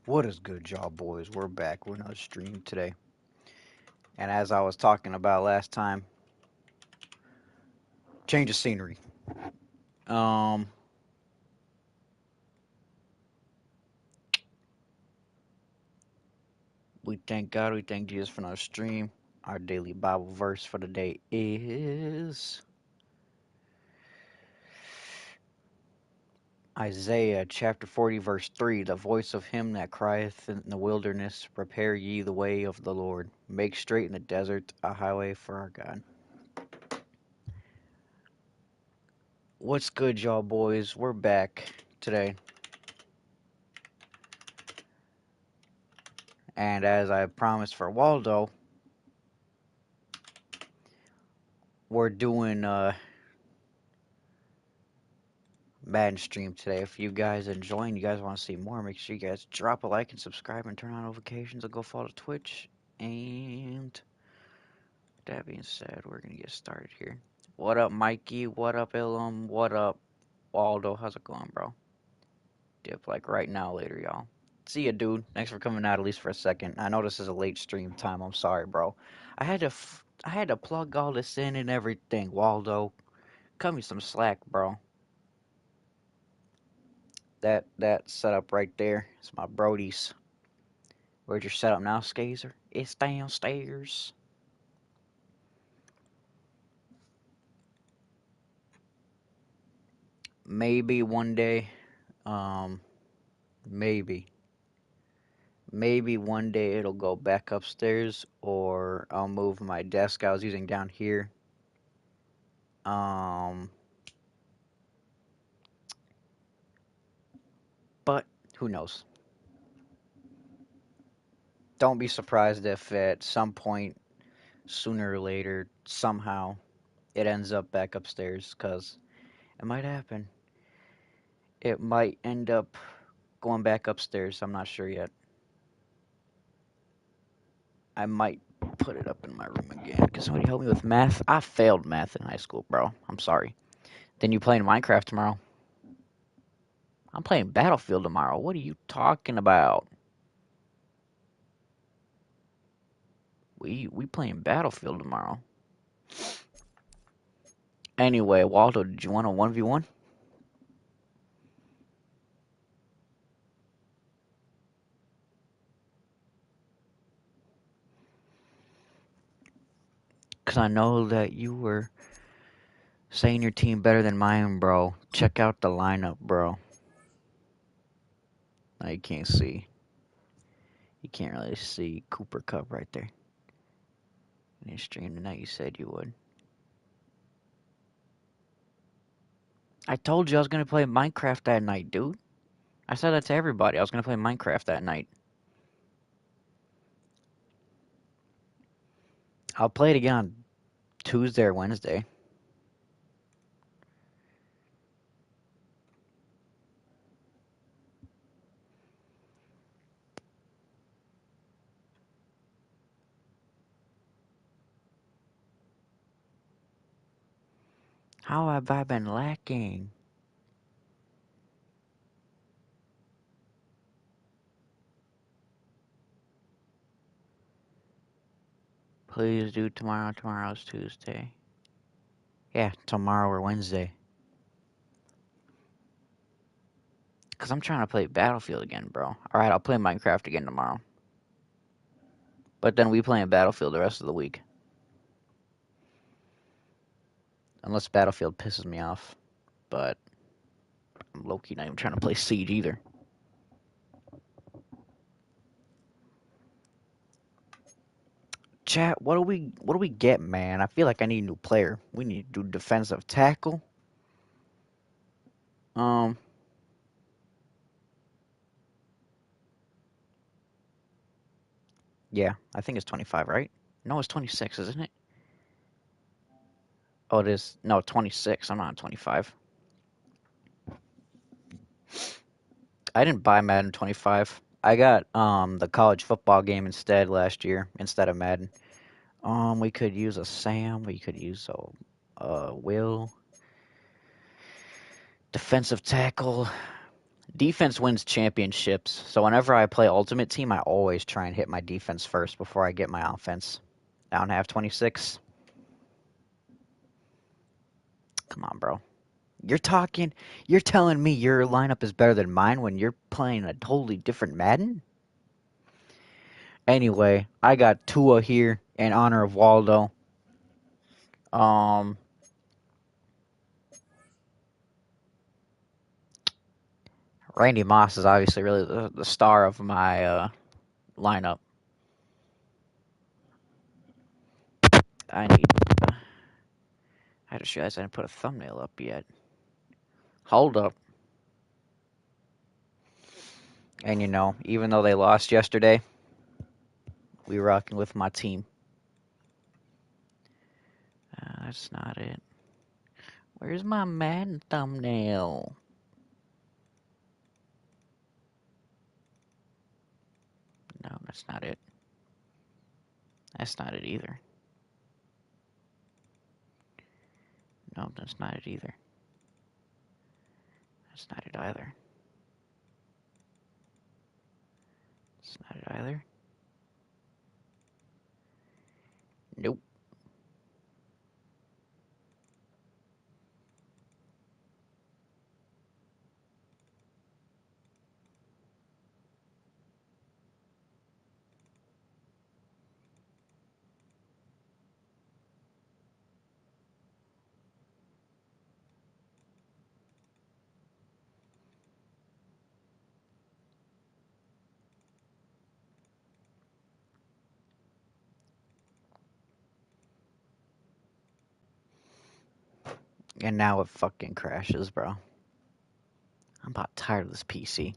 What is good, y'all boys? We're back. We're on stream today. And as I was talking about last time, change of scenery. Um, we thank God, we thank Jesus for another stream. Our daily Bible verse for the day is Isaiah chapter 40, verse 3. The voice of him that crieth in the wilderness, prepare ye the way of the Lord. Make straight in the desert a highway for our God. What's good, y'all boys? We're back today. And as I promised for Waldo, we're doing Madden stream today. If you guys enjoying, you guys want to see more, make sure you guys drop a like and subscribe and turn on notifications and go follow Twitch. And that being said, we're gonna get started here. What up, Mikey? What up, Ilum? What up, Waldo? How's it going, bro? Dip like right now, later, y'all. See ya, dude. Thanks for coming out at least for a second. I know this is a late stream time. I'm sorry, bro. I had to plug all this in and everything. Waldo, cut me some slack, bro. That setup right there is my Brody's. Where's your setup now, Skazer? It's downstairs. Maybe one day, um, maybe. Maybe one day it'll go back upstairs, or I'll move my desk I was using down here. Um, but who knows? Don't be surprised if at some point, sooner or later, somehow, it ends up back upstairs, because it might happen. It might end up going back upstairs. I'm not sure yet. I might put it up in my room again. Can somebody help me with math? I failed math in high school, bro. I'm sorry. Then you playing Minecraft tomorrow? I'm playing Battlefield tomorrow. What are you talking about? We playing Battlefield tomorrow. Anyway, Waldo, did you want a 1v1? Because I know that you were saying your team better than mine, bro. Check out the lineup, bro. Now you can't see. You can't really see Cooper Cup right there. In your stream tonight, you said you would. I told you I was going to play Minecraft that night, dude. I said that to everybody. I was going to play Minecraft that night. I'll play it again on Tuesday or Wednesday. How have I been lacking? Please do tomorrow. Tomorrow's Tuesday. Yeah, tomorrow or Wednesday. Because I'm trying to play Battlefield again, bro. Alright, I'll play Minecraft again tomorrow. But then we playing Battlefield the rest of the week. Unless Battlefield pisses me off. But I'm low-key not even trying to play Siege either. Chat, what do we get, man? I feel like I need a new player. We need to do defensive tackle. Um, yeah, I think it's 25, right? No, it's 26, isn't it? Oh, it is. No, 26. I'm not on 25. I didn't buy Madden 25. I got the college football game instead last year instead of Madden. We could use a Sam. We could use a Will. Defensive tackle. Defense wins championships. So whenever I play Ultimate Team, I always try and hit my defense first before I get my offense. Down half 26. Come on, bro. You're telling me your lineup is better than mine when you're playing a totally different Madden? Anyway, I got Tua here in honor of Waldo. Um, Randy Moss is obviously really the star of my lineup. I need. I just realized I didn't put a thumbnail up yet. Hold up. And even though they lost yesterday, we rocking with my team. That's not it. Where's my Madden thumbnail? No, that's not it. That's not it either. No, that's not it either. That's not it either. That's not it either. Nope. And now it fucking crashes, bro. I'm about tired of this PC.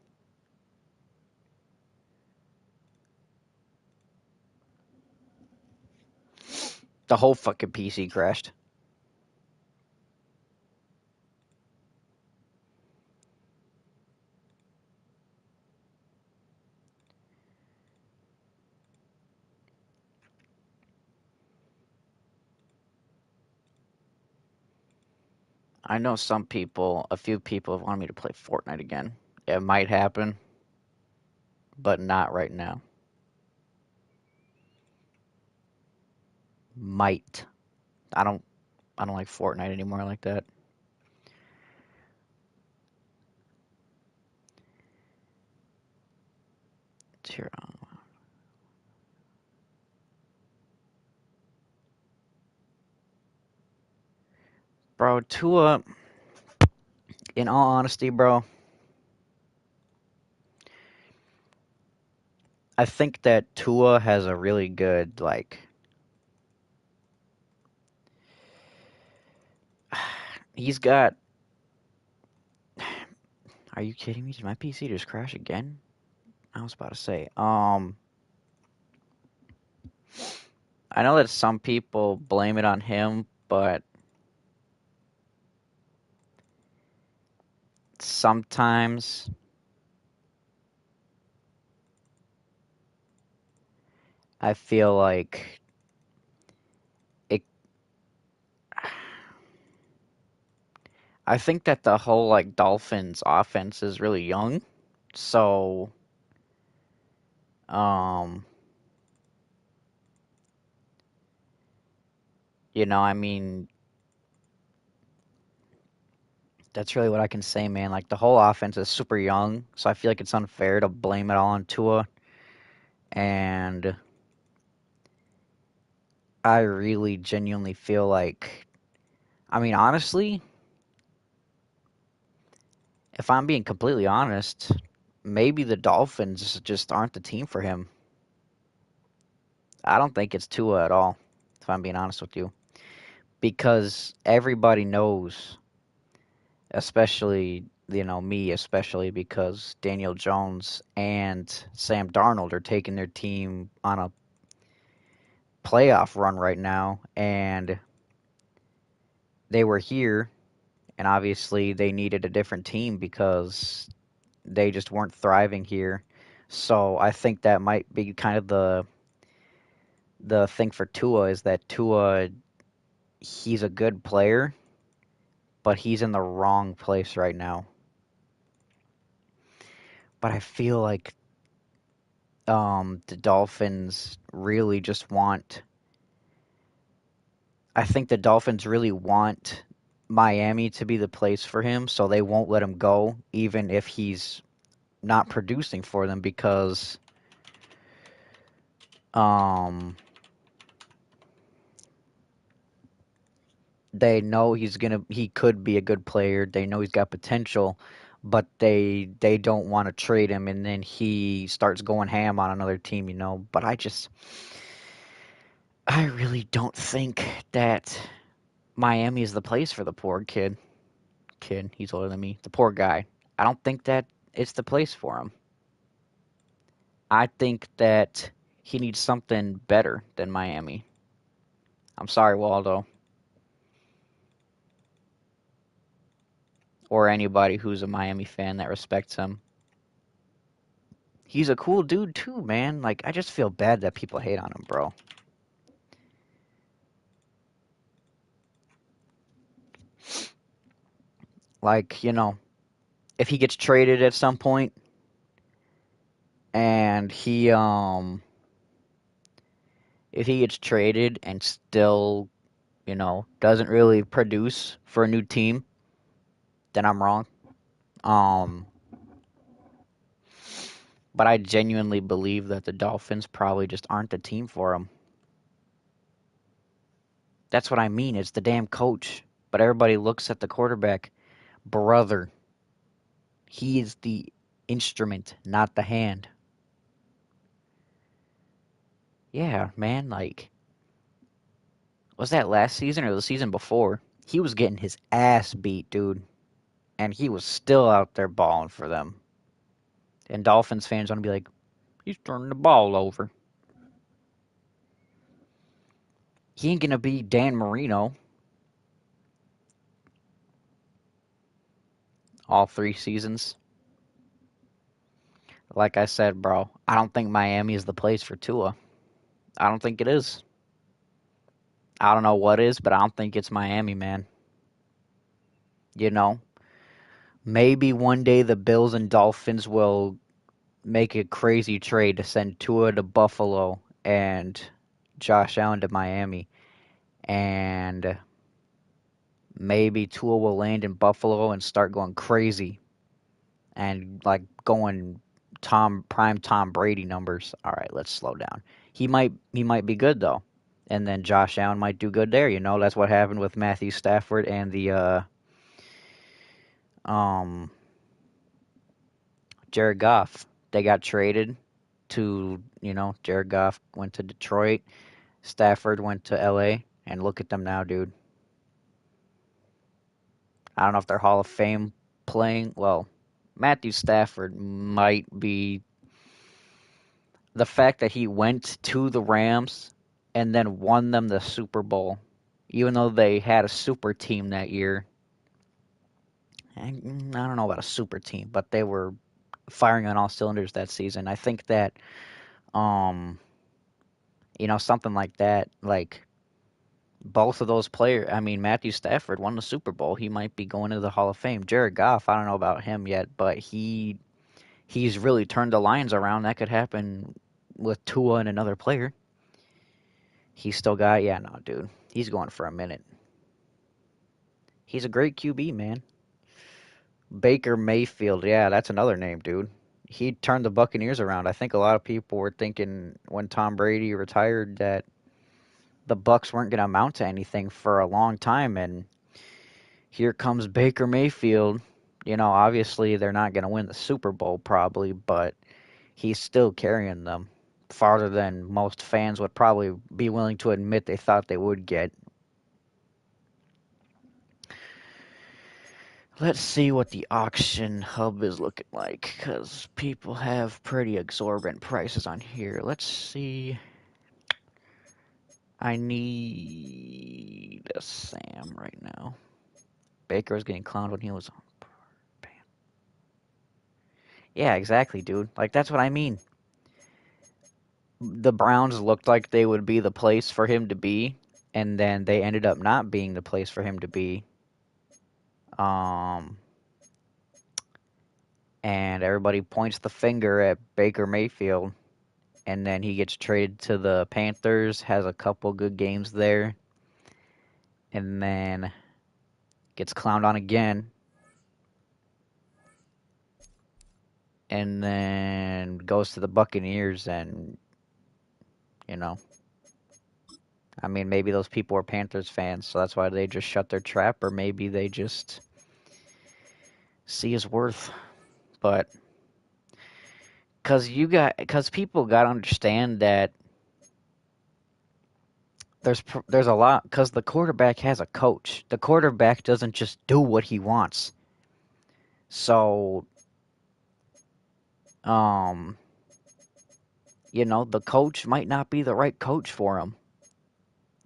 The whole fucking PC crashed. I know a few people have wanted me to play Fortnite again. It might happen, but not right now. Might. I don't I don't like Fortnite anymore like that. It's here. Bro, Tua, in all honesty, bro, I think that Tua has a really good, like, he's got. Are you kidding me? Did my PC just crash again? I was about to say. I know that some people blame it on him, but sometimes I feel like it. I think that the whole like Dolphins offense is really young, so um, I mean, that's really what I can say, man. Like the whole offense is super young, so I feel like it's unfair to blame it all on Tua. And I really genuinely feel like, I mean, honestly, if I'm being completely honest, maybe the Dolphins just aren't the team for him. I don't think it's Tua at all, if I'm being honest with you, because everybody knows, especially me, especially because Daniel Jones and Sam Darnold are taking their team on a playoff run right now, and they were here, and obviously they needed a different team because they just weren't thriving here. So I think that might be kind of the thing for Tua is that Tua, he's a good player, but he's in the wrong place right now. But I feel like the Dolphins really just want. I think the Dolphins really want Miami to be the place for him, so they won't let him go, even if he's not producing for them, because um, they know he could be a good player. They know he's got potential, but they don't want to trade him, and then he starts going ham on another team, you know. But I really don't think that Miami is the place for the poor kid. He's older than me. The poor guy. I don't think that it's the place for him. I think that he needs something better than Miami. I'm sorry, Waldo, or anybody who's a Miami fan that respects him. He's a cool dude too, man. Like, I just feel bad that people hate on him, bro. Like, if he gets traded at some point and if he gets traded and still, doesn't really produce for a new team, then I'm wrong. Um, but I genuinely believe that the Dolphins probably just aren't the team for him. That's what I mean. It's the damn coach. But everybody looks at the quarterback. Brother, he is the instrument, not the hand. Yeah, man, like, was that last season or the season before? He was getting his ass beat, dude. And he was still out there balling for them. And Dolphins fans want to be like, he's turning the ball over. He ain't going to be Dan Marino all 3 seasons. Like I said, bro, I don't think Miami is the place for Tua. I don't think it is. I don't know what is, but I don't think it's Miami, man. You know, maybe one day the Bills and Dolphins will make a crazy trade to send Tua to Buffalo and Josh Allen to Miami. And maybe Tua will land in Buffalo and start going crazy and like going Tom Brady numbers. All right, let's slow down. He might be good though. And then Josh Allen might do good there, That's what happened with Matthew Stafford and the um Jared Goff. They got traded to, Jared Goff went to Detroit, Stafford went to LA, and look at them now, dude. I don't know if they're Hall of Fame playing. Well, Matthew Stafford might be. The fact that he went to the Rams and then won them the Super Bowl, even though they had a super team that year. And I don't know about a super team, but they were firing on all cylinders that season. I think that, um, something like that, like both of those players. I mean, Matthew Stafford won the Super Bowl. He might be going to the Hall of Fame. Jared Goff, I don't know about him yet, but he's really turned the Lions around. That could happen with Tua and another player. He's still got, yeah, no, dude. He's going for a minute. He's a great QB, man. Baker Mayfield, yeah, that's another name, dude. He turned the Buccaneers around. I think a lot of people were thinking when Tom Brady retired that the Bucks weren't going to amount to anything for a long time, and here comes Baker Mayfield. Obviously they're not going to win the Super Bowl probably, but he's still carrying them farther than most fans would probably be willing to admit they thought they would get. Let's see what the auction hub is looking like, because people have pretty exorbitant prices on here. Let's see. I need a Sam right now. Baker was getting clowned when he was on. Bam. Yeah, exactly, dude. Like, that's what I mean. The Browns looked like they would be the place for him to be, and then they ended up not being the place for him to be. Um, and everybody points the finger at Baker Mayfield, and then he gets traded to the Panthers, has a couple good games there, and then gets clowned on again, and then goes to the Buccaneers, and, you know, I mean, maybe those people are Panthers fans, so that's why they just shut their trap, or maybe they just see his worth. But because people got to understand that there's a lot, because the quarterback has a coach. The quarterback doesn't just do what he wants. So, the coach might not be the right coach for him.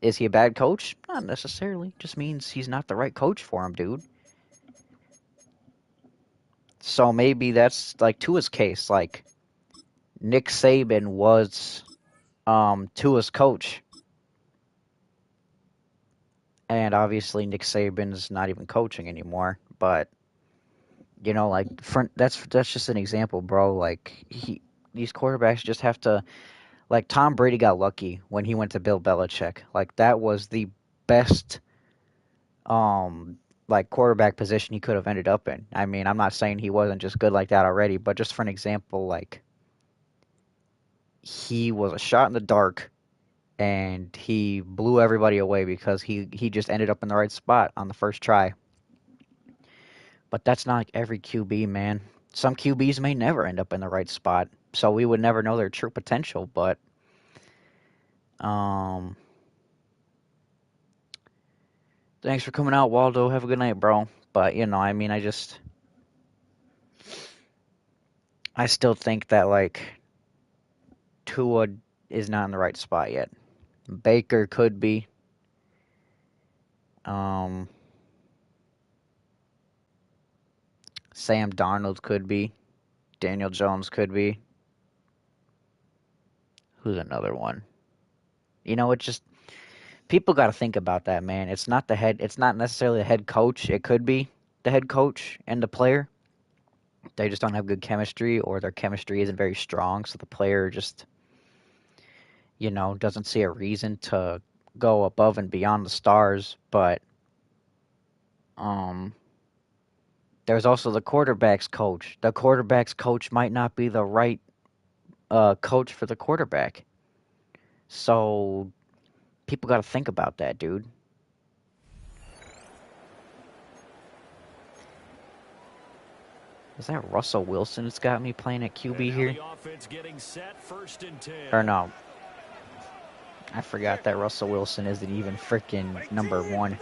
Is he a bad coach? Not necessarily. Just means he's not the right coach for him, dude. So maybe that's like Tua's case. Like Nick Saban was Tua's coach, and obviously Nick Saban's not even coaching anymore. But like that's just an example, bro. Like these quarterbacks just have to. Like Tom Brady got lucky when he went to Bill Belichick. Like that was the best like quarterback position he could have ended up in. I mean, I'm not saying he wasn't just good like that already, but just for an example, like he was a shot in the dark and he blew everybody away because he just ended up in the right spot on the first try. But that's not like every QB, man. Some QBs may never end up in the right spot, so we would never know their true potential, but thanks for coming out, Waldo. Have a good night, bro. But, I mean, I still think that, like, Tua is not in the right spot yet. Baker could be. Sam Darnold could be. Daniel Jones could be. Who's another one? It just, people got to think about that, man. It's not necessarily the head coach. It could be the head coach and the player. They just don't have good chemistry, or their chemistry isn't very strong, so the player just, doesn't see a reason to go above and beyond the stars. But there's also the quarterback's coach. The quarterback's coach might not be the right coach for the quarterback. So people got to think about that, dude. Is that Russell Wilson that's got me playing at QB here? Or no. I forgot that Russell Wilson isn't even freaking number one.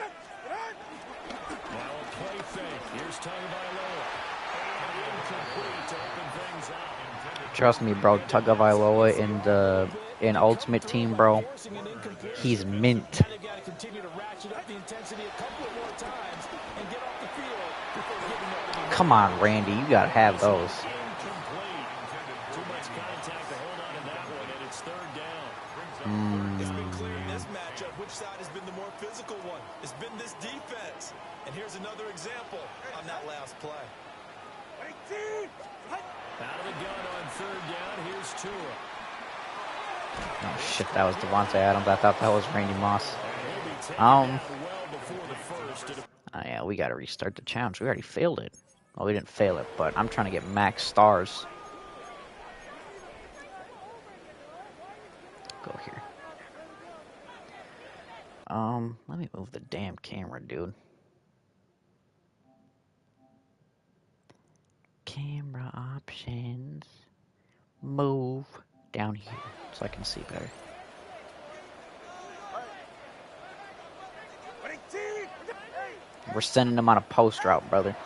Trust me, bro. Tagovailoa in Ultimate Team, bro. He's mint. Come on, Randy. You gotta have those. It's been clear in this matchup which side has been the more physical one. It's been this defense. And here's another example on that last play. Out of the gun on third down. Here's Tua. Oh shit, that was Devontae Adams. I thought that was Randy Moss. Yeah, we gotta restart the challenge. We already failed it. Well, we didn't fail it, but I'm trying to get max stars. Go here. Let me move the damn camera, dude. Camera options. Move down here so I can see better. We're sending them on a post route, brother.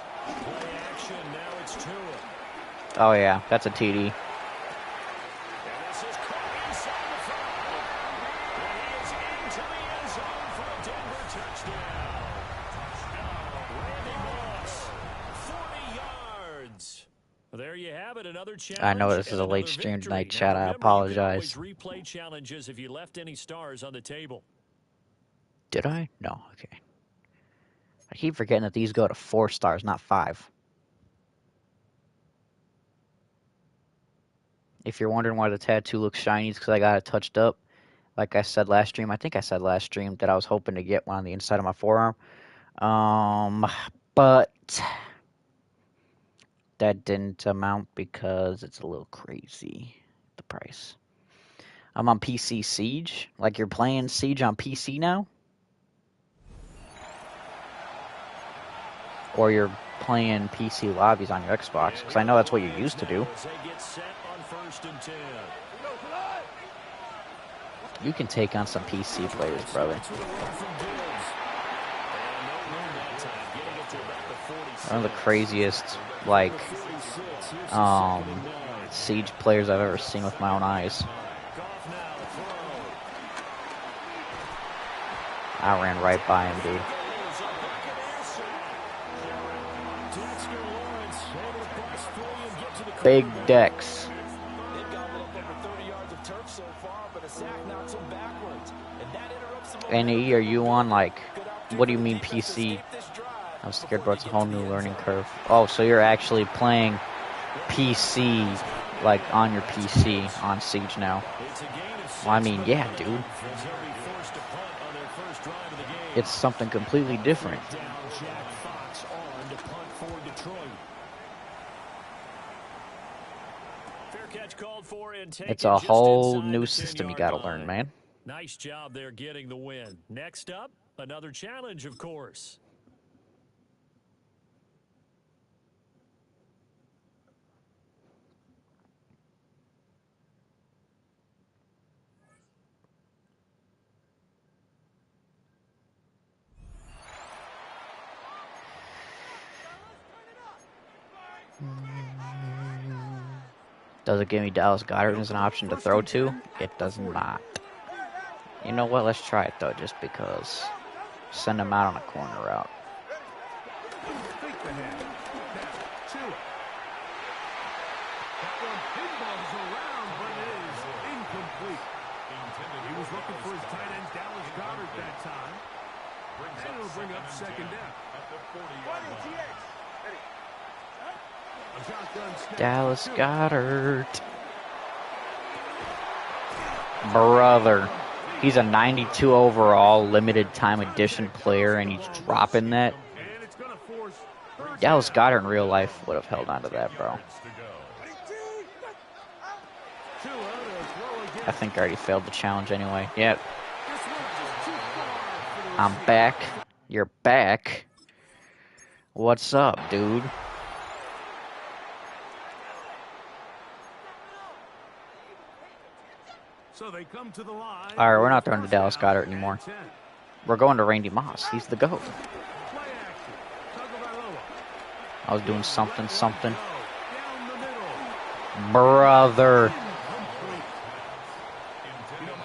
Oh yeah, that's a TD. There you have it, another challenge. I know this is a late stream tonight, chat. I apologize. Replay challenges if you left any stars on the table. Did I? No. Okay. I keep forgetting that these go to 4 stars, not 5. If you're wondering why the tattoo looks shiny, it's because I got it touched up. Like I said last stream, I think I said last stream that I was hoping to get one on the inside of my forearm. But that didn't amount because it's a little crazy, the price. I'm on PC Siege. Like you're playing Siege on PC now? Or you're playing PC lobbies on your Xbox? Because I know that's what you used to do. You can take on some PC players, brother. One of the craziest, like, Siege players I've ever seen with my own eyes. I ran right by him, dude. Big decks. And E, are you on, like, what do you mean PC? I'm scared, bro. It's a whole new learning curve. Oh, so you're actually playing PC, like, on your PC on Siege now. Well, I mean, yeah, dude. It's something completely different. It's a whole new system you gotta learn, man. Nice job there getting the win. Next up, another challenge, of course. Does it give me Dallas Goedert as an option to throw to? It does not. You know what? Let's try it, though, just because. Send him out on a corner route. He was looking for his tight end, Dallas Goedert, that time. And it'll bring up second down. Dallas Goedert. Brother. He's a 92 overall limited time edition player, and he's dropping that. Dallas Goedert in real life would have held on to that, bro. I think I already failed the challenge anyway. Yep. I'm back. You're back. What's up, dude? Alright, we're not throwing to Dallas Goedert anymore. We're going to Randy Moss. He's the GOAT. I was doing something. Brother.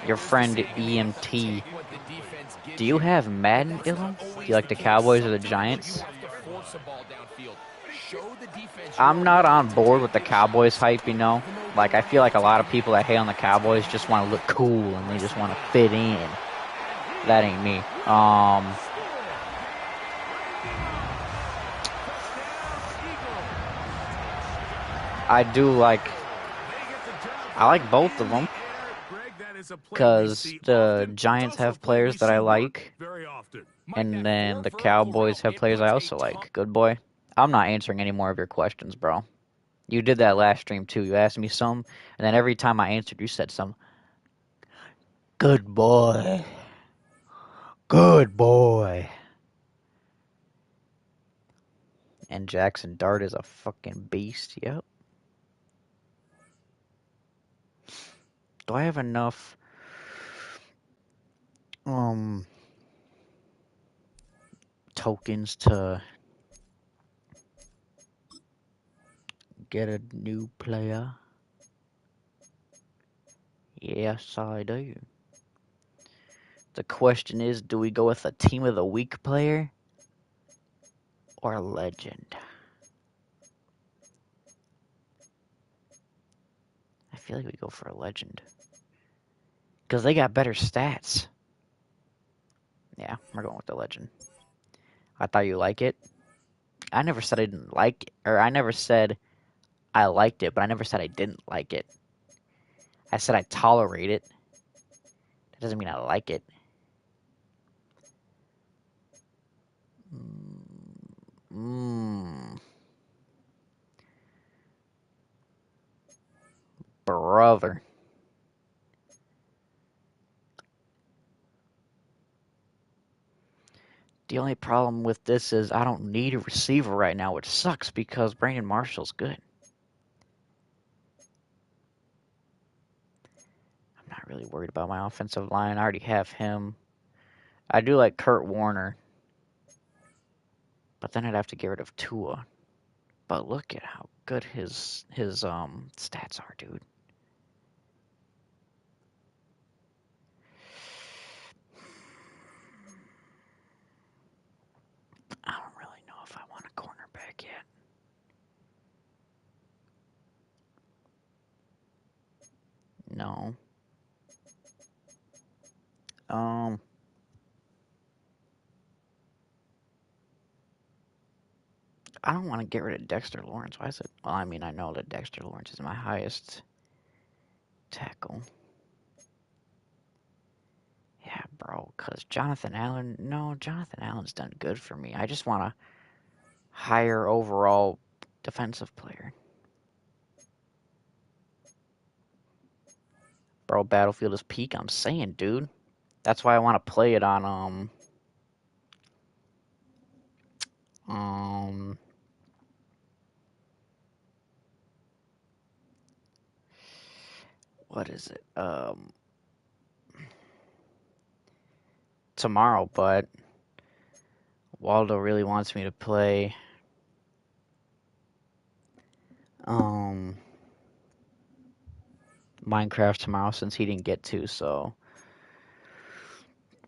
Your friend EMT. Do you have Madden, Ilham? Do you like the Cowboys or the Giants? I'm not on board with the Cowboys hype, you know? Like, I feel like a lot of people that hate on the Cowboys just want to look cool and they just want to fit in. That ain't me. I like both of them. Because the Giants have players that I like. And then the Cowboys have players I also like. Good boy. I'm not answering any more of your questions, bro. You did that last stream, too. You asked me some, and then every time I answered, you said some. Good boy. Good boy. And Jackson Dart is a fucking beast. Yep. Do I have enough tokens to get a new player? Yes, I do. The question is, do we go with a Team of the Week player or a legend? I feel like we go for a legend. Because they got better stats. Yeah, we're going with the legend. I thought you like it. I never said I didn't like it. Or I never said I liked it, but I never said I didn't like it. I said I tolerate it. That doesn't mean I like it. Brother. The only problem with this is I don't need a receiver right now, which sucks because Brandon Marshall's good. I'm not really worried about my offensive line. I already have him. I do like Kurt Warner, but then I'd have to get rid of Tua. But look at how good his stats are, dude. I don't really know if I want a cornerback yet. No. I don't want to get rid of Dexter Lawrence. Why is it? Well, I mean, I know that Dexter Lawrence is my highest tackle. Yeah, bro, because Jonathan Allen's done good for me. I just want a higher overall defensive player. Bro, Battlefield is peak, I'm saying, dude. That's why I want to play it on, what is it? Tomorrow, but Waldo really wants me to play, Minecraft tomorrow since he didn't get to, so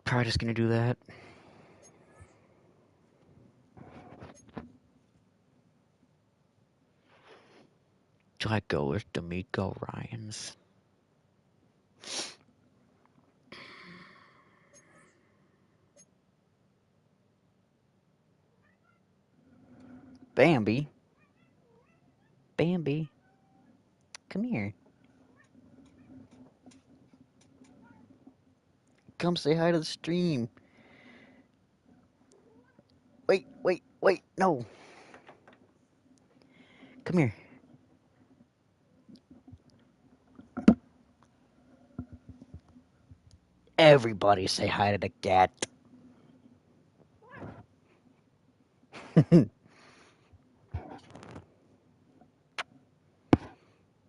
probably just gonna do that. Do I go with D'Amico Ryans? Bambi, come here. Come say hi to the stream. Wait, no. Come here. Everybody say hi to the cat.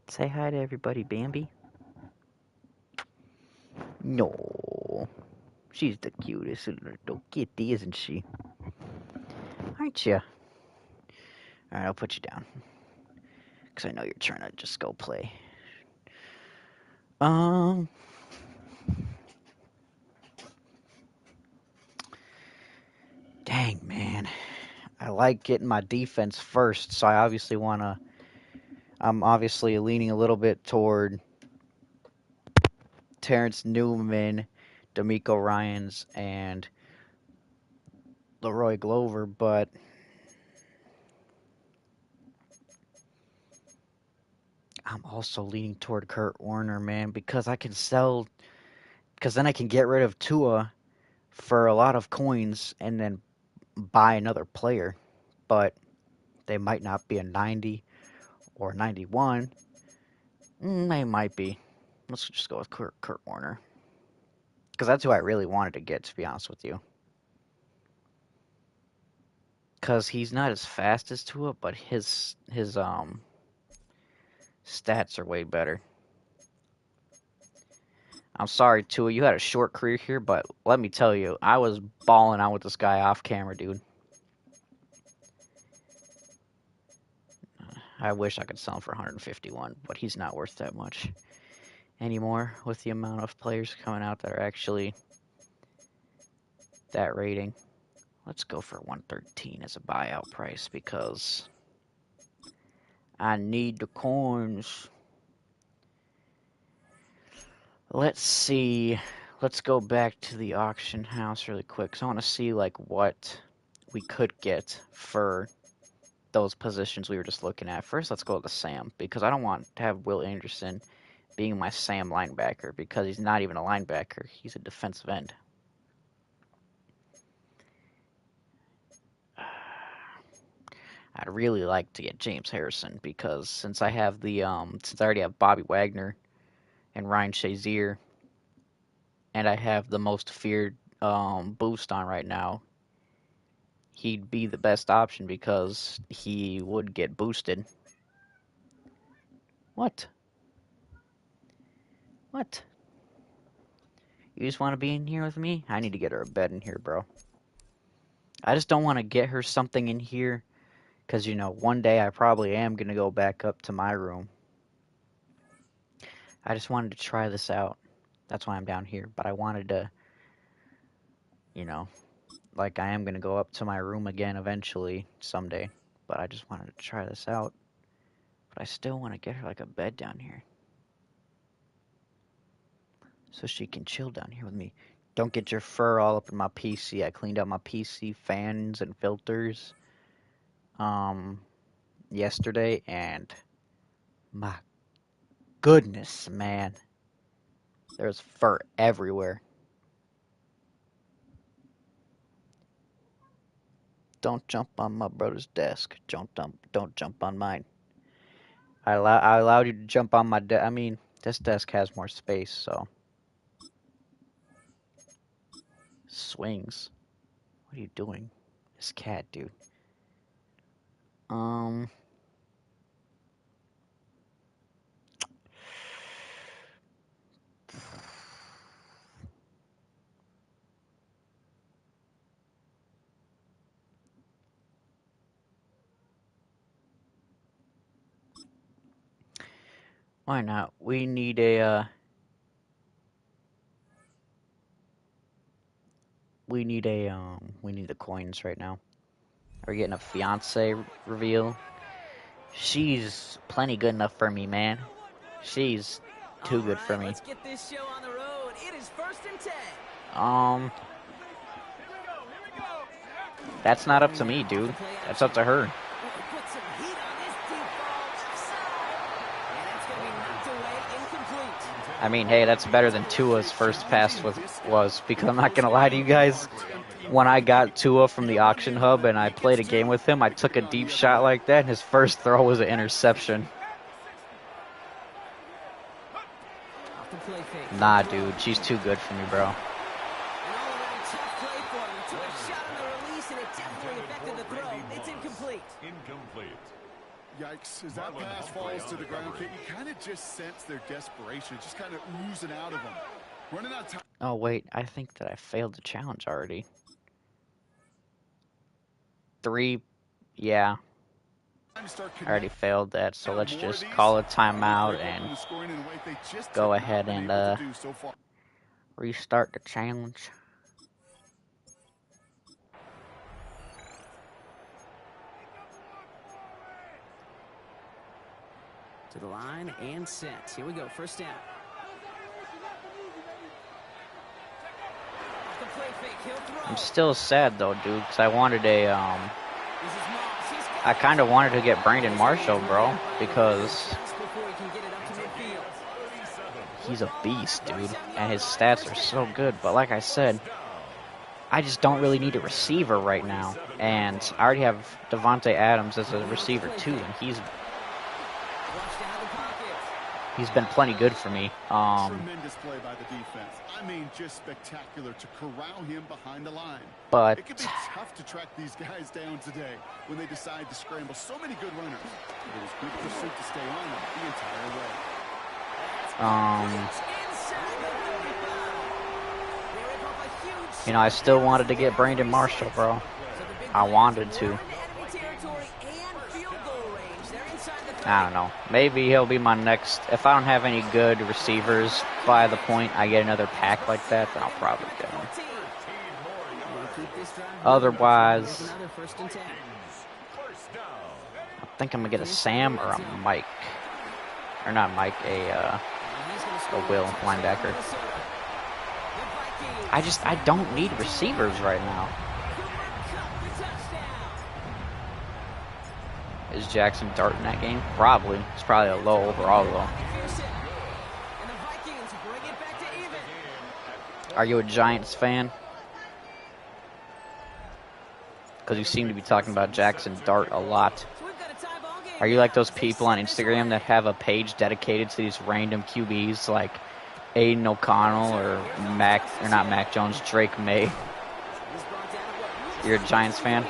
Say hi to everybody, Bambi. No. She's the cutest little kitty, isn't she? Aren't you? Alright, I'll put you down. Because I know you're trying to just go play. Dang, man. I like getting my defense first, so I'm obviously leaning a little bit toward Terrence Newman, D'Amico Ryans, and Leroy Glover, but I'm also leaning toward Kurt Warner, man, because then I can get rid of Tua for a lot of coins and then buy another player, but they might not be a 90 or 91. They might be. Let's just go with Kurt Warner. Because that's who I really wanted to get, to be honest with you. Because he's not as fast as Tua, but his stats are way better. I'm sorry, Tua, you had a short career here, but let me tell you, I was balling out with this guy off camera, dude. I wish I could sell him for 151, but he's not worth that much anymore with the amount of players coming out that are actually that rating. Let's go for 113 as a buyout price because I need the coins. Let's see. Let's go back to the auction house really quick because I want to see like what we could get for those positions we were just looking at. First, let's go with the Sam because I don't want to have Will Anderson being my Sam linebacker because he's not even a linebacker. He's a defensive end. I'd really like to get James Harrison because since I already have Bobby Wagner and Ryan Shazier, and I have the most feared boost on right now, he'd be the best option because he would get boosted. What? What? You just want to be in here with me? I need to get her a bed in here, bro. I just don't want to get her something in here because, one day I probably am going to go back up to my room. I just wanted to try this out. That's why I'm down here. But I wanted to, like I am going to go up to my room again eventually someday. But I just wanted to try this out. But I still want to get her like a bed down here. So she can chill down here with me. Don't get your fur all up in my PC. I cleaned out my PC fans and filters yesterday, and my goodness, man, there's fur everywhere. Don't jump on my brother's desk. Don't jump on mine. I allowed you to jump on my desk. I mean, this desk has more space, so. Swings. What are you doing? This cat, dude. Why not? We need the coins right now. We're getting a fiance reveal. She's plenty good enough for me, man. She's too good for me. Let's get this show on the road. It is 1st and 10. That's not up to me, dude. That's up to her. Put some heat on this deep ball. And that's going to be knocked away, incomplete. I mean, hey, that's better than Tua's first pass was, because I'm not going to lie to you guys. When I got Tua from the auction hub and I played a game with him, I took a deep shot like that, and his first throw was an interception. Nah, dude, she's too good for me, bro. Yikes, as that pass falls to the ground, you kind of just sense their desperation, just kind of oozing out of them. Running out of time. Oh, wait, I think that I failed the challenge already. 3, yeah. I already failed that, so let's just call a timeout and go ahead and restart the challenge. To the line and set. Here we go, first down. I'm still sad though, dude, because I wanted I kind of wanted to get Brandon Marshall, bro, because he's a beast, dude, and his stats are so good. But like I said, I just don't really need a receiver right now, and I already have Devontae Adams as a receiver too, and he's been plenty good for me. Tremendous play by the defense. I mean, just spectacular to corral him behind the line. But it can be tough to track these guys down today when they decide to scramble. So many good runners. It was good pursuit to stay on them the entire way. I still wanted to get Brandon Marshall, bro. I wanted to. I don't know. Maybe he'll be my next. If I don't have any good receivers by the point I get another pack like that, then I'll probably get him. Otherwise, I think I'm going to get a Sam or a Mike. Or not Mike, a Will linebacker. I don't need receivers right now. Is Jackson Dart in that game? Probably. It's probably a low overall, though. Are you a Giants fan? Because you seem to be talking about Jackson Dart a lot. Are you like those people on Instagram that have a page dedicated to these random QBs like Aiden O'Connell or not Mac Jones, Drake May? You're a Giants fan?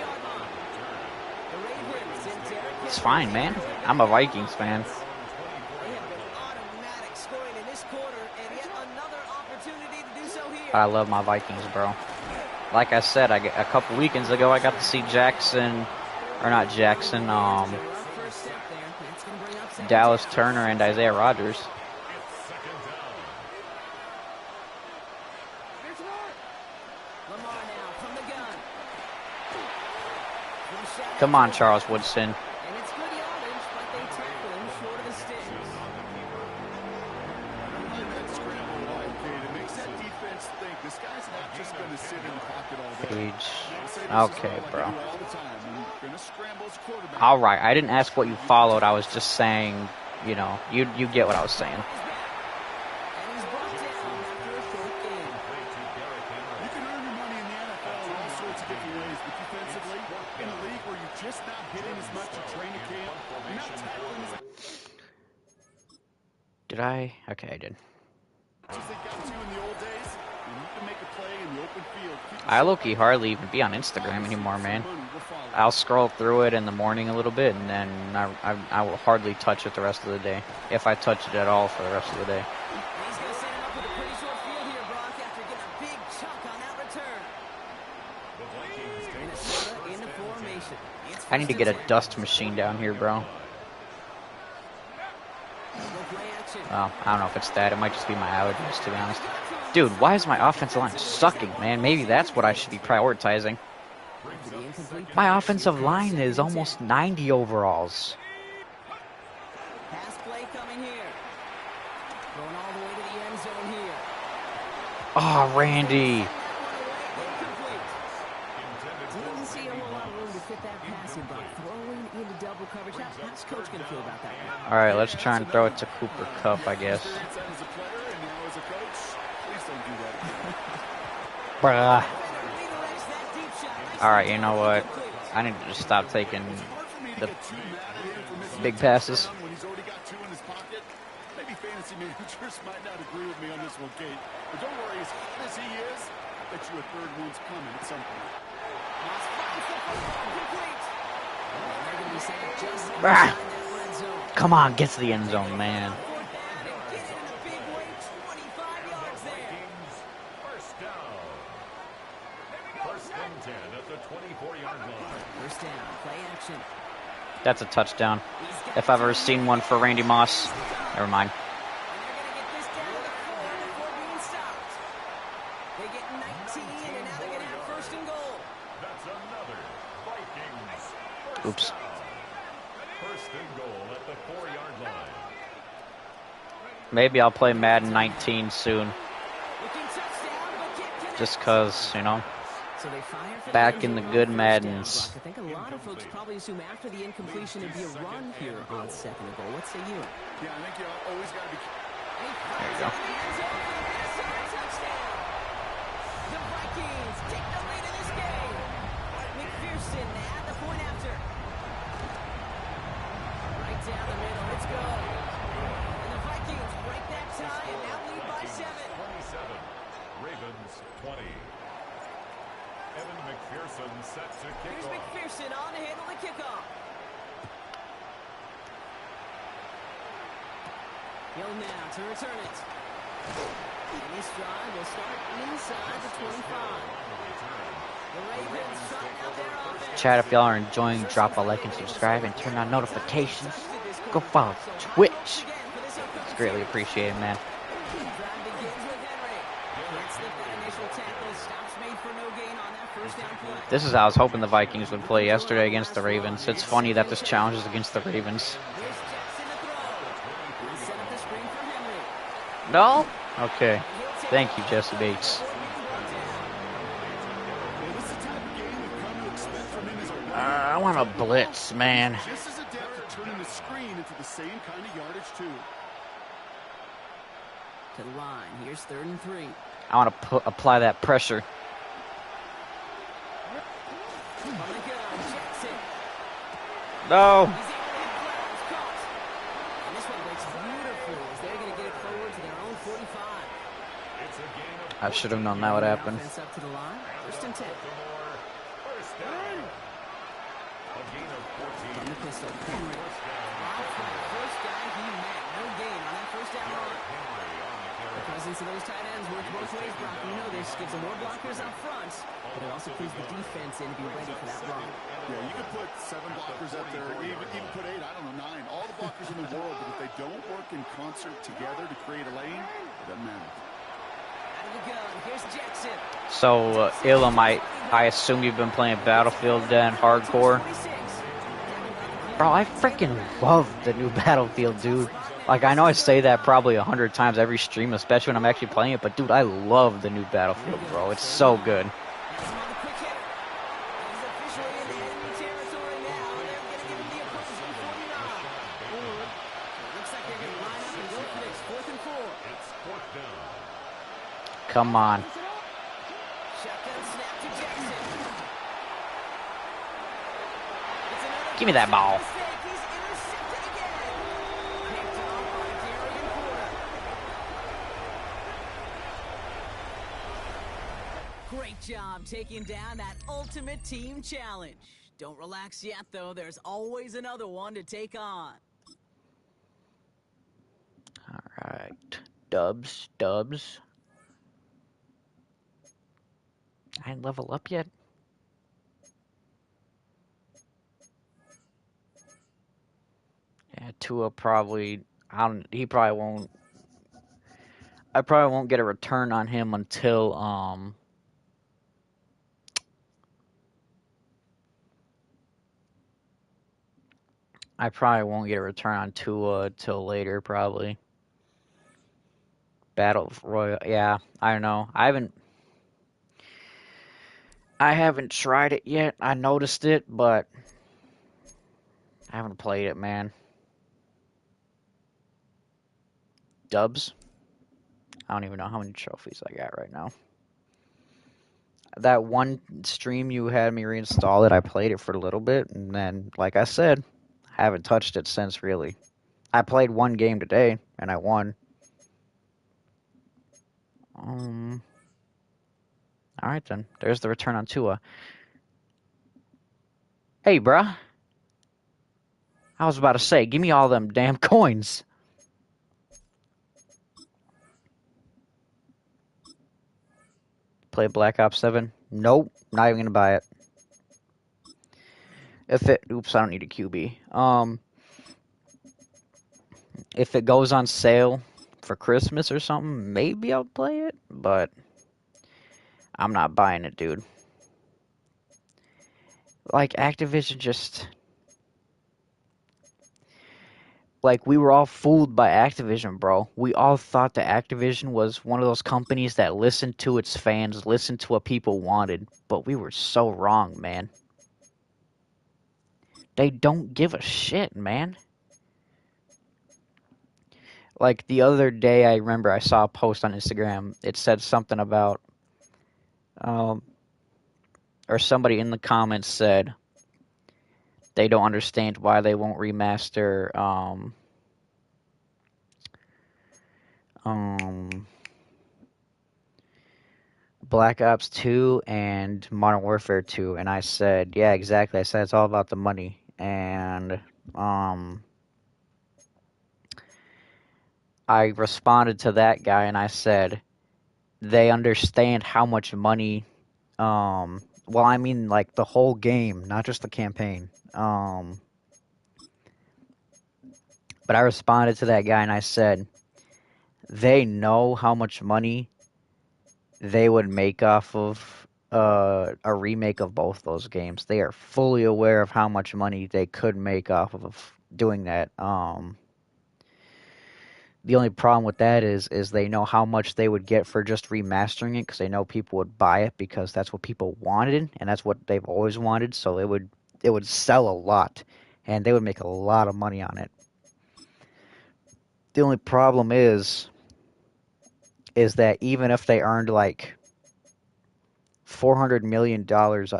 It's fine, man. I'm a Vikings fan. But I love my Vikings, bro. Like I said, a couple weekends ago, I got to see Dallas Turner and Isaiah Rodgers. Come on, Charles Woodson. Okay, bro. All right, I didn't ask what you followed. I was just saying, you know, you get what I was saying. You can earn your money in the NFL in all sorts of different ways, but defensively, in a league where you're just not hitting as much at training camp, you're not tackling as much. Did I? Okay, I did. As they got to in the old days, you need to make a play in the open field. I low-key hardly even be on Instagram anymore, man. I'll scroll through it in the morning a little bit, and then I will hardly touch it the rest of the day, if I touch it at all for the rest of the day. He's going to set it up with a pretty short field here, Brock, after getting a big chunk on that return. Minnesota in the formation. I need to get a dust machine down here, bro. Well, I don't know if it's that. It might just be my allergies, to be honest. Dude, why is my offensive line sucking, man? Maybe that's what I should be prioritizing. My offensive line is almost 90 overalls. Pass play coming here. Going all the way to the end zone here. Oh, Randy. Didn't see a whole lot of room to fit that passing, but throwing into double coverage. How's Coach going to feel about that one? All right, let's try and throw it to Cooper Kupp, I guess. Bruh. All right, you know what? I need to just stop taking the big passes. Maybe fantasy managers might not agree with me on this one, Kate. But don't worry, as hot as he is, I bet you a third one's coming at some point. Come on, get to the end zone, man. That's a touchdown. If I've ever seen one for Randy Moss. Never mind. Oops. Maybe I'll play Madden 19 soon. Just because, you know, back in the good Maddens. I think a lot of folks probably assume after the incompletion it'd be a run here on second and goal. What say you? Yeah, I think you always got to be. There you go. The Vikings take the lead in this game. McPherson at the point after. Right down the middle. Let's go. And the Vikings break that tie and now lead by 7. 27. Ravens 20. Evan McPherson set to kick Here's off. McPherson on to handle the kickoff. Hill now to return it. And this drive will start inside the 25. The Ravens trying out their offense. Chat, if y'all are enjoying, drop a like and subscribe and turn on notifications. Go follow Twitch. It's greatly appreciated, man. This is how I was hoping the Vikings would play yesterday against the Ravens. It's funny that this challenge is against the Ravens. No? Okay. Thank you, Jesse Bates. I want a blitz, man. Just as adept at turning the screen into the same kind of yardage, too. To the line. Here's 3rd and 3. I want to apply that pressure. No. And this one breaks beautifully as they're going to get it forward to their own 45. I should have known that would happen. Offense up to the line. First and 10. From the pistol, Henry. Off for the first guy he met. No gain on that first down run. The presence of those tight ends works both ways, Brock. You know this. Gives them more blockers up front, but it also clues the defense in to be ready for that run. Yeah, you could put 7 blockers up there, even put 8, I don't know, 9. All the blockers in the world, but if they don't work in concert together to create a lane, it doesn't matter. Out of the gun. Here's Jackson. So, Ilham, I assume you've been playing Battlefield then, hardcore. Bro, I freaking love the new Battlefield, dude. Like, I know I say that probably 100 times every stream, especially when I'm actually playing it, but dude, I love the new Battlefield, bro. It's so good. Come on. Give me that ball. Great job taking down that ultimate team challenge. Don't relax yet, though. There's always another one to take on. All right. Dubs. I didn't level up yet. Yeah, Tua probably. He probably won't. I probably won't get a return on him until I probably won't get a return on Tua till later, probably. Battle Royale. Yeah, I don't know. I haven't tried it yet. I noticed it, but I haven't played it, man. Dubs. I don't even know how many trophies I got right now. That one stream you had me reinstall it, I played it for a little bit, and then, like I said, I haven't touched it since, really. I played one game today, and I won. Alright then. There's the return on Tua. Hey, bruh. I was about to say, give me all them damn coins. Play Black Ops 7? Nope. Not even gonna buy it. Oops, I don't need a QB. If it goes on sale for Christmas or something, maybe I'll play it, but I'm not buying it, dude. Like, Activision just... Like, we were all fooled by Activision, bro. We all thought that Activision was one of those companies that listened to its fans, listened to what people wanted, but we were so wrong, man. They don't give a shit, man. Like, the other day, I remember I saw a post on Instagram. It said something about, or somebody in the comments said they don't understand why they won't remaster, Black Ops 2 and Modern Warfare 2. And I said, yeah, exactly. I said it's all about the money. And, I responded to that guy and I said, they understand how much money, well, I mean, like, the whole game, not just the campaign. But I responded to that guy and I said, they know how much money they would make off of a remake of both those games. They are fully aware of how much money they could make off of doing that. The only problem with that is they know how much they would get for just remastering it because they know people would buy it because that's what people wanted and that's what they've always wanted. So it would sell a lot and they would make a lot of money on it. The only problem is is that even if they earned like $400 million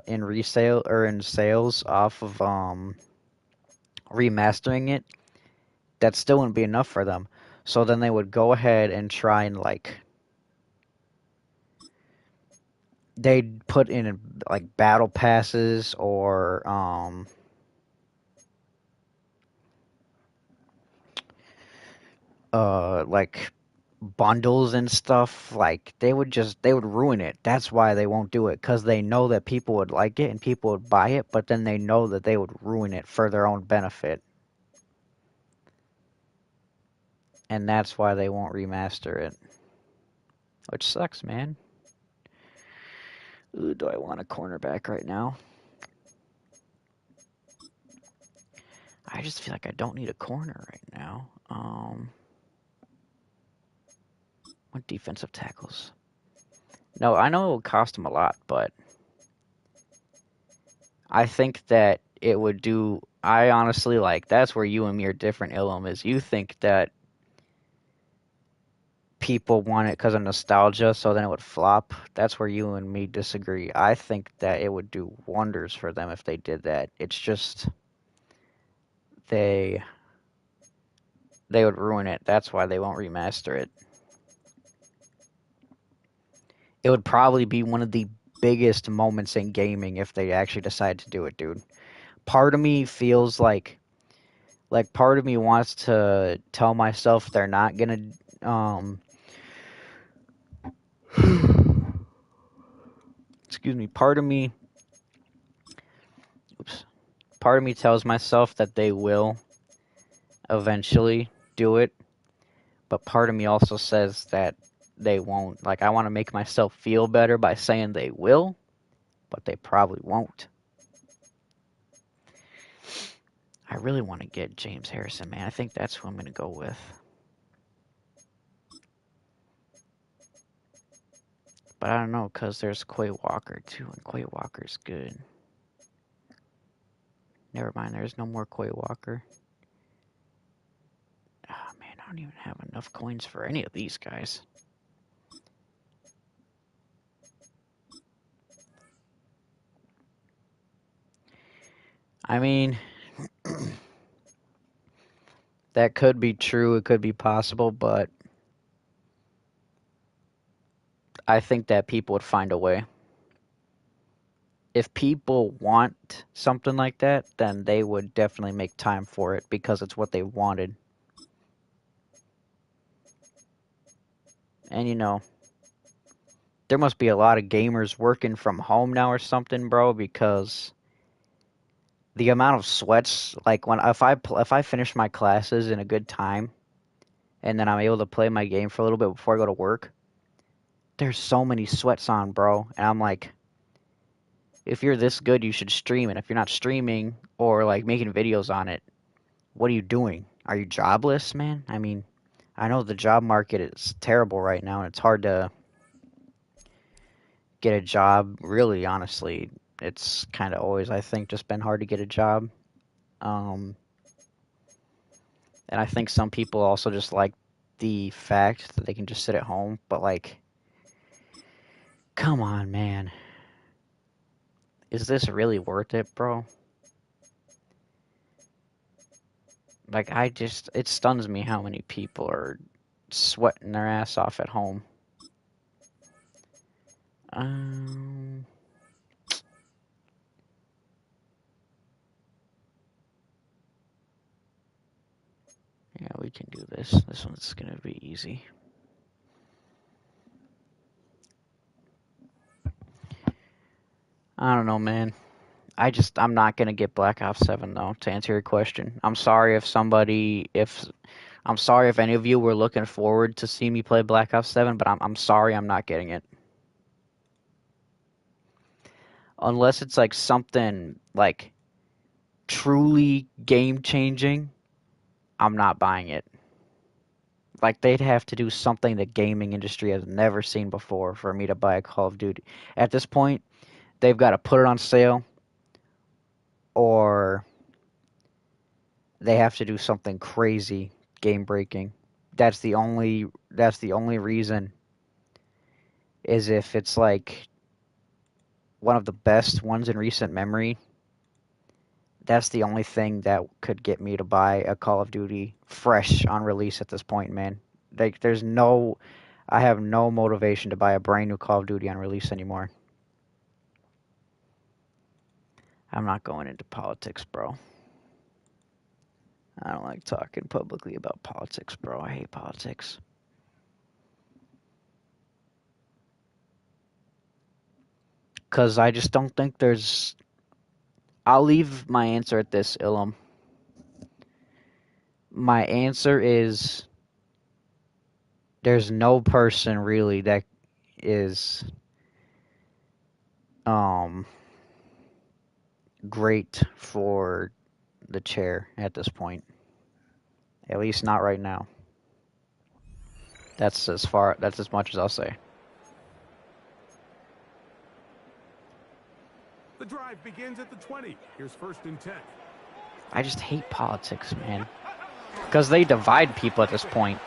in resale or in sales off of remastering it, that still wouldn't be enough for them. So then they would go ahead and try and like they'd put in like battle passes or like bundles and stuff. Like they would ruin it. That's why they won't do it, because they know that people would like it and people would buy it, but then they know that they would ruin it for their own benefit. And that's why they won't remaster it. Which sucks, man. Ooh, do I want a cornerback right now? I just feel like I don't need a corner right now. What defensive tackles? No, I know it would cost them a lot, but I think that it would do. I honestly like that's where you and me are different, Ilum, is you think that people want it because of nostalgia, so then it would flop. That's where you and me disagree. I think that it would do wonders for them if they did that. It's just they would ruin it. That's why they won't remaster it. It would probably be one of the biggest moments in gaming if they actually decide to do it, dude. Part of me feels like part of me wants to tell myself they're not gonna excuse me, part of me tells myself that they will eventually do it, but part of me also says that they won't. Like, I want to make myself feel better by saying they will, but they probably won't. I really want to get James Harrison, man. I think that's who I'm going to go with. But I don't know, because there's Quay Walker, too, and Quay Walker's good. Never mind, there's no more Quay Walker. Oh, man, I don't even have enough coins for any of these guys. I mean, that could be true, it could be possible, but I think that people would find a way. If people want something like that, then they would definitely make time for it because it's what they wanted. And, you know, there must be a lot of gamers working from home now or something, bro, because the amount of sweats, like if I finish my classes in a good time and then I'm able to play my game for a little bit before I go to work, there's so many sweats on, bro. And I'm like, if you're this good, you should stream it. If you're not streaming or like making videos on it, what are you doing? Are you jobless, man? I mean, I know the job market is terrible right now and it's hard to get a job, really, honestly. It's kind of always, I think, just been hard to get a job. And I think some people also just like the fact that they can just sit at home, but like, come on, man. Is this really worth it, bro? Like, it stuns me how many people are sweating their ass off at home. Yeah, we can do this. This one's gonna be easy. I don't know, man. I'm not gonna get Black Ops 7 though, to answer your question. I'm sorry if any of you were looking forward to see me play Black Ops 7, but I'm sorry I'm not getting it. Unless it's like something like truly game changing, I'm not buying it. Like, they'd have to do something the gaming industry has never seen before for me to buy a Call of Duty. At this point, they've got to put it on sale, or they have to do something crazy game breaking. That's the only reason is if it's like one of the best ones in recent memory. That's the only thing that could get me to buy a Call of Duty fresh on release at this point, man. Like, I have no motivation to buy a brand new Call of Duty on release anymore. I'm not going into politics, bro. I don't like talking publicly about politics, bro. I hate politics. Because I just don't think there's... I'll leave my answer at this, Ilum. My answer is... There's no person, really, that is... great for the chair at this point. At least not right now. That's as much as I'll say. The drive begins at the 20. Here's 1st and 10. I just hate politics, man. Because they divide people at this point.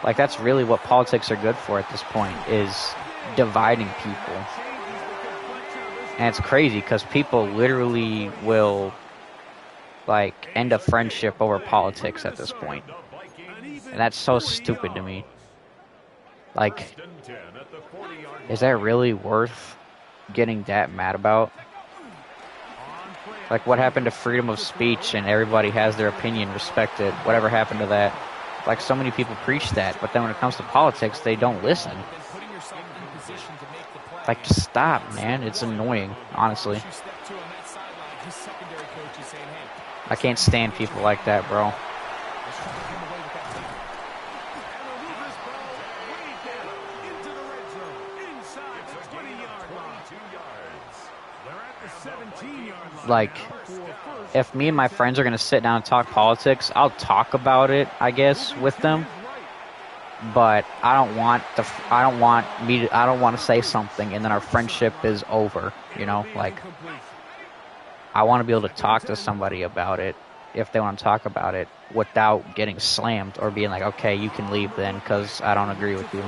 Like, that's really what politics are good for at this point, is dividing people. And it's crazy, because people literally will, like, end a friendship over politics at this point. And that's so stupid to me. Like, is that really worth getting that mad about? Like, what happened to freedom of speech and everybody has their opinion respected? Whatever happened to that? Like, so many people preach that, but then when it comes to politics, they don't listen. Like, just stop, man. It's annoying, honestly. I can't stand people like that, bro. Like, if me and my friends are going to sit down and talk politics, I'll talk about it, I guess, with them. But I don't want to say something and then our friendship is over, you know? Like, I want to be able to talk to somebody about it if they want to talk about it without getting slammed or being like, okay, you can leave then because I don't agree with you.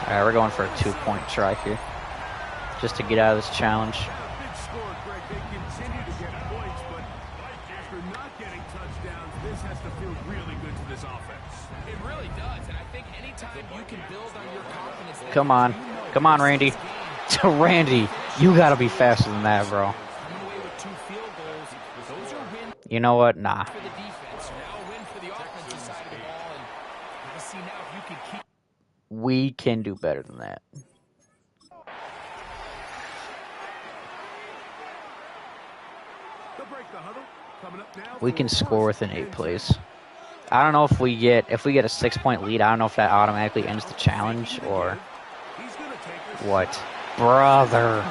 Alright, we're going for a 2-point try here. Just to get out of this challenge. Come on. Come on, Randy. Randy, you gotta be faster than that, bro. You know what? Nah. We can do better than that. We can score within 8 plays. I don't know if we get a 6-point lead. I don't know if that automatically ends the challenge or what. Brother.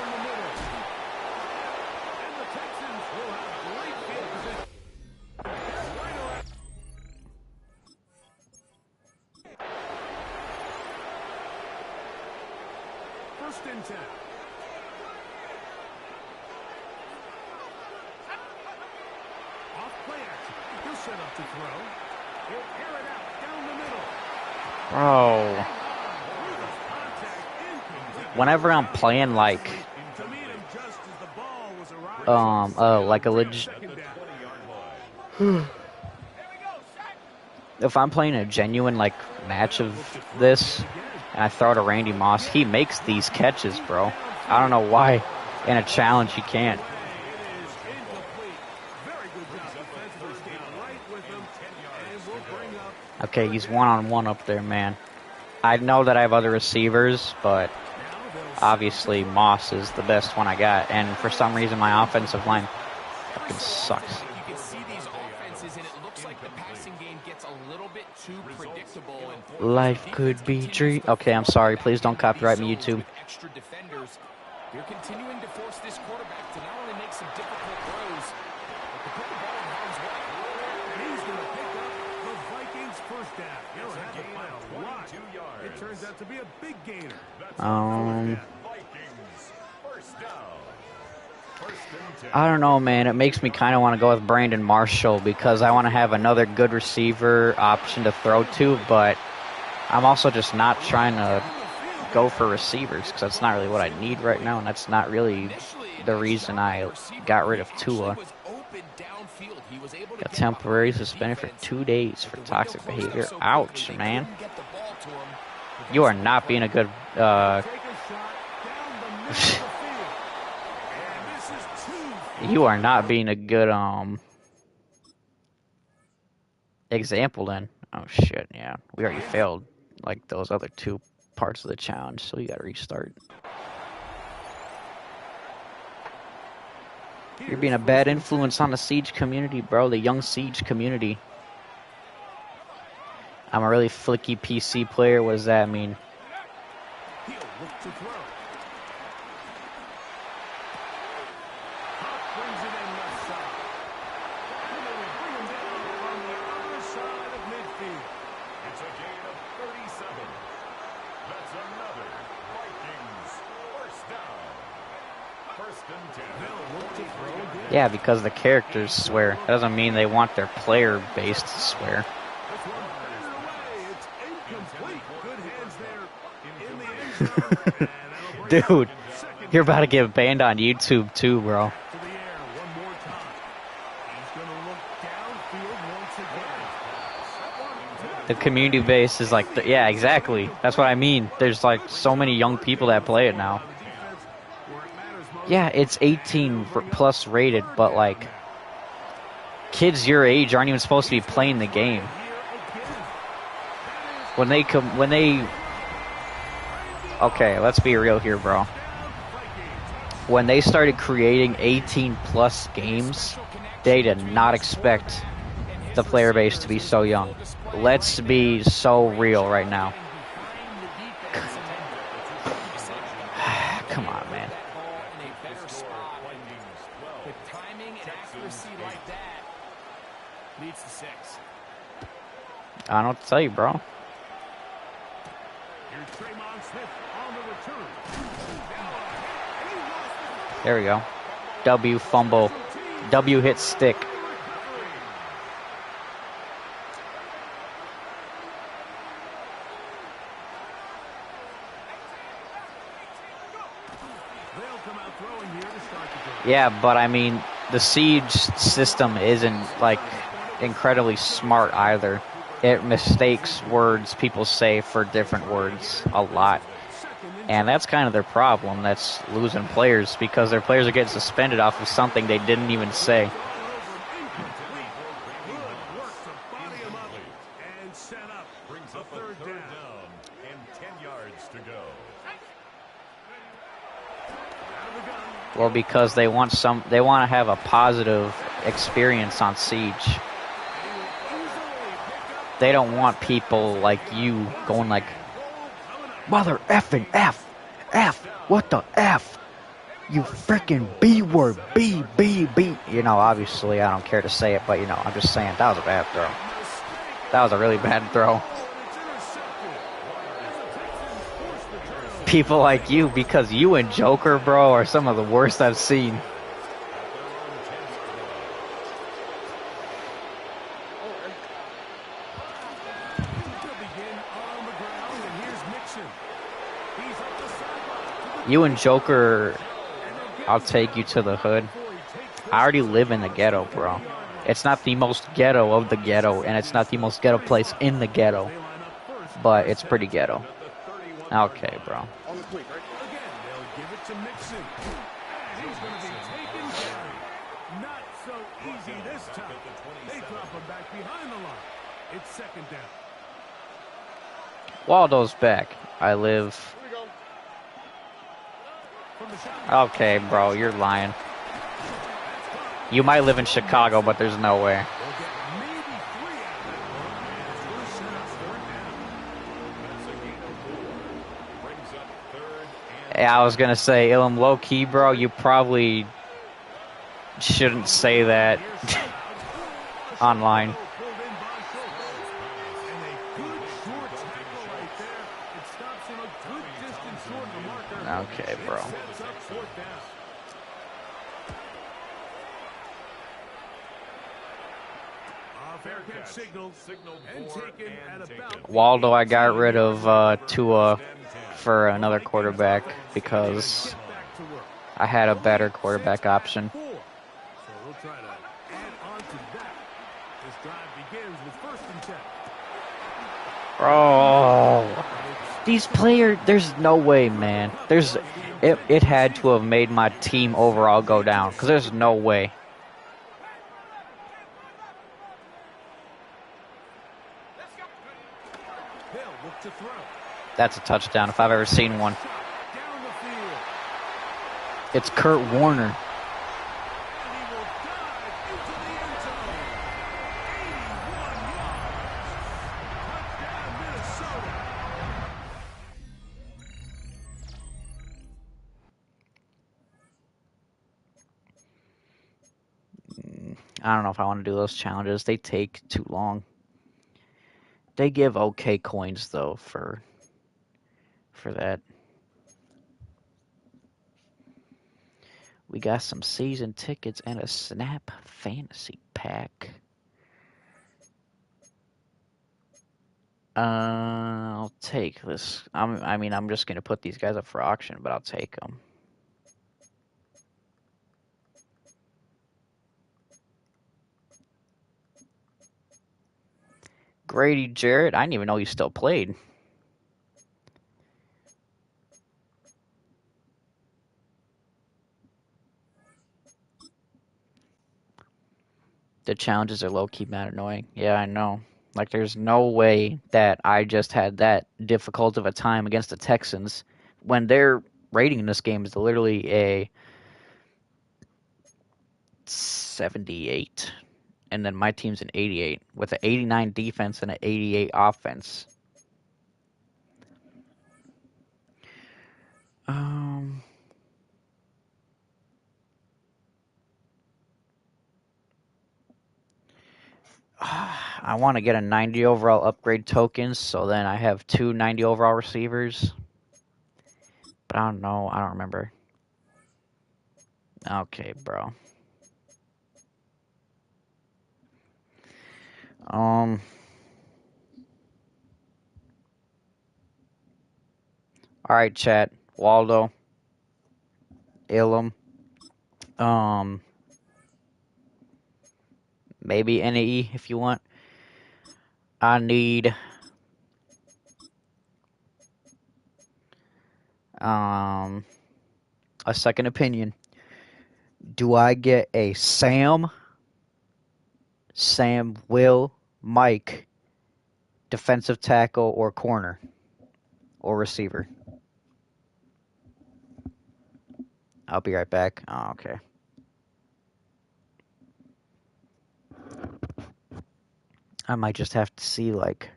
Bro. Whenever I'm playing like a legit if I'm playing a genuine like match of this and I throw to Randy Moss, he makes these catches, bro. I don't know why in a challenge he can't. Okay, he's one-on-one up there, man. I know that I have other receivers, but obviously Moss is the best one I got. And for some reason, my offensive line fucking sucks. You can see these offenses, and it looks like the passing game gets a little bit too predictable. Life could be dream. Okay, I'm sorry. Please don't copyright me, YouTube. Extra defenders. They're continuing to force this quarterback to not only make some difficult throws, but to put the ball in harm's way. And he's going to pick up the Vikings' first down. He'll have it by a lot. It turns out to be a big gainer. I don't know, man. It makes me kind of want to go with Brandon Marshall because I want to have another good receiver option to throw to, but I'm also just not trying to go for receivers because that's not really what I need right now, and that's not really the reason I got rid of Tua. Got temporary suspended for 2 days for toxic behavior. Ouch, man. You are not being a good you are not being a good example then. Oh shit, yeah. We already failed like those other 2 parts of the challenge, so you gotta restart. You're being a bad influence on the Siege community, bro. The young Siege community. I'm a really flicky PC player. What does that mean? Yeah, because the characters swear. That doesn't mean they want their player base to swear. Dude, you're about to get banned on YouTube too, bro. The community base is like, yeah, exactly. That's what I mean. There's like so many young people that play it now. Yeah, it's 18 plus rated, but like kids your age aren't even supposed to be playing the game. Okay, let's be real here, bro. When they started creating 18 plus games, they did not expect the player base to be so young. Let's be so real right now. Come on, man. I don't know what to tell you, bro. There we go. W fumble. W hit stick. Yeah, but I mean, the Siege system isn't like incredibly smart either. It mistakes words people say for different words a lot. And that's kind of their problem. That's losing players because their players are getting suspended off of something they didn't even say. Well, because they want to have a positive experience on Siege. They don't want people like you going like, mother effing F, what the F? You freaking B word, B. You know, obviously I don't care to say it, but you know, I'm just saying that was a bad throw. That was a really bad throw. People like you, because you and Joker, bro, are some of the worst I've seen. You and Joker, I'll take you to the hood. I already live in the ghetto, bro. It's not the most ghetto of the ghetto, and it's not the most ghetto place in the ghetto, but it's pretty ghetto. Okay, bro. Waldo's back. I live. Okay, bro, you're lying. You might live in Chicago, but there's no way. Yeah, I was gonna say, Ilum, low key, bro, you probably shouldn't say that online. Okay, bro. Sets up fourth down. Fair catch signaled and taken at about Waldo, I got rid of Tua for another quarterback because I had a better quarterback option. So we'll try to add on to that. This drive begins with 1st and 10. Bro, these players, there's no way, man. It had to have made my team overall go down because there's no way. They'll look to throw. That's a touchdown if I've ever seen one. Down the field. It's Kurt Warner. And he will dive into the end zone. 81 yards. Touchdown, Minnesota. I don't know if I want to do those challenges. They take too long. They give okay coins though for that. We got some season tickets and a Snap Fantasy Pack. I'll take this. I mean, I'm just gonna put these guys up for auction, but I'll take them. Grady Jarrett. I didn't even know he still played. The challenges are low-key mad annoying. Yeah, I know. Like, there's no way that I just had that difficult of a time against the Texans when their rating in this game is literally a 78. And then my team's an 88 with an 89 defense and an 88 offense. I want to get a 90 overall upgrade tokens, so then I have 2 90 overall receivers. But I don't know. I don't remember. Okay, bro. All right, chat. Waldo. Ilum. Maybe NAE if you want. I need a second opinion. Do I get a Sam, Will, Mike, defensive tackle, or corner, or receiver? I'll be right back. Oh, okay. I might just have to see, like,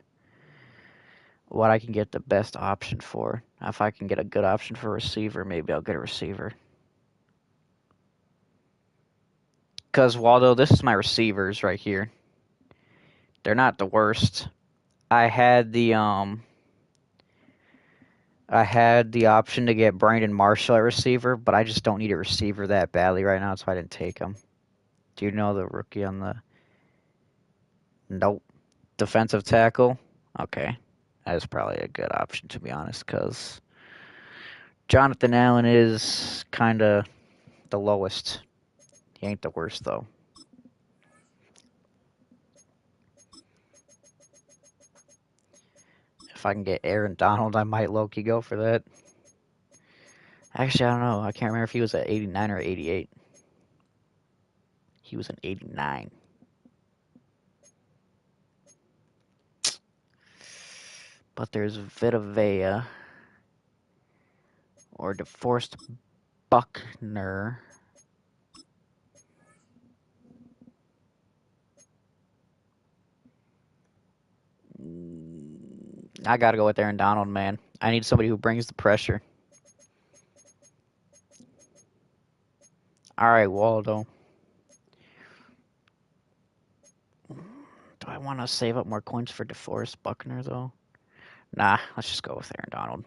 what I can get the best option for. If I can get a good option for receiver, maybe I'll get a receiver. Because, Waldo, this is my receivers right here. They're not the worst. I had the option to get Brandon Marshall at receiver, but I just don't need a receiver that badly right now, so I didn't take him. Do you know the rookie on the... Nope. Defensive tackle? Okay. That is probably a good option, to be honest, because Jonathan Allen is kind of the lowest. He ain't the worst, though. If I can get Aaron Donald, I might low-key go for that. Actually, I don't know. I can't remember if he was at 89 or 88. He was an 89. But there's Vita Vea or DeForest Buckner. I gotta go with Aaron Donald, man. I need somebody who brings the pressure. All right, Waldo. Do I want to save up more coins for DeForest Buckner, though? Nah, let's just go with Aaron Donald.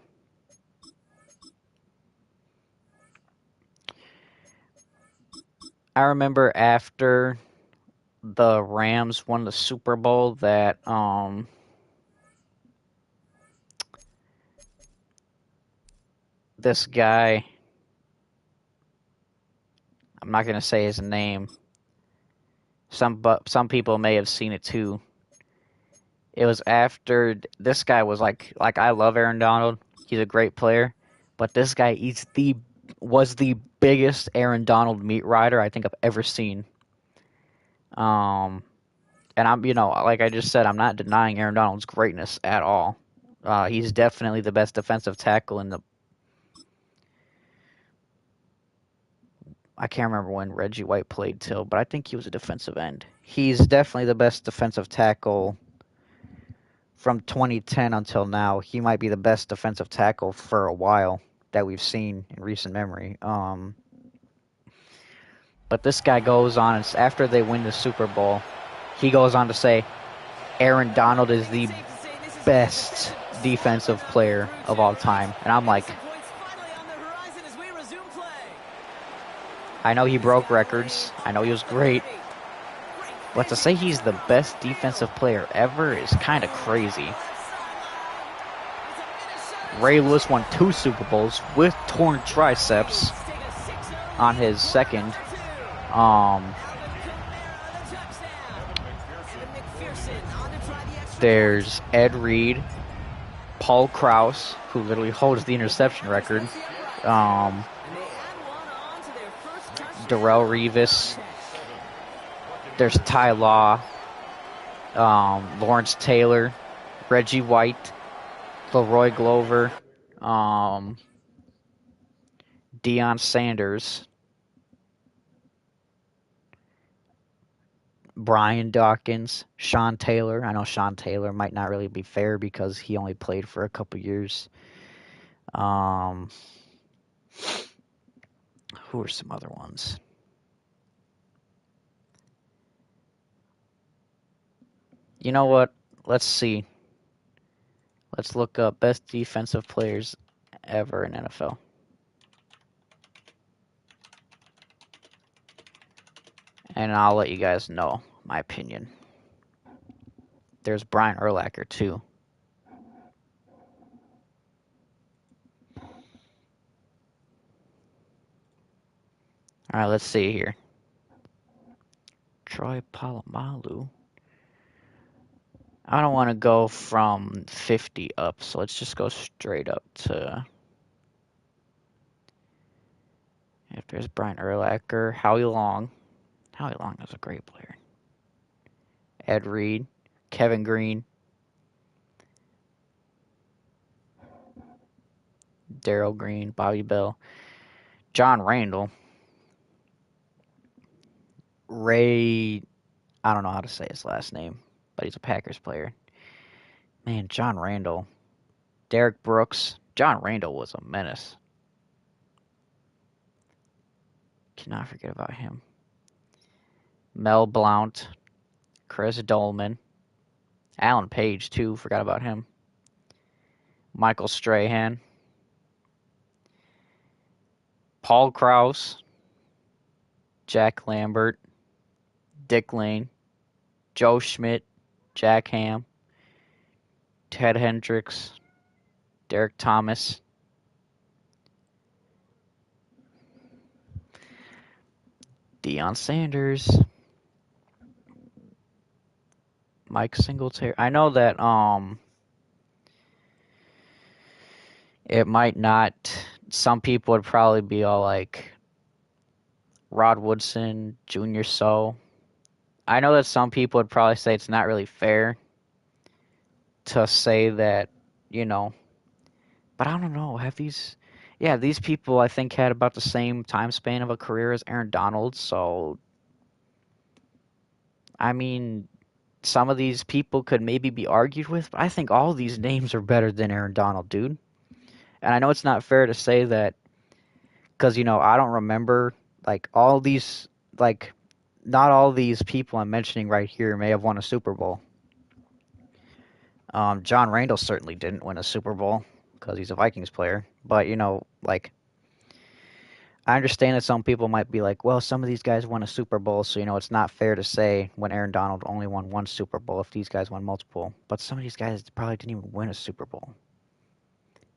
I remember after the Rams won the Super Bowl that this guy, I'm not gonna say his name. Some people may have seen it too. It was after this guy was like I love Aaron Donald. He's a great player, but this guy was the biggest Aaron Donald meat rider I think I've ever seen. And I'm like I just said, I'm not denying Aaron Donald's greatness at all. He's definitely the best defensive tackle in the. I can't remember when Reggie White played till, but I think he was a defensive end. He's definitely the best defensive tackle from 2010 until now. He might be the best defensive tackle for a while that we've seen in recent memory. But this guy goes on, and after they win the Super Bowl, he goes on to say, Aaron Donald is the best defensive player of all time. And I'm like, I know he broke records. I know he was great. But to say he's the best defensive player ever is kind of crazy. Ray Lewis won 2 Super Bowls with torn triceps on his second. There's Ed Reed, Paul Krause, who literally holds the interception record. Darrelle Revis. There's Ty Law, Lawrence Taylor, Reggie White, Leroy Glover, Deion Sanders, Brian Dawkins, Sean Taylor. I know Sean Taylor might not really be fair because he only played for a couple years. Who are some other ones? You know what? Let's see. Let's look up best defensive players ever in NFL. And I'll let you guys know my opinion. There's Brian Urlacher, too. All right, let's see here. Troy Polamalu. I don't want to go from 50 up, so let's just go straight up to... If there's Brian Urlacher, Howie Long. Howie Long is a great player. Ed Reed, Kevin Green, Darrell Green, Bobby Bell, John Randall, Ray, I don't know how to say his last name, but he's a Packers player. Man, John Randall, Derek Brooks. John Randall was a menace. Cannot forget about him. Mel Blount, Chris Dolman, Alan Page, too, forgot about him. Michael Strahan, Paul Krause, Jack Lambert, Dick Lane, Joe Schmidt, Jack Ham, Ted Hendricks, Derek Thomas, Deion Sanders, Mike Singletary. I know that it might not, some people would probably be all like Rod Woodson, Junior So. I know that some people would probably say it's not really fair to say that, but I don't know. These people I think had about the same time span of a career as Aaron Donald, so I mean, some of these people could maybe be argued with, but I think all these names are better than Aaron Donald, dude. And I know it's not fair to say that because, I don't remember, all these, not all these people I'm mentioning right here may have won a Super Bowl. John Randall certainly didn't win a Super Bowl because he's a Vikings player. But, I understand that some people might be like, well, some of these guys won a Super Bowl, so, it's not fair to say when Aaron Donald only won one Super Bowl if these guys won multiple. But some of these guys probably didn't even win a Super Bowl.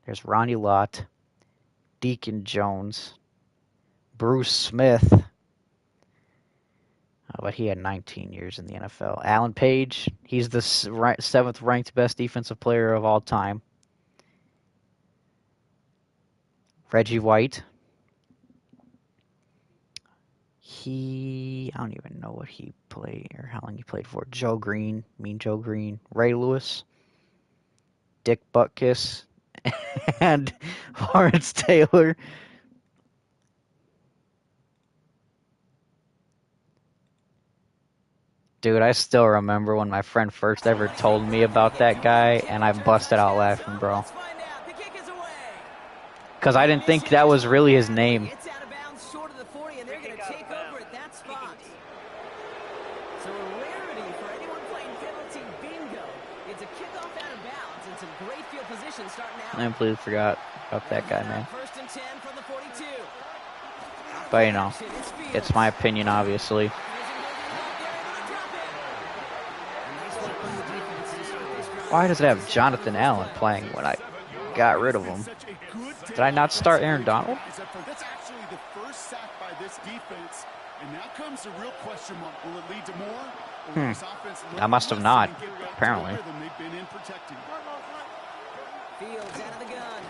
There's Ronnie Lott, Deacon Jones, Bruce Smith. But he had 19 years in the NFL. Alan Page, he's the 7th ranked best defensive player of all time. Reggie White. I don't even know what he played or how long he played for. Joe Green, Mean Joe Green. Ray Lewis. Dick Butkus. And Lawrence Taylor. Dude, I still remember when my friend first ever told me about that guy, and I busted out laughing, bro. Because I didn't think that was really his name. It's out of bounds short of the 40, and they're going to take over at that spot. So a rarity for anyone playing penalty bingo. It's a kickoff out of bounds and some great field position starting out. I completely forgot about that guy, man. First and 10 from the 42. But, it's my opinion, obviously. Why does it have Jonathan Allen playing when I got rid of him? Did I not start Aaron Donald? That's actually the first sack by this defense. And now comes the real question mark. Will it lead to more? I must have not, apparently. Fields out of the gun.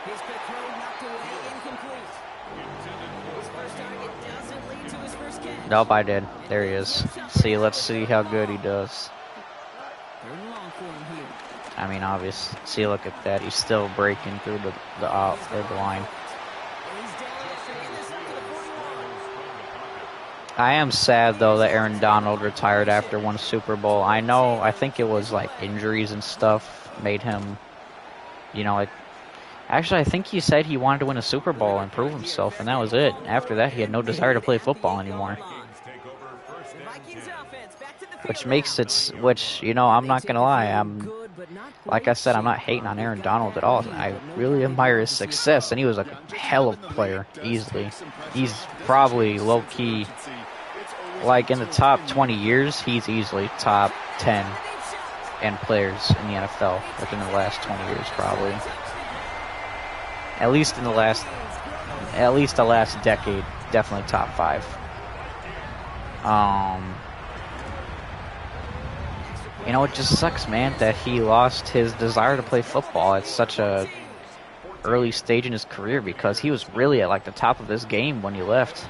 His quick throw knocked away, incomplete. His first target doesn't lead to his first catch. Nope, I did. There he is. Let's see how good he does. Third and long for him here. I mean, obvious. See, look at that. He's still breaking through the line. I am sad, though, that Aaron Donald retired after one Super Bowl. I think it was, like, injuries and stuff made him, actually, I think he said he wanted to win a Super Bowl and prove himself, and that was it. After that, he had no desire to play football anymore. Which, I'm not going to lie. Like I said, I'm not hating on Aaron Donald at all. I really admire his success, and he was a hell of a player, easily. He's probably low-key, like in the top 20 years, he's easily top 10 in players in the NFL within the last 20 years, probably. At least the last decade, definitely top 5. It just sucks, man, that he lost his desire to play football at such a early stage in his career, because he was really at, like, the top of his game when he left.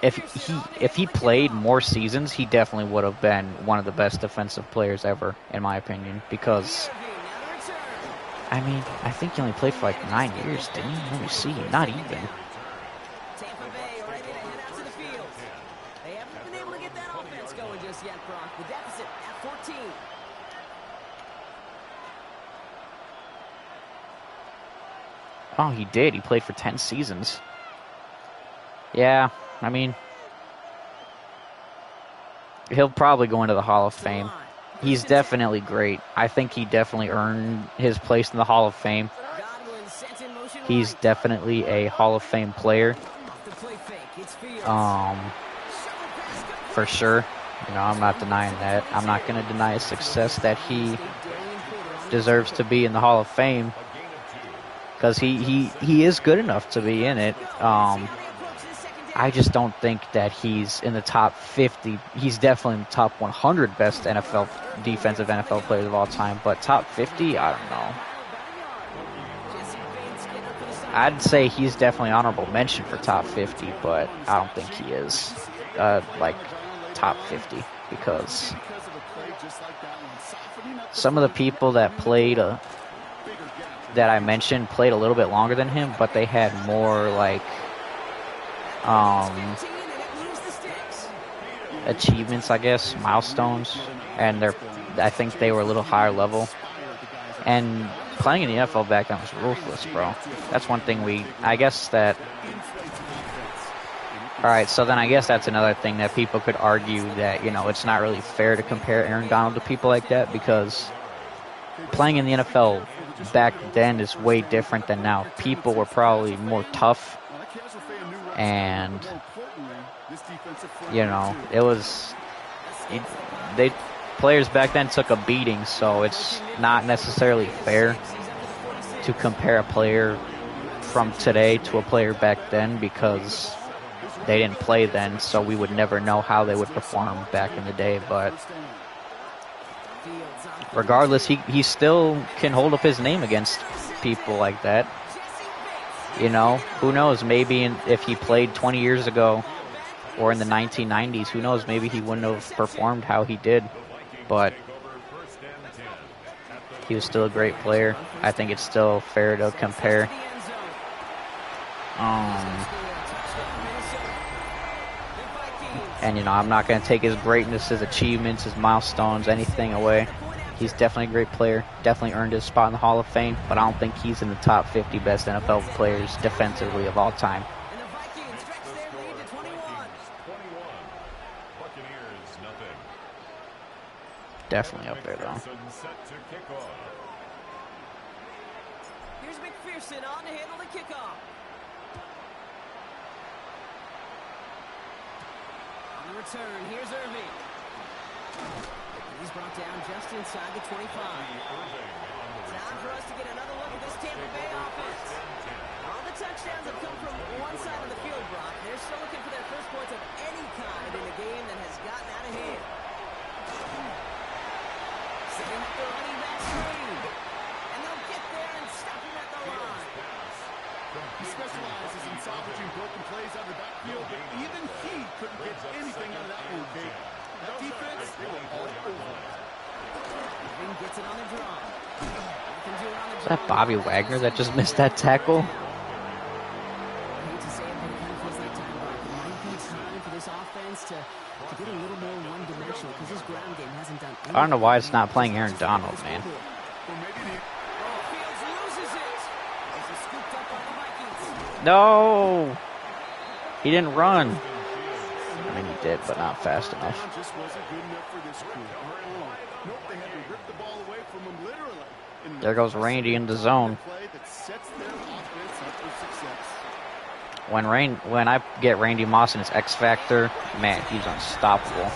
If he played more seasons, he definitely would have been one of the best defensive players ever, in my opinion, because, I mean, I think he only played for, like, 9 years, didn't he? Let me see. Not even. The deficit at 14. Oh, he did. He played for 10 seasons. Yeah, I mean, he'll probably go into the Hall of Fame. He's definitely great. I think he definitely earned his place in the Hall of Fame. He's definitely a Hall of Fame player. For sure. I'm not denying that. I'm not going to deny his success, that he deserves to be in the Hall of Fame, because he is good enough to be in it. I just don't think that he's in the top 50. He's definitely in the top 100 best defensive NFL players of all time, but top 50, I don't know. I'd say he's definitely honorable mention for top 50, but I don't think he is. Top 50, because some of the people that played that I mentioned played a little bit longer than him, but they had more achievements, I guess, milestones, and I think they were a little higher level. And playing in the NFL back then was ruthless, bro. That's one thing all right, so then I guess that's another thing that people could argue, that, it's not really fair to compare Aaron Donald to people like that, because playing in the NFL back then is way different than now. People were probably more tough, and you know, it was players back then took a beating, so it's not necessarily fair to compare a player from today to a player back then because they didn't play then, so we would never know how they would perform back in the day. But regardless, he still can hold up his name against people like that. You know, who knows? Maybe if he played 20 years ago or in the 1990s, who knows? Maybe he wouldn't have performed how he did. But he was still a great player. I think it's still fair to compare. And, you know, I'm not going to take his greatness, his achievements, his milestones, anything away. He's definitely a great player, definitely earned his spot in the Hall of Fame, but I don't think he's in the top 50 best NFL players defensively of all time. Definitely up there, though. Here's McPherson on to handle the kickoff. On the return, here's Irving. He's brought down just inside the 25. Time for us to get another look at this Tampa Bay offense. All the touchdowns have come from one side of the field, Brock. They're still looking for their first points of any kind in a game that has gotten out of hand. Setting up the running back screen. And they'll get there and stop him at the line. He specializes in salvaging broken plays out of the backfield, but even he couldn't get anything out of that one, Big. That defense, they were all over. Gets it on the draw. Is that Bobby Wagner that just missed that tackle? I hate to say it, but it kind of feels like time, Brock. It might be time for this offense to get a little more one-dimensional because this ground game hasn't done anything. I don't know why it's not playing Aaron Donald, man. Fields loses it. As he's scooped up by the Vikings. No! He didn't run. I mean, he did, but not fast enough. Just wasn't good enough for this crew. Nope, they had to rip the ball away from him literally. There goes Randy in the zone. When I get Randy Moss in his X Factor, man, he's unstoppable.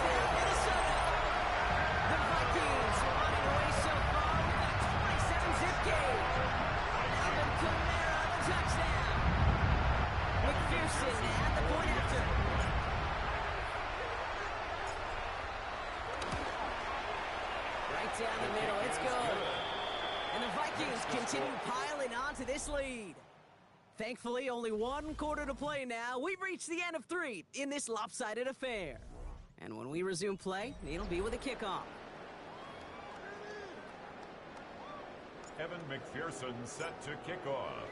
Down the middle, it's good. And the Vikings continue piling on to this lead. Thankfully, only one quarter to play now. We've reached the end of 3 in this lopsided affair. And when we resume play, it'll be with a kickoff. Evan McPherson set to kick off.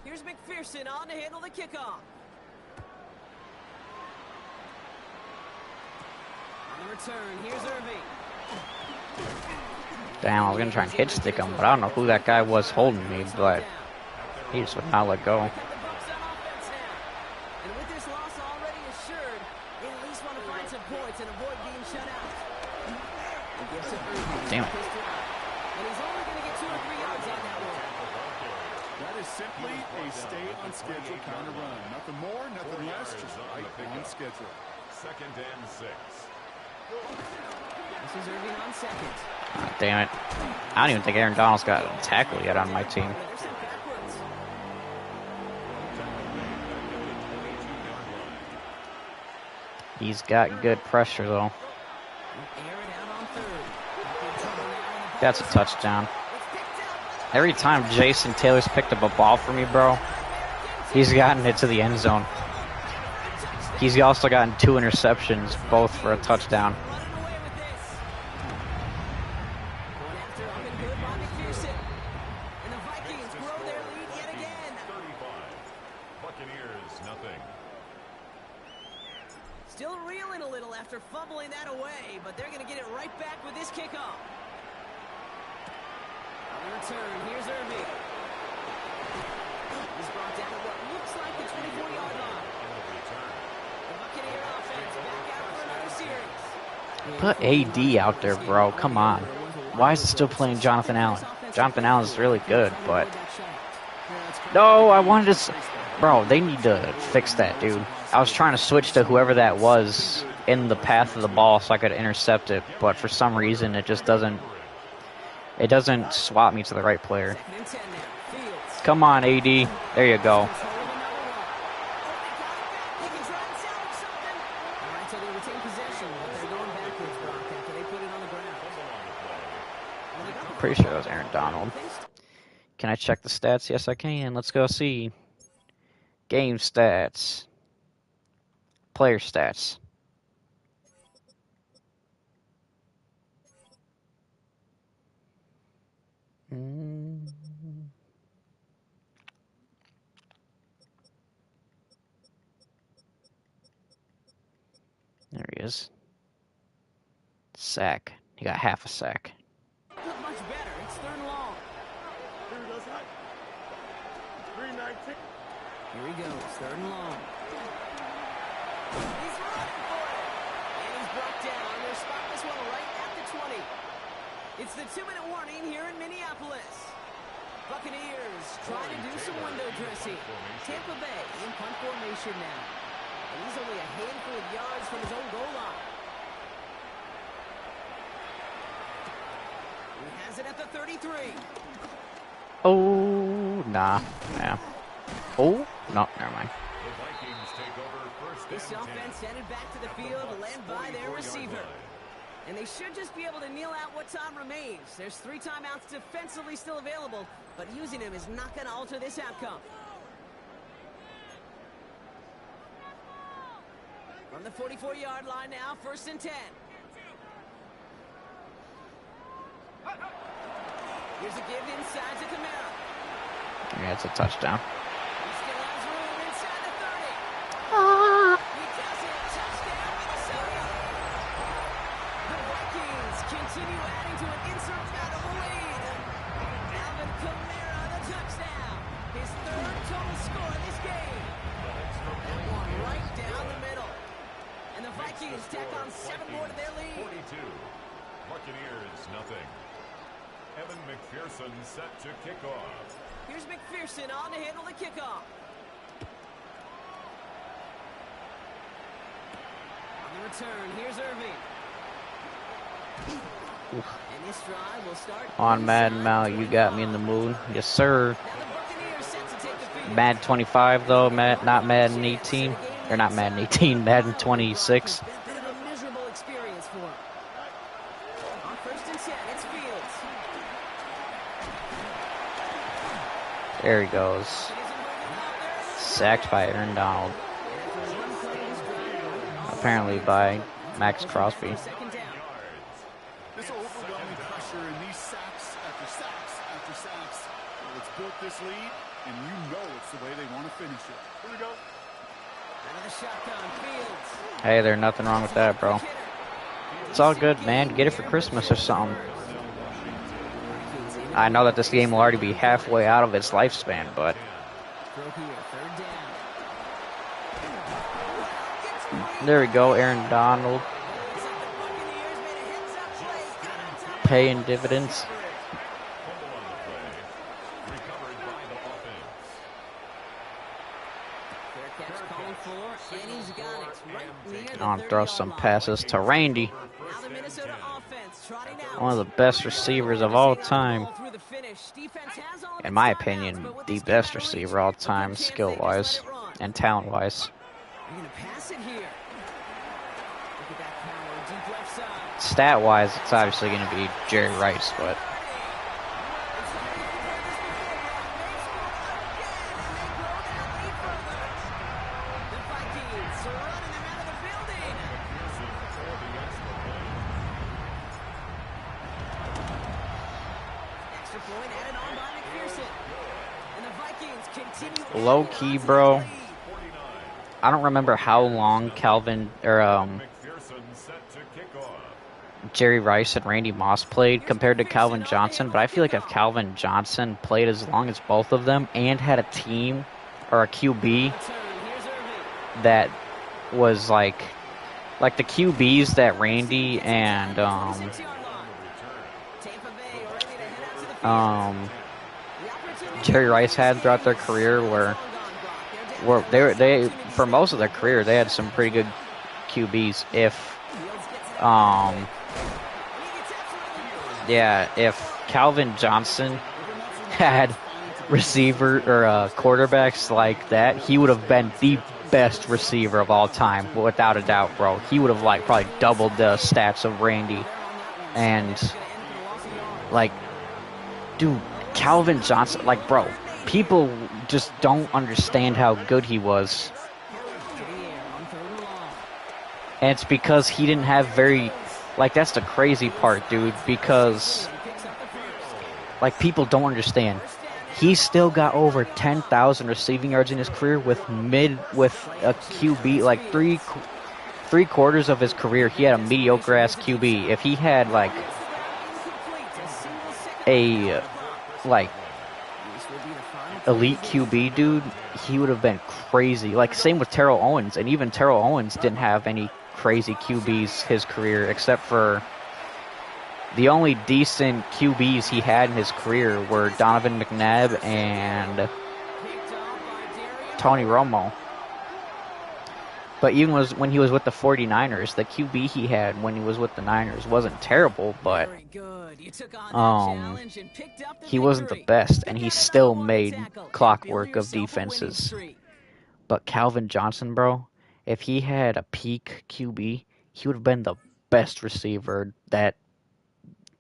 Here's McPherson on to handle the kickoff. On the return, here's Irving. Damn, I was going to try and hit stick him, but I don't know who that guy was holding me, but he just would not let go. And with this loss already assured, they at least want to find some points and avoid being shut out. Damn it. And he's only going to get 2 or 3 yards on that one. That is simply a stay on schedule kind of run. Nothing more, nothing less, just right on schedule. 2nd and 6. This is Irving on second. Oh, damn it. I don't even think Aaron Donald's got a tackle yet on my team. He's got good pressure, though. That's a touchdown. Every time Jason Taylor's picked up a ball for me, bro, he's gotten it to the end zone. He's also gotten 2 interceptions, both for a touchdown. Still reeling a little after fumbling that away, but they're going to get it right back with this kickoff. On the return, here's Irving. He's brought down at what looks like the 24-yard line. The Buccaneer offense back out for another series. Put AD out there, bro. Come on. Why is it still playing Jonathan Allen? Jonathan Allen's really good, but no, I wanted to. Bro, they need to fix that, dude. I was trying to switch to whoever that was in the path of the ball so I could intercept it, but for some reason it just doesn't. It doesn't swap me to the right player. Come on, AD. There you go. Pretty sure that was Aaron Donald. Can I check the stats? Yes, I can. Let's go see. Game stats. Player stats. There he is. Sack. He got half a sack. Not much better. It's third and long. Here he goes. Third and long. He's running for it. And he's brought down. They'll spot this one right at the 20. It's the 2-minute warning here in Minneapolis. Buccaneers trying to do some window dressing. Tampa Bay in punt formation now. And he's only a handful of yards from his own goal line. He has it at the 33. Oh, nah. Yeah. Oh, no, never mind. This offense headed back to the field to land by their receiver. And they should just be able to kneel out what time remains. There's 3 timeouts defensively still available, but using them is not going to alter this outcome. From the 44-yard line now, 1st and 10. Here's a give inside to Kamara. Yeah, it's a touchdown. He still has room inside the 30. He does it. Touchdown, Minnesota. The Vikings continue adding to an insurmountable lead. Alvin Kamara, the touchdown. His 3rd total score in this game. That one right down the middle. And the Vikings tack on 7 more to their lead. 42. Buccaneers, nothing. Evan McPherson set to kick off. Here's McPherson on to handle the kickoff. On the return, here's Irving. And this drive will start On Madden Mal, you got me in the mood. Yes, sir. Now the Buccaneers set to take the field. Madden 25, though, not Madden 18. Or not Madden 18, Madden 26. Been a miserable experience for him. On 1st and 10, it's Fields. There he goes. Sacked by Aaron Donald. Apparently by Max Crosby. Second down. This overwhelming pressure and these sacks after sacks after sacks. Well, it's built this lead, and you know it's the way they want to finish it. Here we go. Out of the shotgun, Fields. Hey, there's nothing wrong with that, bro. It's all good, man. Get it for Christmas or something. I know that this game will already be halfway out of its lifespan, but Throw here, 3rd down. there we go, Aaron Donald. Paying dividends. I'll throw some passes to Randy. One of the best receivers of all time. In my opinion, the best receiver of all time, skill-wise and talent-wise. Stat-wise, it's obviously going to be Jerry Rice, but low-key, bro, I don't remember how long Jerry Rice and Randy Moss played compared to Calvin Johnson, but I feel like if Calvin Johnson played as long as both of them and had a team or a QB that was like the QBs that Randy and Jerry Rice had throughout their career, where they for most of their career they had some pretty good QBs. If Calvin Johnson had receiver or quarterbacks like that, he would have been the best receiver of all time, without a doubt, bro. He would have probably doubled the stats of Randy. And dude, Calvin Johnson, bro, people just don't understand how good he was. And it's because he didn't have that's the crazy part, dude, because people don't understand. He still got over 10,000 receiving yards in his career with a QB. Three quarters of his career, he had a mediocre ass QB. If he had a elite QB, dude, he would have been crazy. Same with Terrell Owens, and even Terrell Owens didn't have any crazy QBs his career, except for the only decent QBs he had in his career were Donovan McNabb and Tony Romo. But even when he was with the 49ers, the QB he had when he was with the Niners wasn't terrible, but he wasn't the best, and he still made clockwork of defenses. But Calvin Johnson, bro, if he had a peak QB, he would have been the best receiver that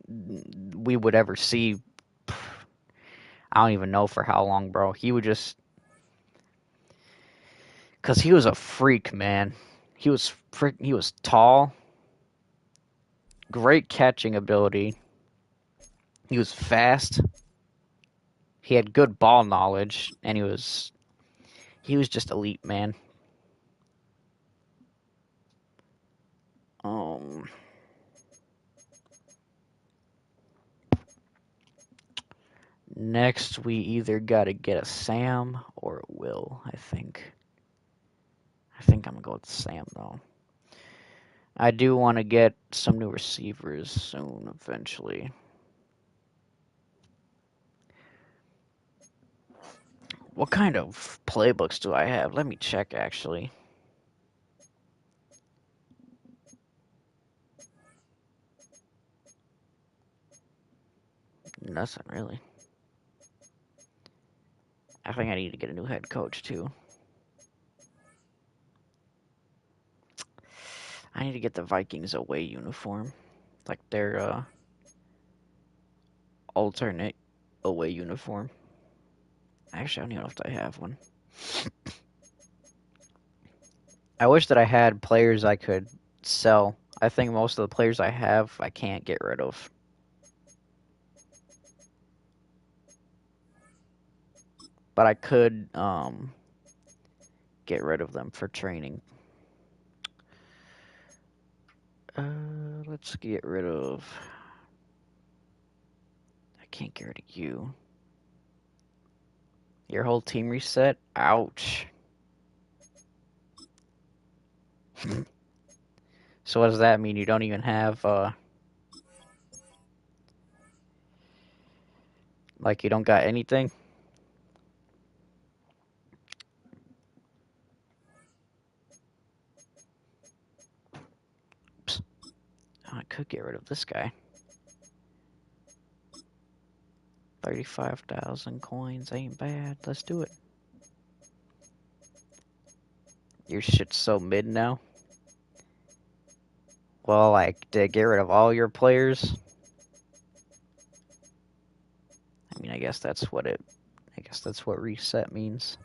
we would ever see. I don't even know for how long, bro. He would just... Because he was a freak, man. He was tall. Great catching ability. He was fast. He had good ball knowledge. And he was just elite, man. Next, we either got to get a Sam or a Will, I think. I think I'm going to go with Sam, though. I do want to get some new receivers soon, eventually. What kind of playbooks do I have? Let me check, actually. Nothing, really. I think I need to get a new head coach, too. I need to get the Vikings away uniform. Their alternate away uniform. Actually, I don't even know if I have one. I wish that I had players I could sell. I think most of the players I have, I can't get rid of. But I could get rid of them for training. Let's get rid of... I can't get rid of you. Your whole team reset? Ouch. So what does that mean? You don't even have, you don't got anything? Oops. Oh, I could get rid of this guy. 35,000 coins ain't bad. Let's do it. Your shit's so mid now. Well, to get rid of all your players. I mean, I guess that's what reset means.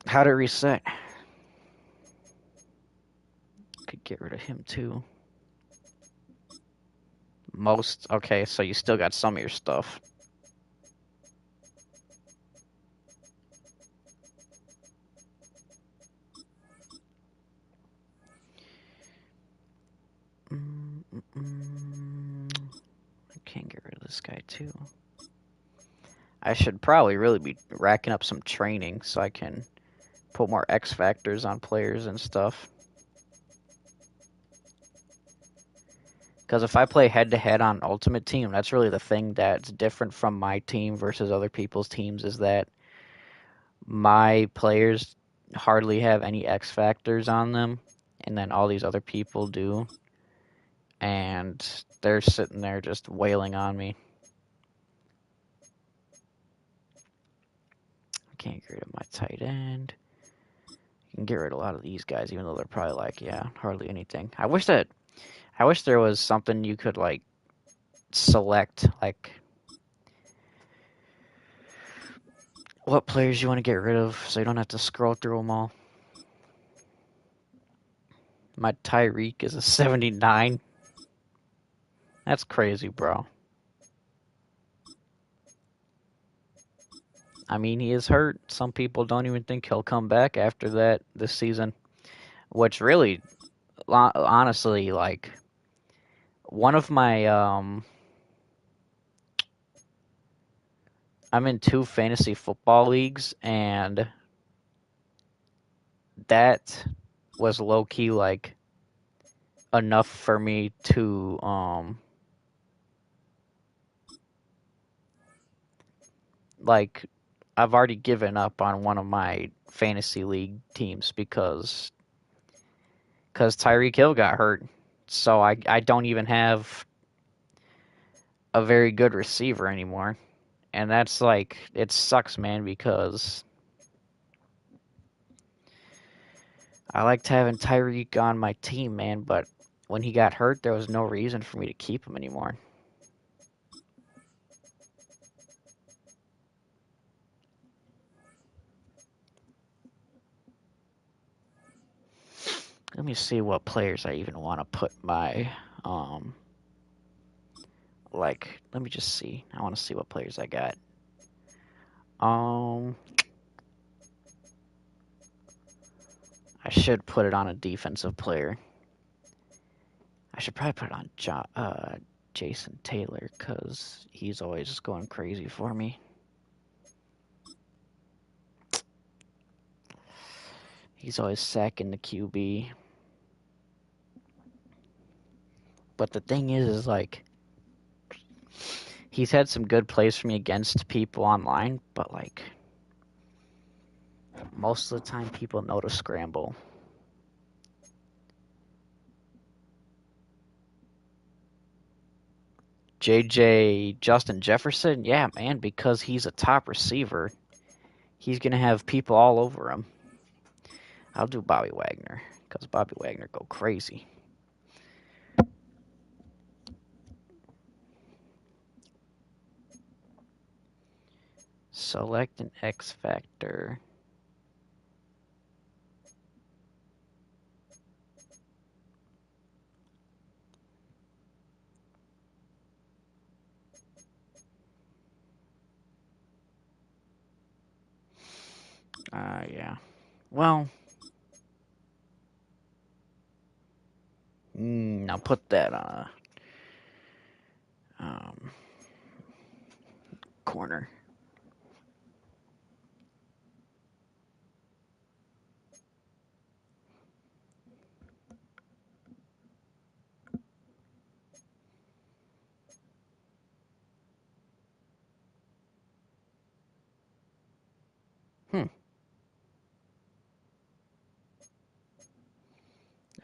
How'd it reset? Could get rid of him too. Okay, so you still got some of your stuff. I can't get rid of this guy too. I should probably really be racking up some training so I can put more X factors on players and stuff. Because if I play head-to-head on Ultimate Team, that's really the thing that's different from my team versus other people's teams, is that my players hardly have any X factors on them, and then all these other people do, and they're sitting there just wailing on me. I can't get rid of my tight end. You can get rid of a lot of these guys, even though they're probably like, yeah, hardly anything. I wish there was something you could like select, like what players you want to get rid of, so you don't have to scroll through them all. My Tyreek is a 79. That's crazy, bro. I mean, he is hurt. Some people don't even think he'll come back after that this season, which really, honestly, like, one of my, I'm in 2 fantasy football leagues, and that was low-key, like, enough for me to, like, I've already given up on one of my fantasy league teams because Tyreek Hill got hurt. So I don't even have a very good receiver anymore. And that's like, it sucks, man, because I liked having Tyreek on my team, man, but when he got hurt, there was no reason for me to keep him anymore. Let me see what players I even want to put my, let me just see. I want to see what players I got. I should put it on a defensive player. I should probably put it on Jason Taylor, because he's always just going crazy for me. He's always sacking the QB. But the thing is like, he's had some good plays for me against people online, but like, most of the time people know to scramble. Justin Jefferson, yeah, man, because he's a top receiver, he's going to have people all over him. I'll do Bobby Wagner, because Bobby Wagner go crazy. Select an X factor. Yeah. Well, I'll put that on a corner.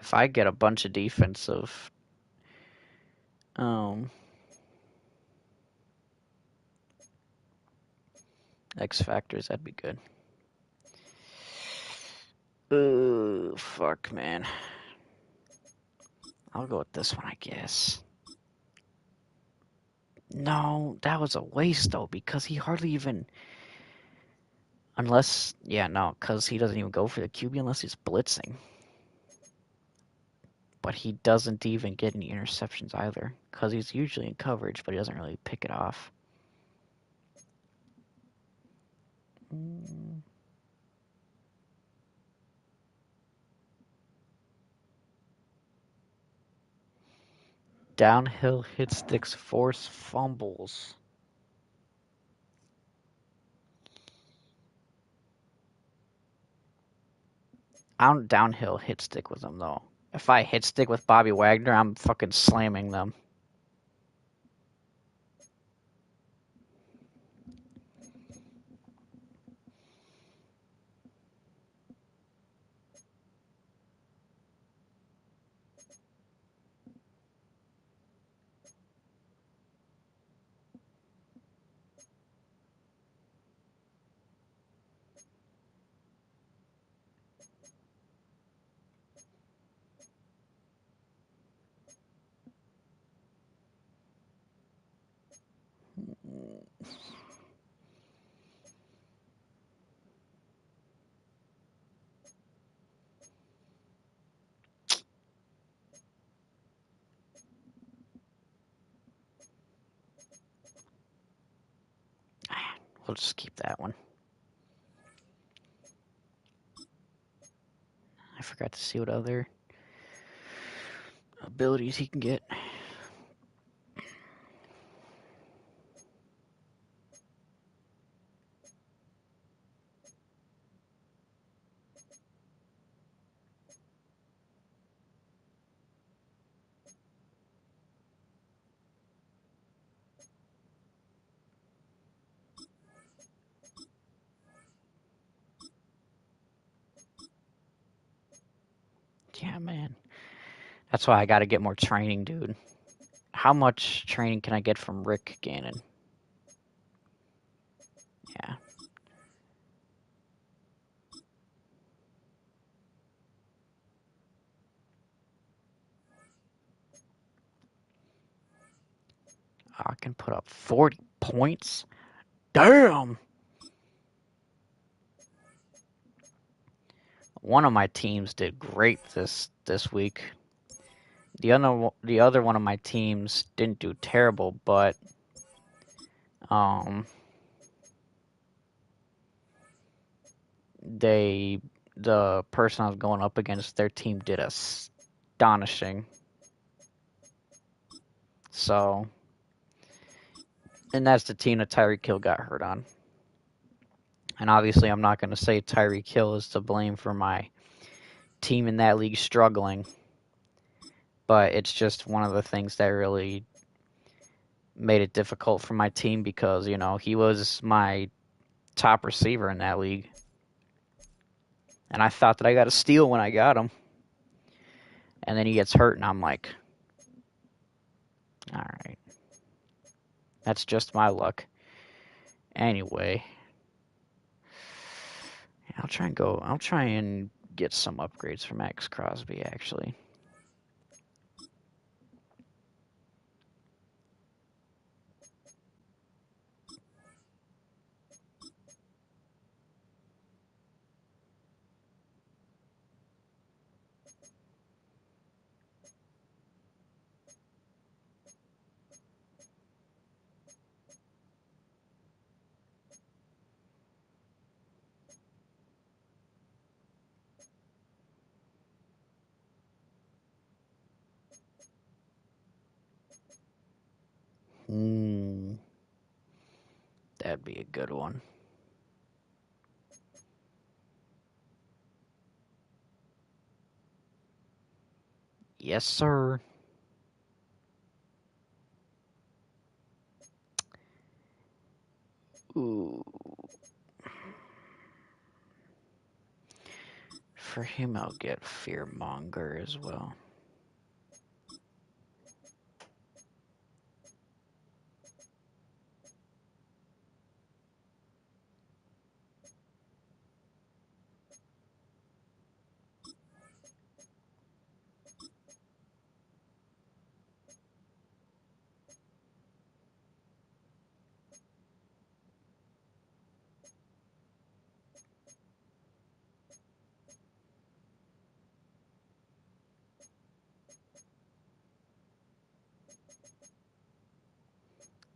If I get a bunch of defensive X factors, that'd be good. Fuck, man. I'll go with this one, I guess. No, that was a waste, though, because he hardly even... Unless... Yeah, no, because he doesn't even go for the QB unless he's blitzing. But he doesn't even get any interceptions either, because he's usually in coverage, but he doesn't really pick it off. Downhill hit sticks force fumbles. I don't downhill hit stick with him, though. If I hit stick with Bobby Wagner, I'm fucking slamming them. We'll just keep that one. I forgot to see what other abilities he can get. Yeah, man. That's why I got to get more training, dude. How much training can I get from Rick Gannon? Yeah. I can put up 40 points? Damn! One of my teams did great this week. The other one of my teams didn't do terrible, but the person I was going up against, their team did astonishing. So, and that's the team that Tyreek Hill got hurt on. And obviously, I'm not going to say Tyreek Hill is to blame for my team in that league struggling, but it's just one of the things that really made it difficult for my team because, you know, he was my top receiver in that league. And I thought that I got a steal when I got him. And then he gets hurt, and I'm like, all right. That's just my luck. Anyway, I'll try and get some upgrades for Max Crosby, actually. That'd be a good one. Yes, sir. Ooh. For him, I'll get Fearmonger as well.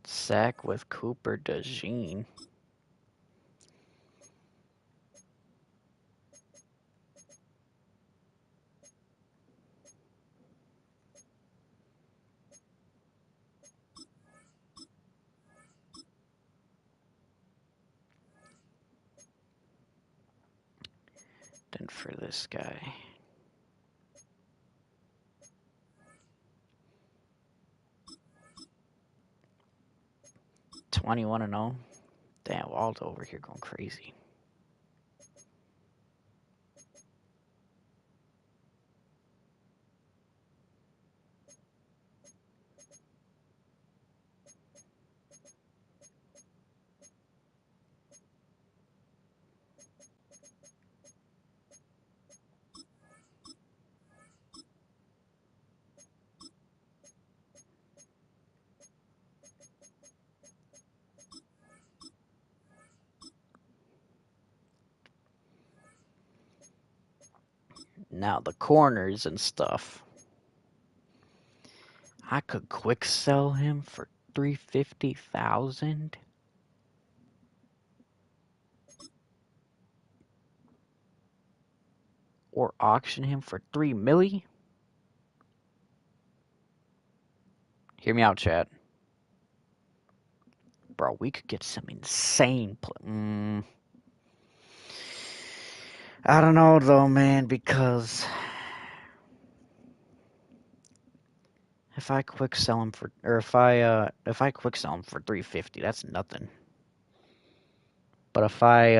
Sack with Cooper DeJean. Then for this guy. 21-0. Damn, Waldo over here going crazy. Now the corners and stuff. I could quick sell him for $350,000. Or auction him for $3 million. Hear me out, chat. Bro, we could get some insane I don't know though, man, because if I quick sell him for, or if I quick sell him for 350, that's nothing. But if I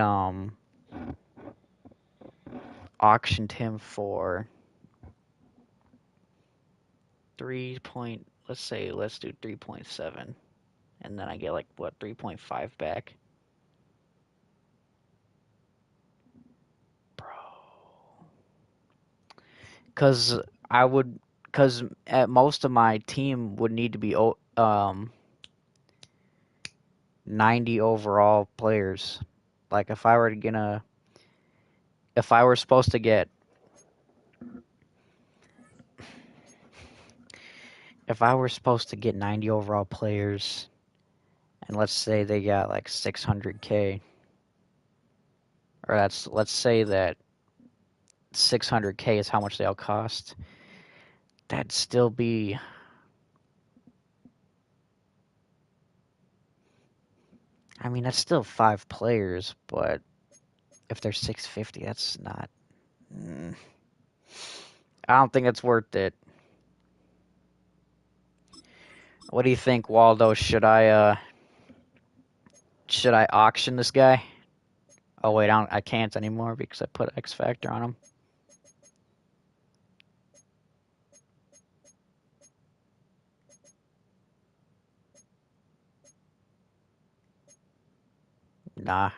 auctioned him for let's do 3.7, and then I get like what 3.5 back, bro. Because at most of my team would need to be 90 overall players. Like if I were supposed to get 90 overall players, and let's say they got like 600K, or let's say that 600K is how much they'll cost. That'd still be, I mean, that's still 5 players, but if they're 650, that's not. I don't think it's worth it. What do you think, Waldo? Should I auction this guy? Oh wait, I can't anymore because I put X Factor on him. Nah.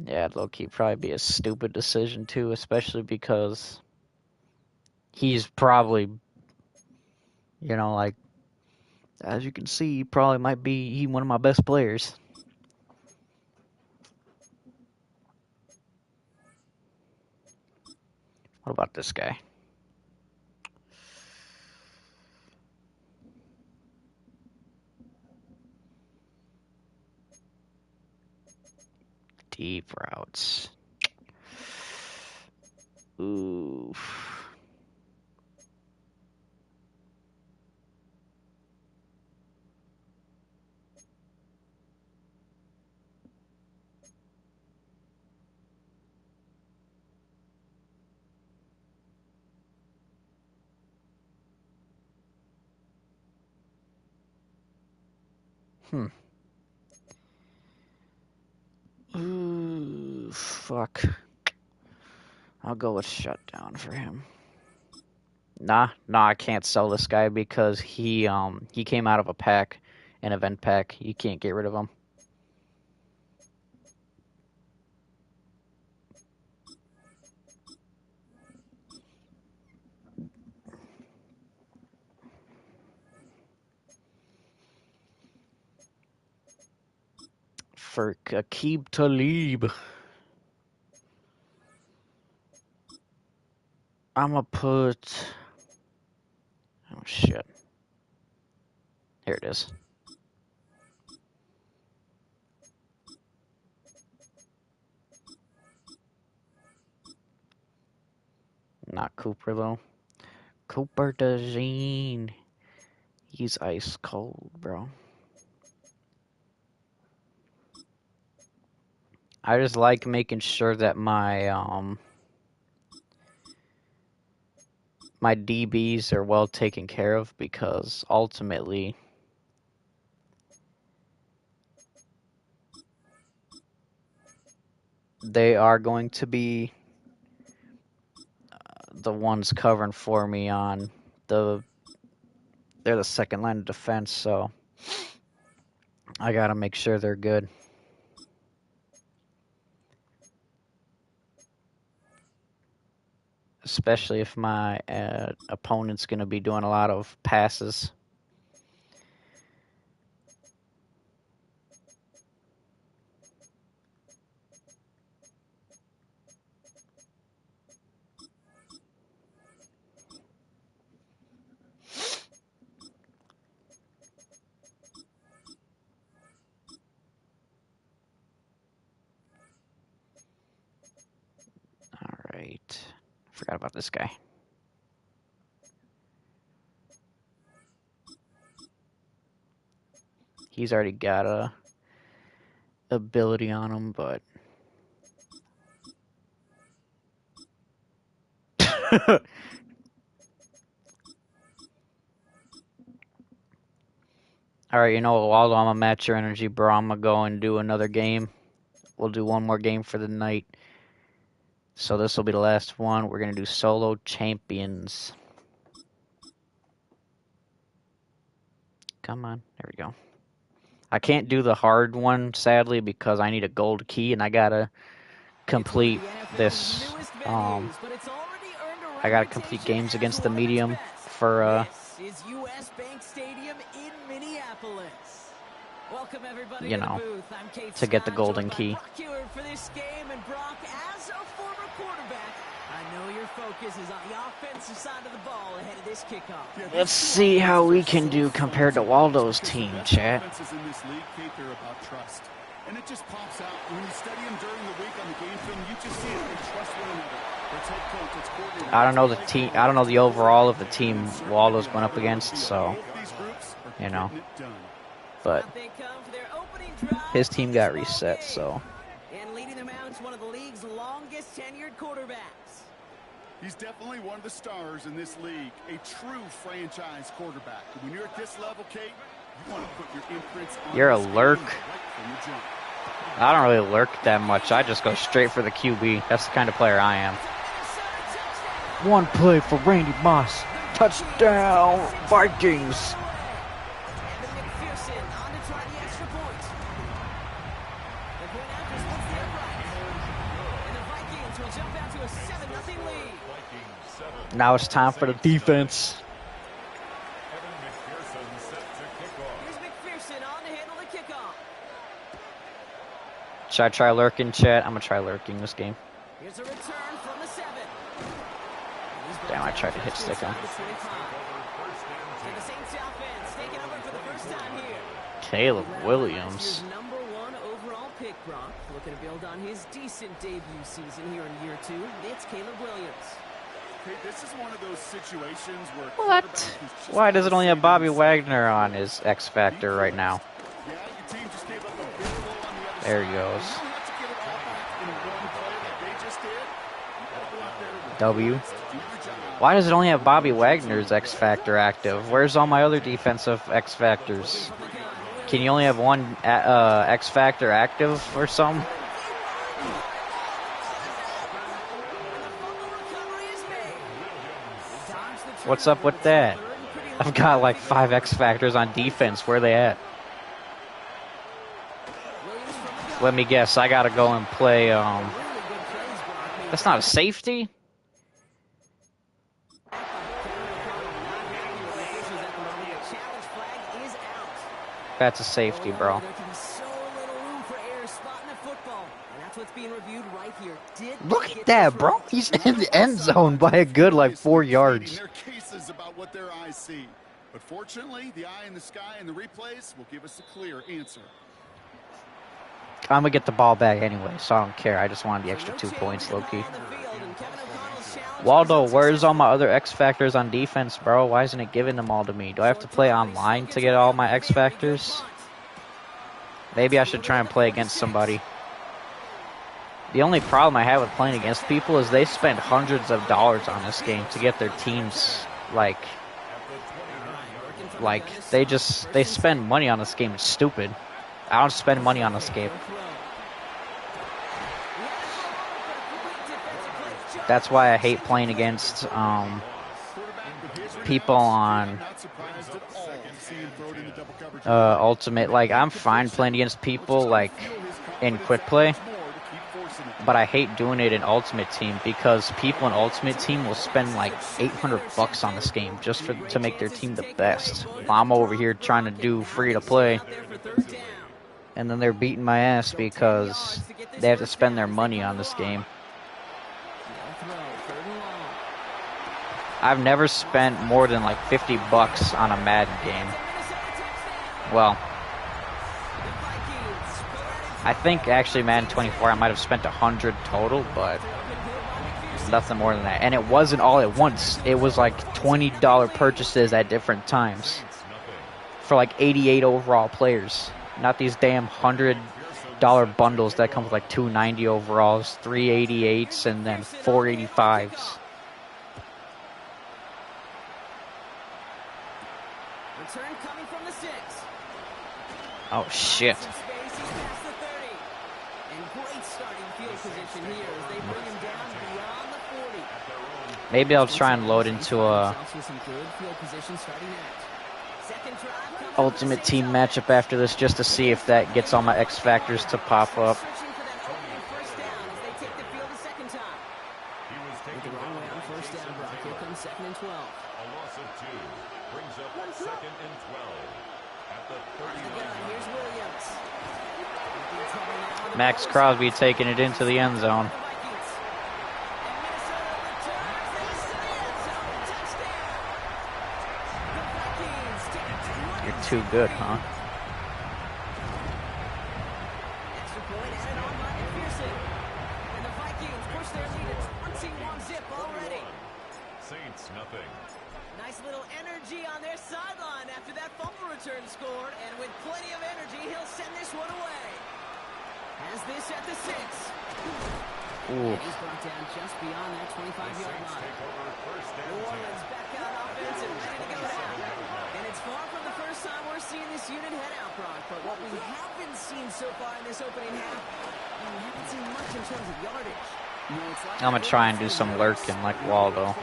Yeah, low-key probably be a stupid decision too, especially because he's probably, like, as you can see, he probably might be one of my best players. What about this guy? Deep routes. Oof. Ooh, fuck. I'll go with shutdown for him. Nah, I can't sell this guy because he came out of a pack, an event pack. You can't get rid of him. For Aqib Talib, I'ma put. Oh shit! Here it is. Not Cooper though. Cooper DeJean. He's ice cold, bro. I just like making sure that my my DBs are well taken care of because ultimately they are going to be the ones covering for me on they're the second line of defense, so I got to make sure they're good. Especially if my opponent's going to be doing a lot of passes. All right. Forgot about this guy. He's already got a ability on him, but all right, you know what, Waldo, I'm gonna match your energy, bro. I'm gonna go and do another game. We'll do one more game for the night. So this will be the last one. We're gonna do solo champions. Come on, there we go. I can't do the hard one, sadly, because I need a gold key, and I gotta complete this. I gotta complete games against the medium for This is US Bank Stadium in Minneapolis. Welcome everybody you to know, the booth. I'm Kate to get the Scott, golden joined by key. Brock Hewitt for this game, and Brock, as a former quarterback, I know your focus is on the offensive side of the ball ahead of this kickoff. Let's see how we can do compared to Waldo's team, chat. Offenses in this league, Kate, they're about trust. And it just pops out. When you study them during the week on the game film, you just see it. They trust one another. It's head coach, it's coordinator. I don't know the team. I don't know the overall of the team Waldo's going up against, so you know. But his team got reset, so. And leading them out is one of the league's longest tenured quarterbacks. He's definitely one of the stars in this league, a true franchise quarterback. When you're at this level, Kate, you want to put your imprints on. You're a this game lurk. right from the jump. I don't really lurk that much. I just go straight for the QB. That's the kind of player I am. One play for Randy Moss. Touchdown, Vikings. Now it's time for the defense. Should I try lurking, chat? I'm going to try lurking this game. Here's a return from the 7. Damn, I tried to hit stick him. Caleb Williams. Number 1 overall pick, Brock. Looking to build on his decent debut season here in year 2. It's Caleb Williams. Okay, this is one of those situations where What? Why does it only have Bobby Wagner on his X Factor right now? yeah, your team just gave up a big hole on the other There he side. goes. You don't have to get it all back in one play like they just did. You gotta go out there with W. confidence to do your job. Why does it only have Bobby Wagner's X Factor active? Where's all my other defensive X Factors? Can you only have one X Factor active or something? What's up with that? I've got like 5 X Factors on defense. Where are they at? Let me guess. I gotta go and play. That's not a safety? That's a safety, bro. There can be so little room for error spotting a football, and that's what's being reviewed right here. Look at that, bro. He's in the end zone by a good like 4 yards. Their cases about what their eyes see. But fortunately, the eye in the sky and the replays will give us a clear answer. I'm gonna get the ball back anyway, so I don't care. I just wanted the extra 2 points, low-key. Waldo, where's all my other X Factors on defense, bro? Why isn't it giving them all to me? Do I have to play online to get all my X Factors? Maybe I should try and play against somebody. The only problem I have with playing against people is they spend hundreds of dollars on this game to get their teams, like they spend money on this game. It's stupid. I don't spend money on this game. That's why I hate playing against people on Ultimate. Like, I'm fine playing against people like in Quick Play, but I hate doing it in Ultimate Team because people in Ultimate Team will spend like $800 on this game just to make their team the best. I'm over here trying to do free to play, and then they're beating my ass because they have to spend their money on this game. I've never spent more than like $50 on a Madden game. Well, I think actually Madden 24 I might have spent $100 total, but nothing more than that. And it wasn't all at once. It was like $20 purchases at different times for like 88 overall players. Not these damn $100 bundles that come with like 290 overalls, 388s, and then 485s. Return coming from the 6. Oh shit. And great starting field position here as they bring him down beyond the 40. Maybe I'll try and load into a Ultimate Team matchup after this just to see if that gets all my X factors to pop up. Second and 12. A loss of 2 brings up second and 12 at the 39. Here's Williams. Max Crosby taking it into the end zone. You're too good, huh? Extra point added on by McPherson. And the Vikings push their lead to 21-zip already. Saints nothing. Nice little energy on their sideline after that fumble return scored, and with plenty of energy, he'll send this one away. Has this at the 6. Ooh. And he's brought down just beyond that 25-yard line. New Orleans back out offense and ready to go down. And it's far from the first time we're seeing this unit head out, Brock, but what we haven't seen so far in this opening half, we haven't seen much in terms of yardage. I'm going to try and do some lurking like Waldo.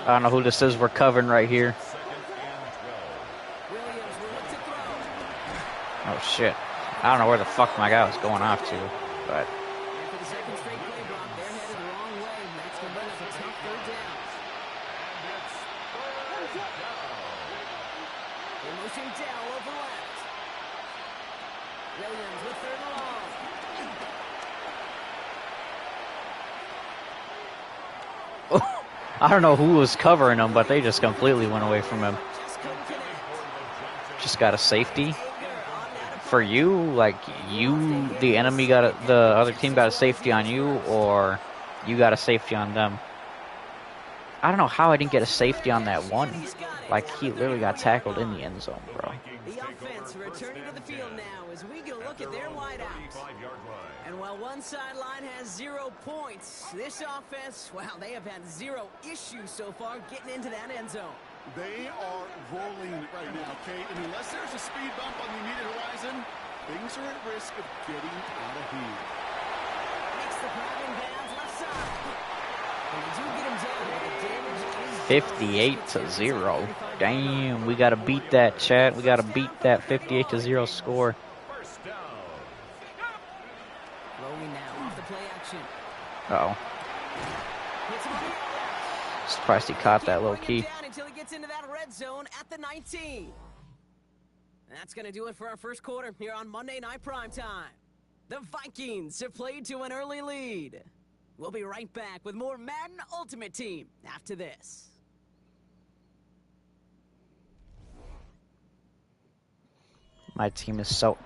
I don't know who this is we're covering right here. Oh shit. I don't know where the fuck my guy was going off to, but I don't know who was covering him, but they just completely went away from him. Just got a safety. For you, like you, the enemy got the other team got a safety on you, or you got a safety on them. I don't know how I didn't get a safety on that one. Like, he literally got tackled in the end zone, bro. The offense returning to the field now as we get a look at their wideouts. And while one sideline has 0 points, this offense, well, they have had 0 issues so far getting into that end zone. They are rolling right now, Kate, and unless there's a speed bump on the immediate horizon, things are at risk of getting out of hand. Makes the grabbing bounds left side. And we do get him down, but the damage is 58-0. Damn, we gotta beat that, chat. We gotta beat that 58-0 score. Rolling now off the play action. Uh-oh. Surprised he caught that low key. Until he gets into that red zone at the 19. That's going to do it for our first quarter here on Monday Night Primetime. The Vikings have played to an early lead. We'll be right back with more Madden Ultimate Team after this. My team is so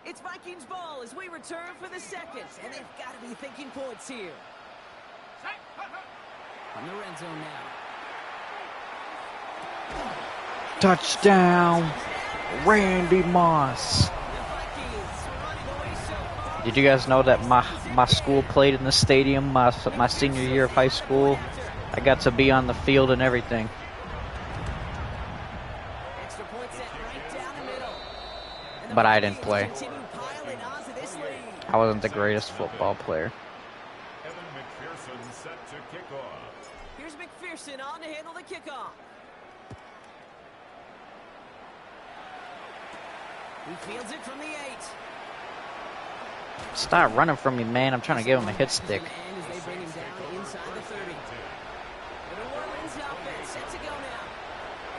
It's Vikings ball as we return for the second, and they've got to be thinking points here. On the red zone now. Touchdown. Randy Moss. Did you guys know that my school played in the stadium my senior year of high school? I got to be on the field and everything. But I didn't play. I wasn't the greatest football player. Evan McPherson set to kick off. Here's McPherson on to handle the kickoff. He fields it from the 8. Stop running from me, man. I'm trying to give him a hit stick. As they bring him down inside the 30. The New Orleans offense set to go now.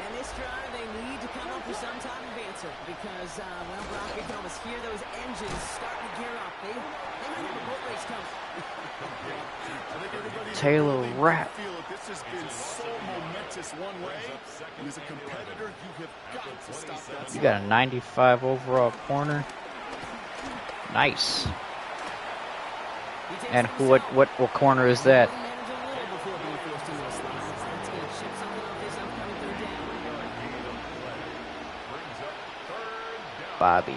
And this drive, they need to come up with some type of answer because, well, Brock, you can almost hear those engines starting to gear up. They might have a boat race coming. Taylor Rapp. This has been so momentous one way. And as a competitor, you have got to stop that. You got a 95 overall corner. Nice. And what corner is that? Bobby.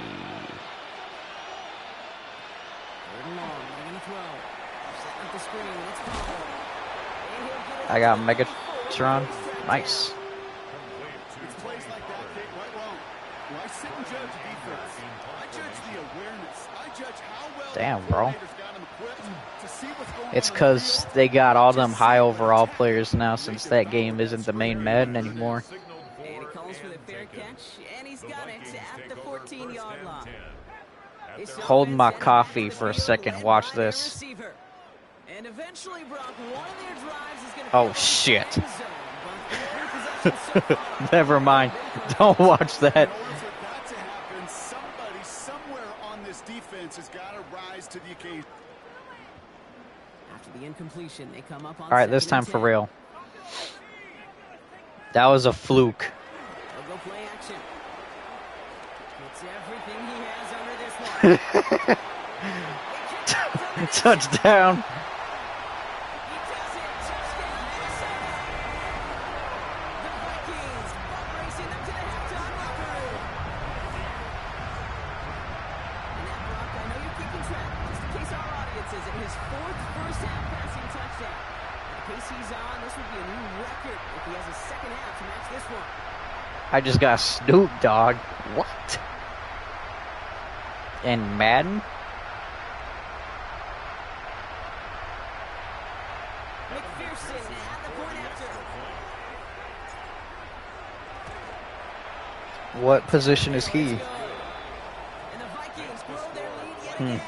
I got Megatron. Nice. It's plays like that, Kate, right wrong. When I sit and judge defense, I judge the awareness. I judge how well Damn, bro. got them equipped to see what's going It's on. because they got all them high overall players now since that game isn't the main Madden anymore. And he calls for the fair catch, and he's got it at the 14-yard line. Hold my coffee for a second. Watch this. And eventually, Brock, one of their drives is going to Oh, shit. Never mind. Don't watch that. In order for that to happen, somebody somewhere on this defense has got to rise to the occasion. After the incompletion, they come up on All right, this time for real. That was a fluke. They'll go play action. It's everything he has under this one. Touchdown. He does it. Touchdown, Minnesota. The Vikings racing them to the halftime locker room. And that, Brock, I know you're keeping track, just in case our audience isn't, his 4th first-half passing touchdown. The pace he's on, this would be a new record if he has a second half to match this one. I just got Snoop Dogg. What? In Madden? McPherson at the point after. What position is he? And the Vikings grow their lead yet again.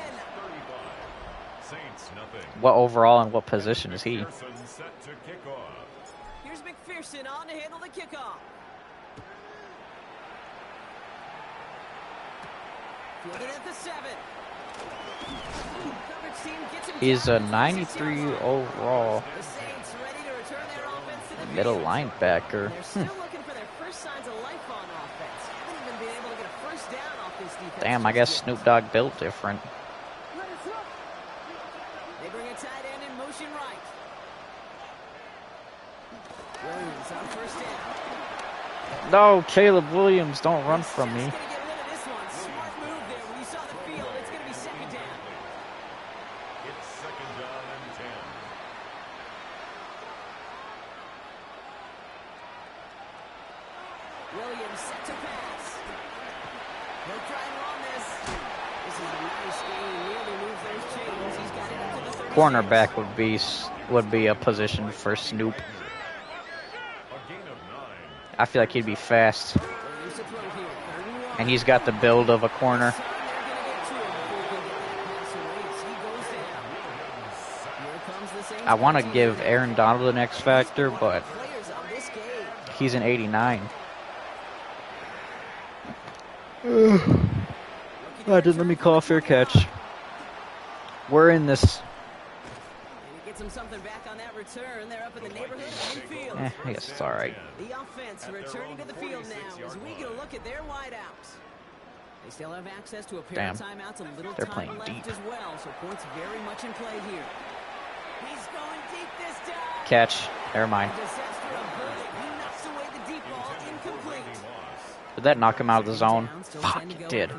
Saints nothing. What overall and what position is he? McPherson set to kick off. Here's McPherson on to handle the kickoff. Fielded at the 7. Coverage team gets him He's down a to the 93 6-yard line. overall The Saints ready to return their offense to the middle field. linebacker. They're still looking for their first signs of life on offense. Haven't even been able to get a first down off this defense. Damn, I guess Snoop Dogg built different. They bring a tight end in motion right. Williams on first down. No, Caleb Williams, don't run from me. Just gonna get rid of this one. Smart move there. When you saw the field, it's going to be second down. It's second down and 10. Williams set to pass. He'll try and run this. This is a nice game. Nearly moves those chains. He's got it up to the 36. Cornerback would be a position for Snoop. A gain of 9. I feel like he'd be fast, Williams to throw here. 31. and he's got the build of a corner. They're going to get to him before he can get that pass away as he goes down. Here comes the Saints. I want to give Aaron Donald an X factor, but Players on this game. he's an 89. Let me call a fair catch. We're in this. And he gets him something back on that return. They're up in the neighborhood of midfield. I guess it's all right. The offense returning to the field now as we get a look at their wideouts. They still have access to a pair of Damn. timeouts, a little They're time playing left deep. as well, so points very much in play here. He's going deep this time. Catch. Never mind. Disaster averted. He knocks away the deep ball, incomplete. Did that knock him out of the zone? Fuck, it did.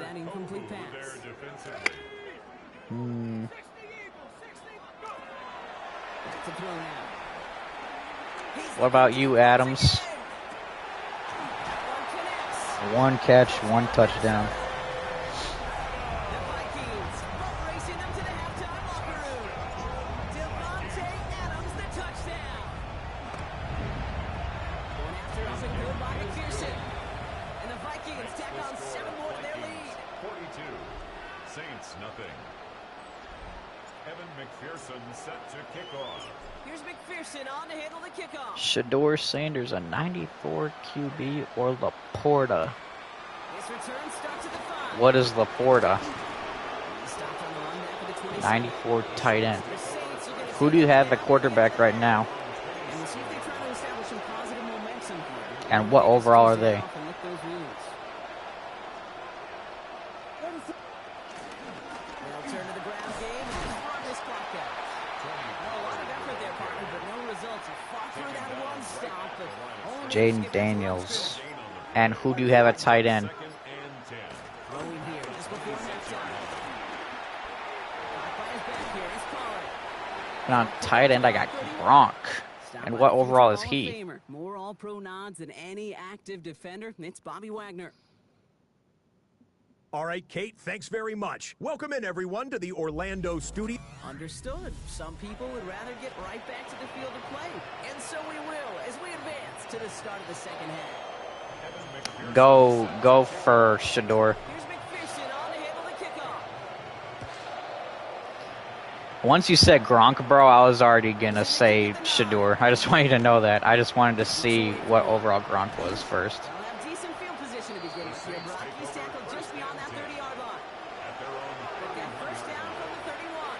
What about you, Adams? 1 catch, 1 touchdown. Saints nothing. Evan McPherson set to kick off. Here's McPherson on to handle the kickoff. Shador Sanders, a 94 QB, or Laporta? This return starts at the 5. What is Laporta? 94 tight end. Who do you have at quarterback right now? And what overall are they? Jaden Daniels. And who do you have at tight end? And on tight end, I got Gronk. And what overall is he? More all-pro nods than any active defender. It's Bobby Wagner. All right, Kate, thanks very much. Welcome in, everyone, to the Orlando studio. Understood. Some people would rather get right back to the field of play. And so we will as we advance to the start of the second half. Go for Shador. Here's McPherson on to handle the kickoff. Once you said Gronk, bro, I was already going to say Shador. I just want you to know that. I just wanted to see what overall Gronk was first. They'll have decent field position to begin with here, Brock. He's tackled just beyond that 30-yard line. They've got first down from the 31.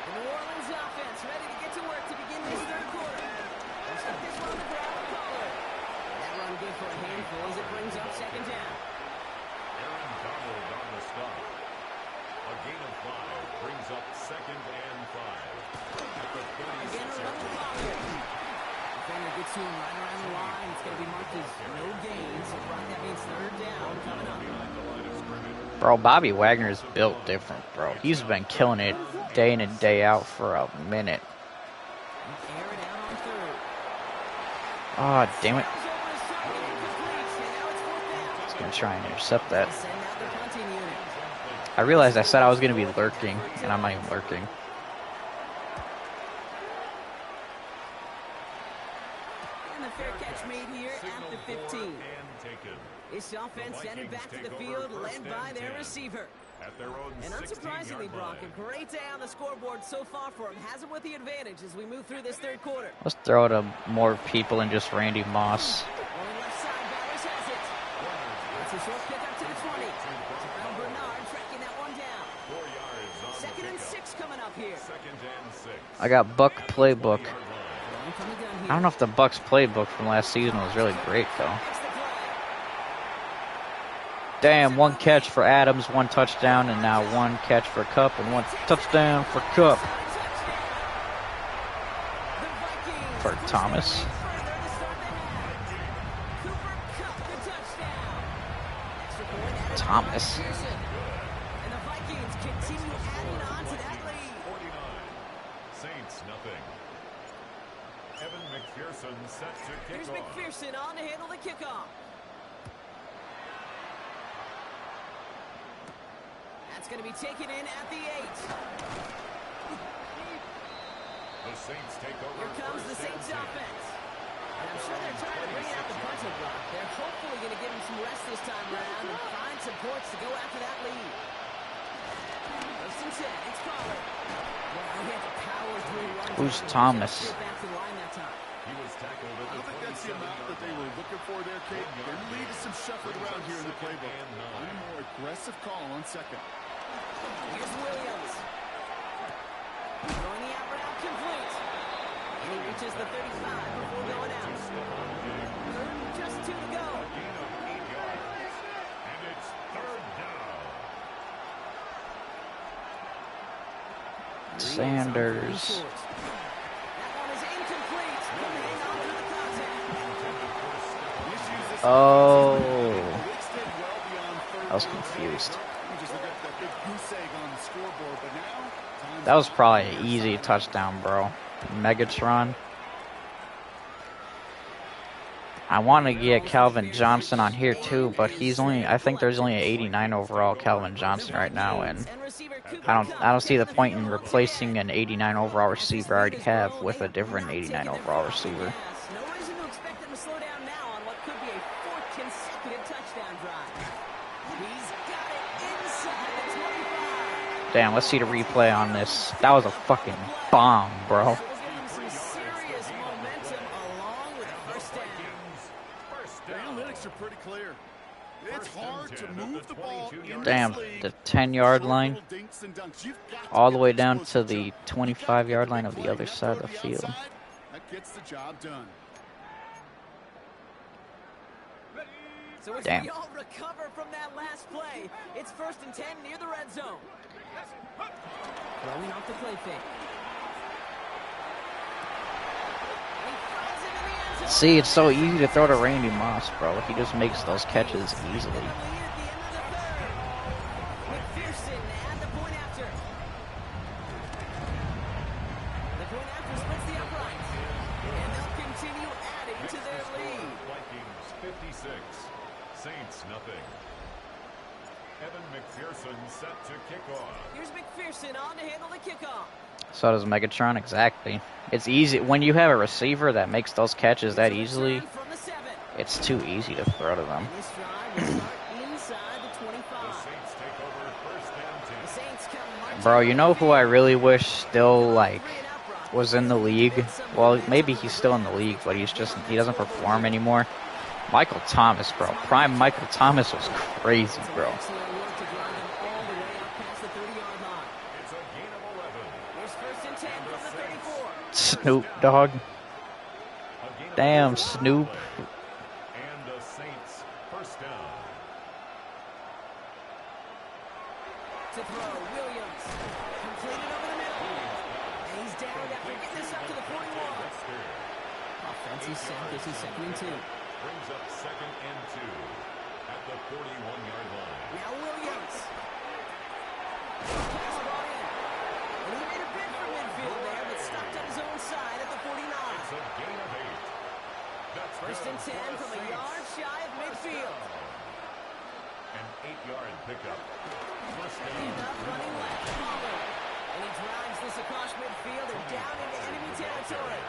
The New Orleans offense ready to get to work to begin this third quarter. They'll start this one on the ground with Pollard. That run good for a handful as it brings up second down. Aaron Donald on the stop. A gain of 5 brings up 2nd and 5. At the 36. Again, a run with Pollard. Defender gets to him right around the line. It's going to be marked as no gain. So Brock, that means third down coming up. Bro, Bobby Wagner is built different, bro. He's been killing it day in and day out for a minute. Air it out on third. Oh, damn it. Over his target, incomplete. And now it's fourth down. He's going to try and intercept that. Send out the punting unit. I realized I said I was going to be lurking, and I'm not even lurking. And the fair catch made here at the 15. This offense centered back to the field, led by their receiver. At their own And unsurprisingly, Brock, a great day on the scoreboard so far for him. Has him with the advantage as we move through this third quarter. Let's throw it to more people than just Randy Moss. Going left side, Bowers has it. It's a short pick up to the 20. Terrell Bernard tracking that one down. 4 yards on the 2nd and pickup. 6 coming up here. 2nd and 6. I got Buck Playbook. Going from the gun here. I don't know if the Bucks Playbook from last season was really great, though. Makes the play. Damn, 1 catch for Adams, 1 touchdown, and now 1 catch for Cup and 1 touchdown for Cup. For Thomas. Thomas. And the Vikings continue adding on to that lead. 49. Saints nothing. Evan McPherson set to kick Here's off. McPherson on to handle the kickoff. That's going to be taken in at the 8. The Saints take over. Here comes the first and Saints 10. offense. And I'm sure they're trying to bring out the punter block. They're hopefully going to give him some rest this time around and find some points to go after that lead. First and 10, it's Pollard. Well, he had to power through one. Who's Thomas? Get back to the line that time. He was tackled at I the don't think that's the amount that they were looking for there, Kate. There needed some shuffling around here in the playbook. A more aggressive call on 2nd. Here's Williams. Throwing the out route complete. And he reaches the 35 before going out. Third and just 2 to go. gain of 8 yards. And it's 3rd down. Sanders. That one is incomplete. Coming in onto the contact. Oh. I was confused. You just look at that big goose egg on the scoreboard, but now That was probably an easy touchdown, bro. Megatron. I want to get Calvin Johnson on here too, but he's only, I think there's only an 89 overall Calvin Johnson right now, and I don't see the point in replacing an 89 overall receiver I already have with a different 89 overall receiver. No reason to expect them to slow down now on what could be a fourth consecutive touchdown drive. He's got it inside the 25. Damn, let's see the replay on this. That was a fucking bomb, bro. are pretty clear. It's hard to move the ball in Damn, this league. the 10-yard line, all the way down to the 25-yard line of the other side of the field. That gets the job done. So as Damn. we all recover from that last play, it's 1st and 10 near the red zone. Throwing off the play fake. See, it's so easy to throw to Randy Moss, bro. He just makes those catches easily. Saints nothing. Evan McPherson set to kick off. Here's McPherson on to handle the kickoff. So does Megatron, exactly. It's easy when you have a receiver that makes those catches that easily. It's too easy to throw to them. Bro, you know who I really wish still like was in the league? Well, maybe he's still in the league, but he doesn't perform anymore. Michael Thomas, bro. Prime Michael Thomas was crazy, bro. Snoop Dogg. Damn, Snoop. And the Saints first down. To throw, Williams. Completed over the middle. And he's down after getting this up to the 41. Offensive set. This is 2nd and 2. Brings up 2nd and 2 at the 41-yard line. Now Williams. Pass ball in. And he made a bid for midfield there, but stopped on his own side at the 49. It's a gain of 8. That's 1st and 10 from a yard shy of midfield. An 8-yard pickup. First He's down. up running left. Pollard. And he drives this across midfield and down into enemy territory.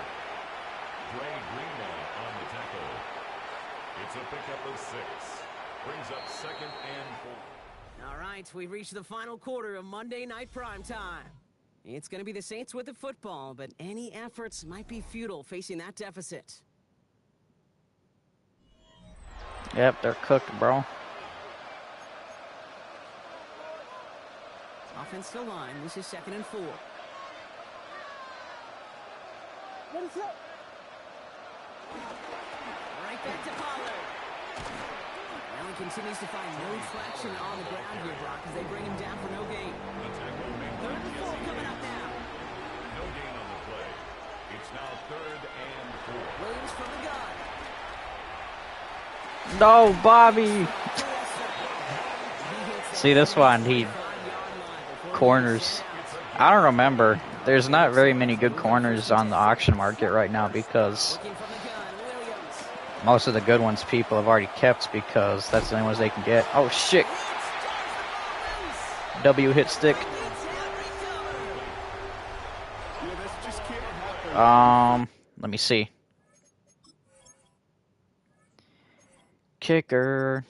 Dre Greenlaw on the tackle. It's a pickup of 6. Brings up 2nd and 4. All right, we've reached the final quarter of Monday Night Primetime. It's going to be the Saints with the football, but any efforts might be futile facing that deficit. Yep, they're cooked, bro. Offensive line, this is 2nd and 4. Right back to Pollard. Well, he continues to find no traction on the ground here, Brock, as they bring him down for no gain. The tackle made 3rd and 4 coming up now. no gain on the play. It's now 3rd and 4. Williams from the gun. No, Bobby. See this one, he corners. I don't remember. There's not very many good corners on the auction market right now because most of the good ones people have already kept because that's the only ones they can get. Oh shit. W hit stick. Let me see. Kicker.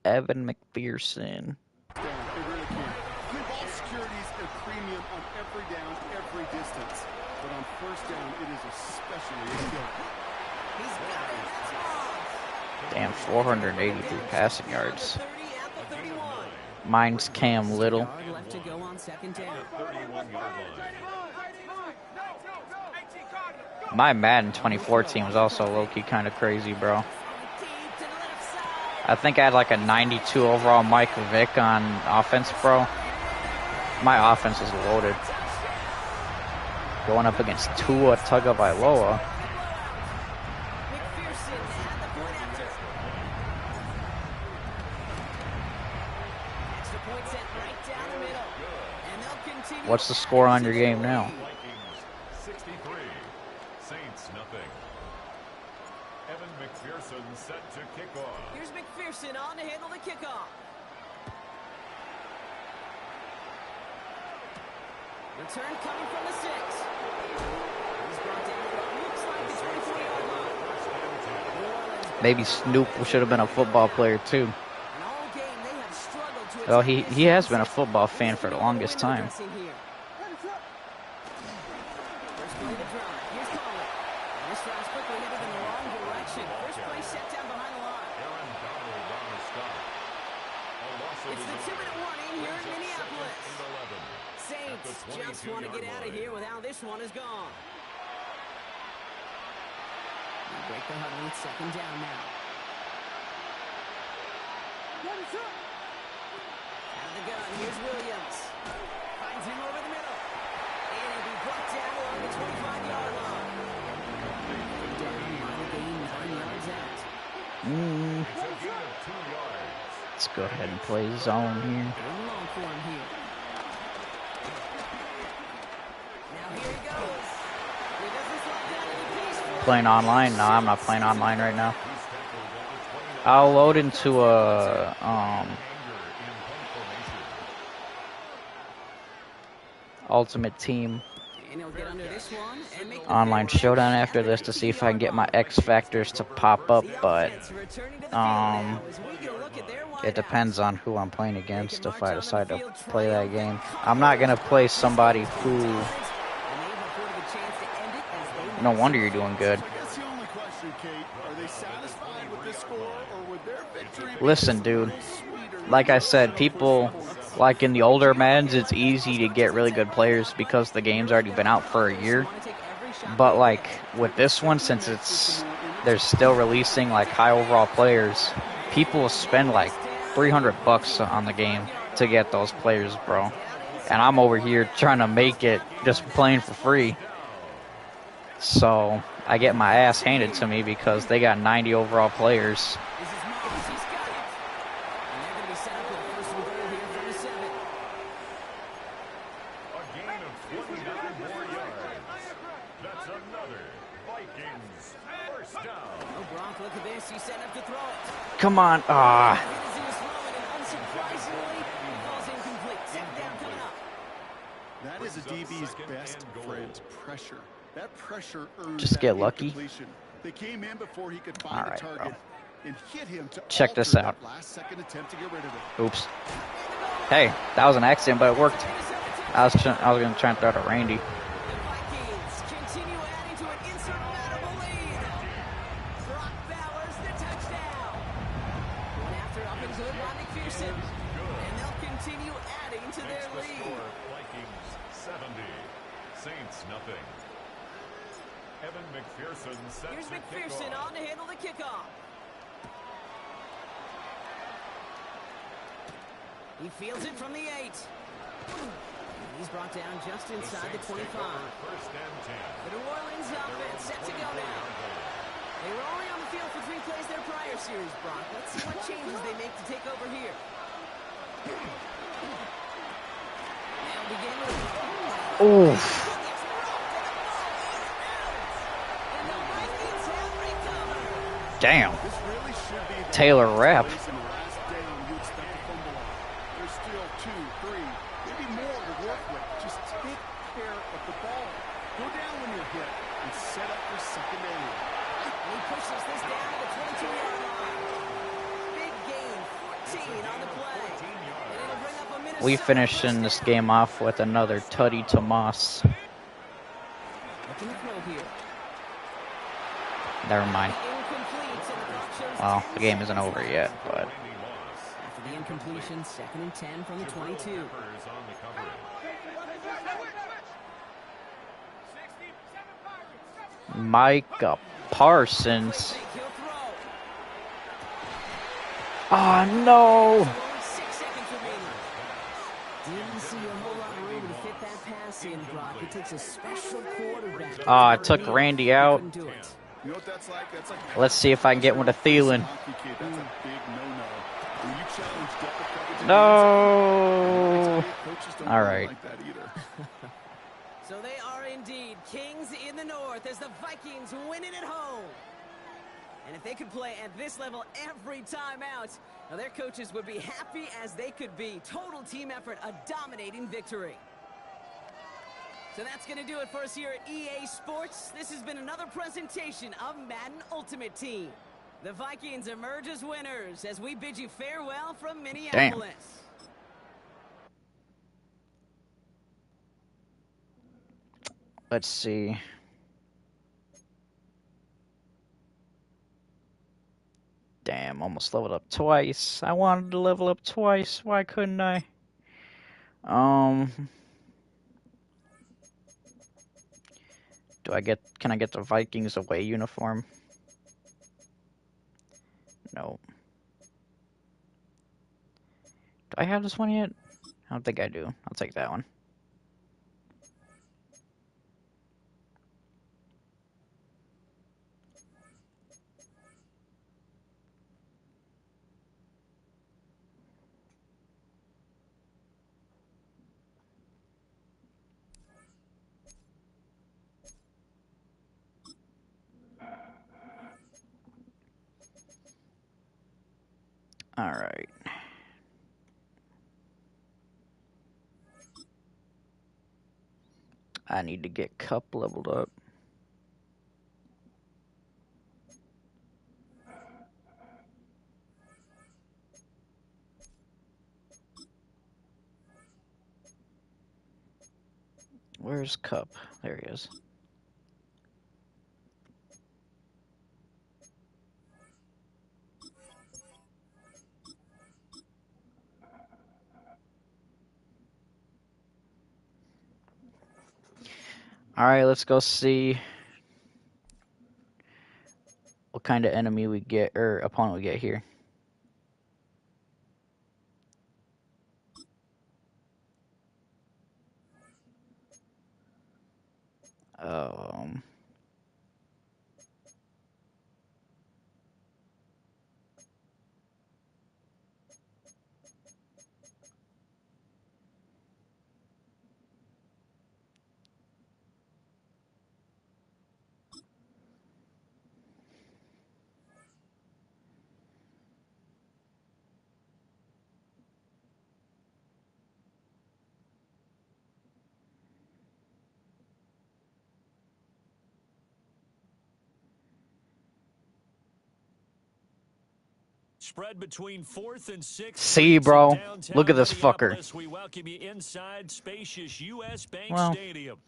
Evan McPherson. It really can. I mean, ball security is a premium on every down, every distance. But on 1st down, it is especially important. He's got it. Damn, 483 passing yards. Mine's Cam Little. Left to go on 2nd down. 31-yard line. My Madden 2014 was also low-key kind of crazy, bro. I think I had like a 92 overall Mike Vick on offense, bro. My offense is loaded. Going up against Tua Tagovailoa. What's the score on your game now? Vikings 63, Saints nothing. Evan McPherson set to kick off. Here's McPherson on to handle the kickoff. Return coming from the 6. He's brought down to what looks like the 24-yard line. Maybe Snoop should have been a football player too. And all game they have struggled to Well, attack he has been a football fan for the longest time. First play to drive. Here's Colin. And this drive's quickly headed in the wrong direction. First play set down behind the line. Aaron Donald on the stop. A loss of It's the 2-minute warning here in Minneapolis. 11. Saints just want to get out of here with how this one is gone. They break the huddle with second down now. Out of the gun, here's Williams. Finds him over the middle. And he'll be brought down along the 25-yard line. Down, minor gain, 9 yards out. It's a gain of 2 yards. Let's go ahead and play zone here. Going long for him here. Now here he goes. He doesn't slow down any pace. Playing online? No, I'm not playing online right now. I'll load into a Ultimate Team And he'll get under this one and make the online showdown after this to see if I can get my X factors to pop up, but it depends on who I'm playing against if I decide to play that game. I'm not gonna play somebody who. No wonder you're doing good. That's the only question, Kate. Are they satisfied with this score, or would their victory be Listen, dude. Like I said, people like in the older Maddens, it's easy to get really good players because the game's already been out for a year. But like with this one, since they're still releasing like high overall players, people spend like $300 on the game to get those players, bro. And I'm over here trying to make it just playing for free. So I get my ass handed to me because they got 90 overall players. Come on. That is a DB's best friend, pressure. That pressure earns Just get that lucky. incompletion. They came in before he could find All the right, target bro. and hit him to Check this alter out. that last-second attempt to get rid of it. Oops. Hey, that was an accident, but it worked. I was going to try and throw to Randy. Saints nothing. Evan McPherson set Here's to McPherson kickoff. on to handle the kickoff. He fields it from the 8. He's brought down just inside the 25. First and 10. The New Orleans offense set to go now. They were only on the field for 3 plays their prior series, Brock. Let's see what changes they make to take over here. They'll begin with... Oof. Damn. Taylor Rapp. There's still 2, 3, maybe more to work with. Just take care of the ball. Go down when you're hit and set up your second area. And he pushes this down to the 22-yard line. Big gain, 14 on the play. And it'll bring up a Minnesota. We finishing this game off with another Tutty Tomas. Looking to throw here. Never mind. Well, the game isn't over yet, but After the incompletion, 2nd and 10 from the 22. Micah Parsons. Oh, no. Didn't see a whole lot of room to fit that pass in, Brock. It takes a special quarterback. I took Randy out. Couldn't do it. You know what that's like? That's like Let's see if I can get one to Thielen. hockey kid. That's a big no-no. When you challenge double coverage, No. coaches don't All play right. like that either. So they are indeed kings in the north as the Vikings win it at home. And if they could play at this level every time out, now their coaches would be happy as they could be. Total team effort, a dominating victory. So that's going to do it for us here at EA Sports. This has been another presentation of Madden Ultimate Team. The Vikings emerge as winners as we bid you farewell from Minneapolis. Let's see. Damn, almost leveled up twice. I wanted to level up twice. Why couldn't I? Can I get the Vikings away uniform? No. Do I have this one yet? I don't think I do. I'll take that one. All right. I need to get Cup leveled up. Where's Cup? There he is. All right, let's go see what kind of enemy we get, or opponent we get here. Spread between 4th and 6th. See, bro. Look at this fucker. We welcome you inside spacious U.S. Bank Well, Stadium.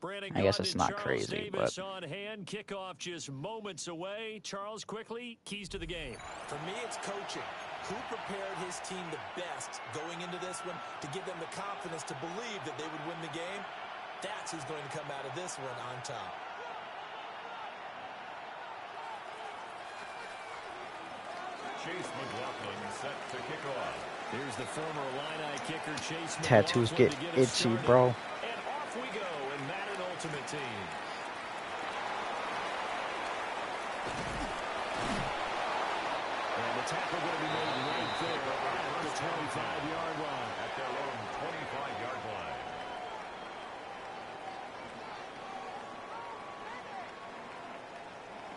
I guess it's not crazy, but on hand, kickoff just moments away. Charles, quickly, keys to the game. For me, it's coaching. Who prepared his team the best going into this one to give them the confidence to believe that they would win the game? That's who's going to come out of this one on top. Chase McLaughlin set to kick off. Here's the former Illini kicker, Chase McLaughlin. tattoos get itchy, bro. And off we go in Madden Ultimate Team. And the tackle going to be made right there at the 25-yard line. At their own 25-yard line.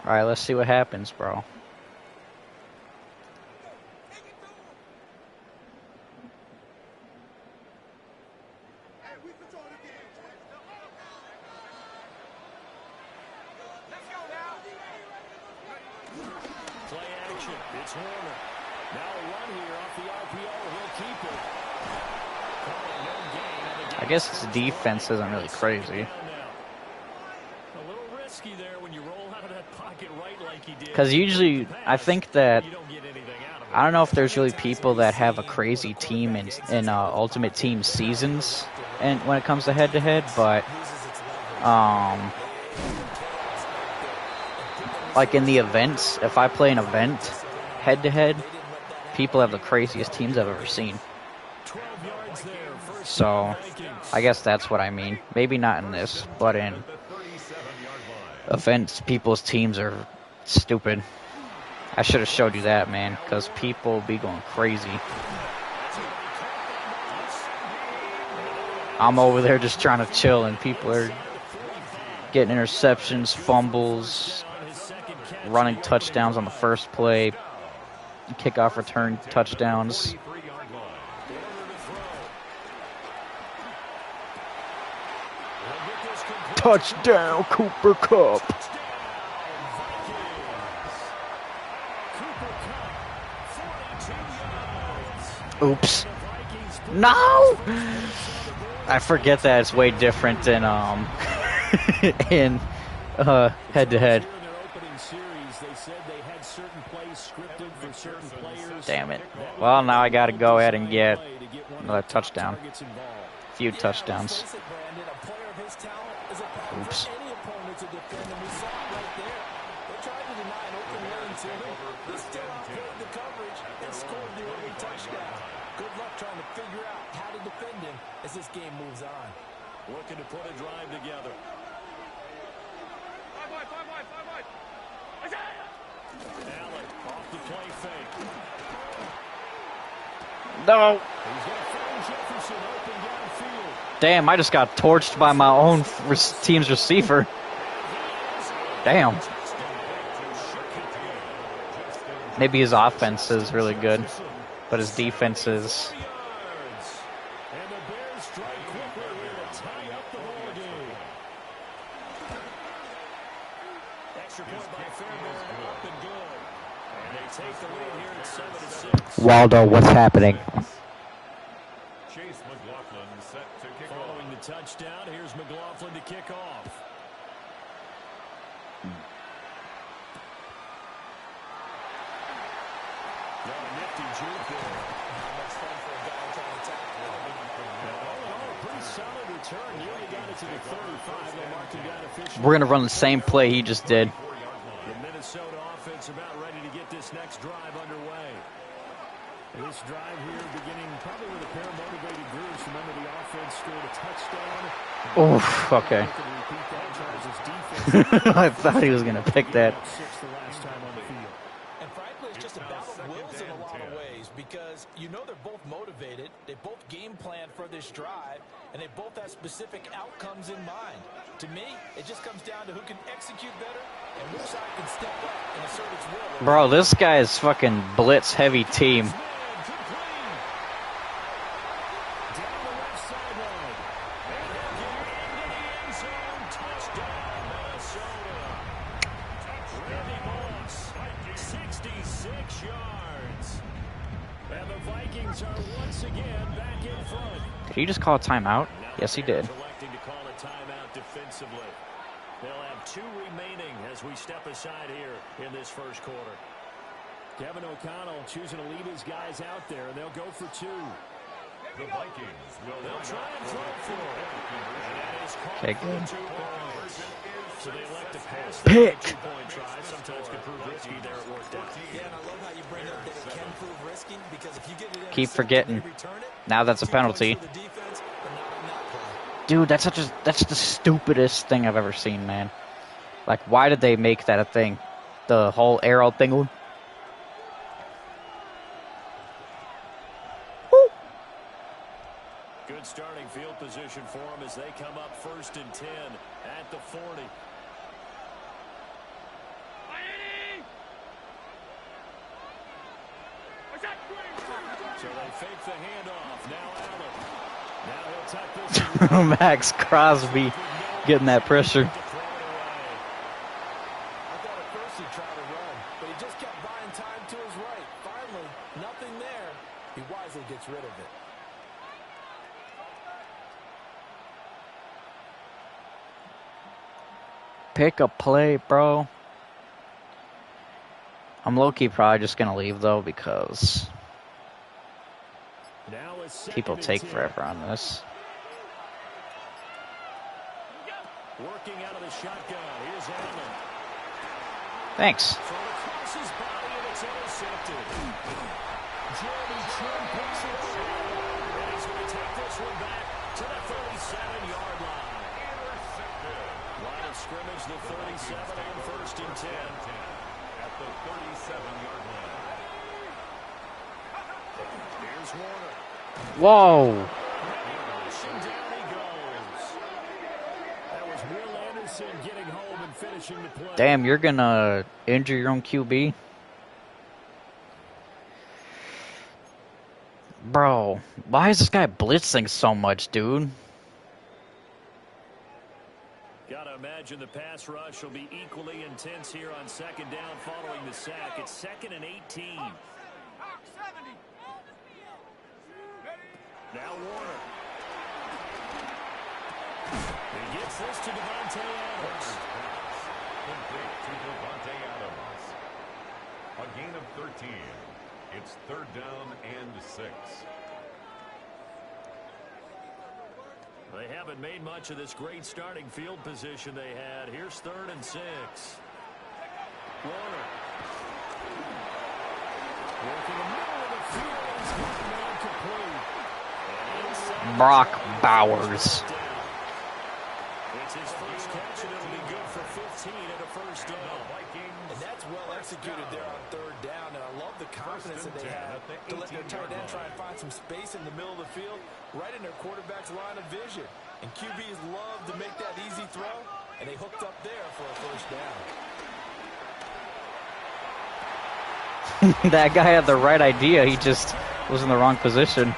All right, let's see what happens, bro. Play action. It's Warner. Now a run here off the RPO. He'll keep it. No gain. I guess his defense isn't really crazy. A little risky there when you roll out of that pocket right like he did. Because usually, I think that, I don't know if there's really people that have a crazy team in Ultimate Team seasons, and when it comes to head-to-head, but like in the events, if I play an event head-to-head, people have the craziest teams I've ever seen. So, I guess that's what I mean. Maybe not in this, but in events, people's teams are stupid. I should have showed you that, man, because people be going crazy. I'm over there just trying to chill, and people are getting interceptions, fumbles, running touchdowns on the first play, kickoff return touchdowns. Touchdown, Cooper Kupp. Oops. No! I forget that it's way different than in head-to-head. Damn it. Well, now I got to go ahead and get another touchdown. A few touchdowns. Oops. Good luck trying to figure out how to defend him as this game moves on. Looking to put a drive together. Allen off the play fake. No. Damn, I just got torched by my own team's receiver. Damn. Maybe his offense is really good, but his defense is... And the Bears strike quickly here to tie up the ball game. Extra point by Fairbairn, up and good. And they take the lead here at 7-6. Waldo, what's happening? Chase McLaughlin set to kick off. Following the touchdown, here's McLaughlin to kick off. Nifty juke there. Much fun for a guy trying to tackle. A pretty solid return. Nearly got it to the 35. They'll mark him down officially. We're going to run the same play he just did. The Minnesota offense about ready to get this next drive underway. This drive here beginning probably with a pair of motivated groups. Remember, the offense scored a touchdown. Oof, okay. I thought he was going to pick that. And frankly, it's just a battle of wills in a lot of ways because you know they're both motivated. They both game plan for this drive, and they both have specific outcomes in mind. To me, it just comes down to who can execute better and which side can step up and assert its will. Bro, this guy is fucking blitz-heavy team. Did he just call a timeout? Yes, he did. Electing to call a timeout defensively. They'll have 2 remaining as we step aside here in this first quarter. Kevin O'Connell choosing to leave his guys out there, and they'll go for 2. The Vikings will try and throw for it. Okay, good. So they elect to pass the Pick. 2-point try. Sometimes can prove risky there at work down. Yeah, and I love how you bring up that it can prove risky because if you get it in Keep forgetting. Now that's a penalty. Dude, that's the stupidest thing I've ever seen, man. Like, why did they make that a thing? The whole arrow thing. Woo. Good starting field position for them as they come up 1st and 10 at the 40. So they fake the handoff. Now Allen. Now he'll tuck this. Max Crosby getting that pressure. I thought at first he tried to run, but he just kept buying time to his right. Finally, nothing there. He wisely gets rid of it. Pick a play, bro. I'm low-key probably just going to leave, though, because people take forever on this. Working out of the shotgun. Here's Allen. Thanks. So across his body and it's intercepted. Jeremy Chin picks it up. And he's going to take this one back to the 37-yard line. Intercepted. Line of scrimmage, the 37 on 1st and 10. At at the 37-yard line. Here's Warner. Whoa. And down he goes. That was Will Anderson getting home and finishing the play. Damn, you're gonna injure your own QB? Bro, why is this guy blitzing so much, dude? Gotta imagine the pass rush will be equally intense here on second down following the sack. It's 2nd and 18. Now Warner. He gets this to Devontae Adams. Complete to Devontae Adams. A gain of 13. It's 3rd down and 6. They haven't made much of this great starting field position they had. Here's 3rd and 6. Warner. Working the middle of the field. He's got the man complete. Brock Bowers. It's his first catch, and it'll be good for 15 and a first down. And that's well executed there on 3rd down, and I love the confidence that they have to let their tight end try and find some space in the middle of the field, right in their quarterback's line of vision. And QBs love to make that easy throw, and they hooked up there for a first down. That guy had the right idea, he just was in the wrong position.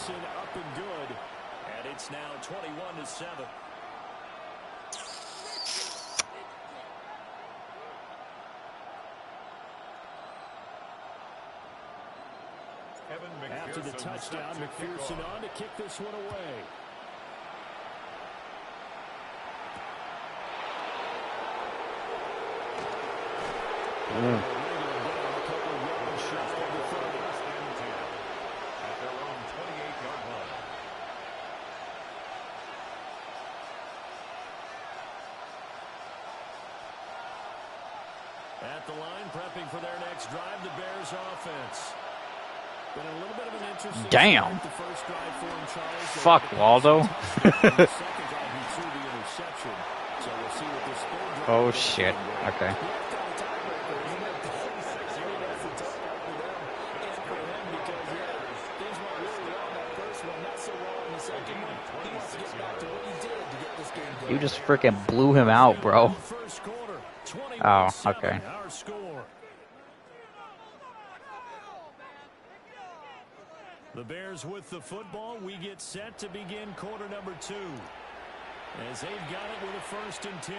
Up and good, and it's now 21-7. After the touchdown, McPherson on to kick this one away. At the line, prepping for their next drive, the Bears offense. Been a little bit of an interesting damn. The first drive for him, Charles. Fuck Waldo. Oh shit. Okay. You just freaking blew him out, bro. Oh, okay. The Bears with the football. We get set to begin quarter number 2. As they've got it with a 1st and 10.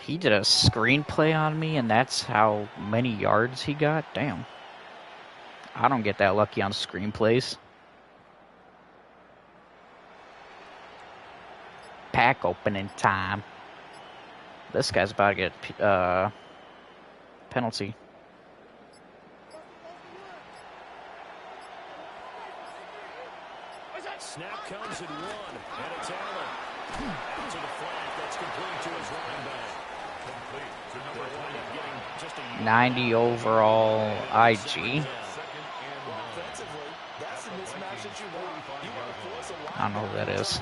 He did a screenplay on me, and that's how many yards he got? Damn. I don't get that lucky on screenplays. Pack opening time. This guy's about to get penalty. Snap comes at 1, and it's Allen. To the flat, that's complete to his running back. Complete to number 90 overall IG. I don't know who that is.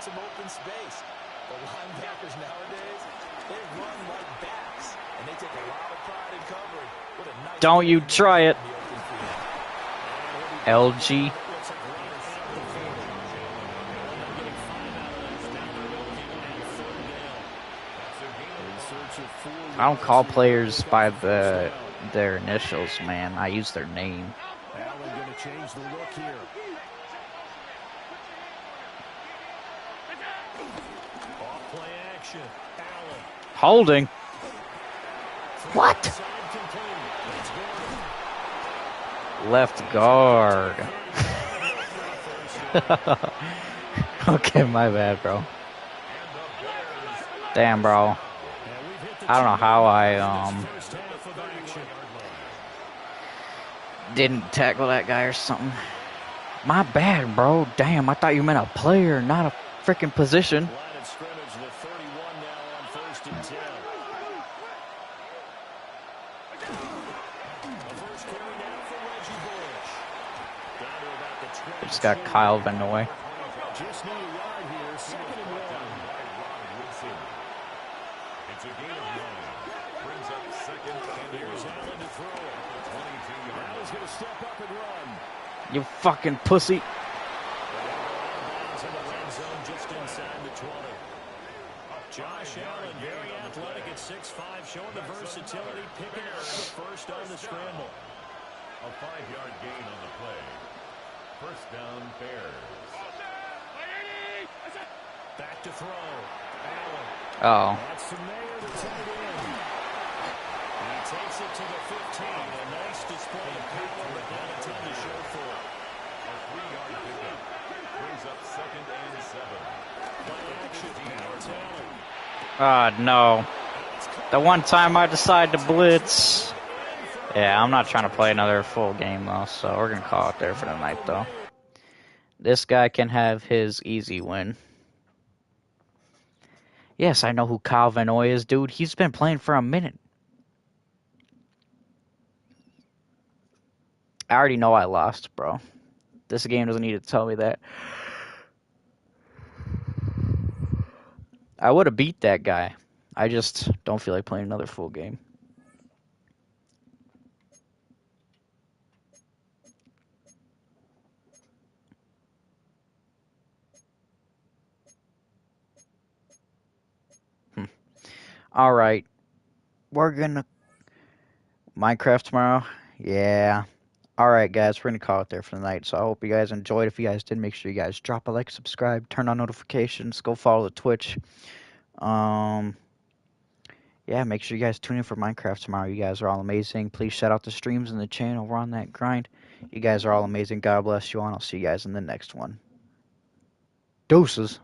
Some open space. The linebackers nowadays, they run like backs, and they take a lot of pride in covering. What a nice don't you try it. LG. I don't call players by their initials, man. I use their name. Allen going to change the look here. Off-play action. Allen. Holding. What? Left guard. Okay, my bad, bro. Damn, bro. I don't know how I didn't tackle that guy or something. My bad, bro. Damn, I thought you meant a player, not a freaking position. got Kyle Vanoy. Just need a yard here. Second and 1. It's a gain of 9. Brings up second and Here's Allen to throw it. Allen's going to step up and run. You fucking pussy. In the red zone just inside the 20. Josh Allen, very athletic at 6'5", showing the versatility, picking up the first on the scramble. A 5-yard gain on the play. First down, Bears. Back to throw. Allen. Oh. That's the mayor, the tight end. He takes it to the 15. A nice display of power, but not a ton to show for it. A 3-yard pickup. Brings up second and 7. Play action. It's Allen. Ah, no. The one time I decide to blitz. Yeah, I'm not trying to play another full game, though, so we're going to call it there for the night, though. This guy can have his easy win. Yes, I know who Kyle Vanoy is, dude. He's been playing for a minute. I already know I lost, bro. This game doesn't need to tell me that. I would have beat that guy. I just don't feel like playing another full game. All right. We're going to Minecraft tomorrow. Yeah. All right, guys. We're going to call it there for the night. So I hope you guys enjoyed. If you guys did, make sure you guys drop a like, subscribe, turn on notifications, go follow the Twitch. Yeah, make sure you guys tune in for Minecraft tomorrow. You guys are all amazing. Please shout out the streams and the channel. We're on that grind. You guys are all amazing. God bless you all. And I'll see you guys in the next one. Deuces.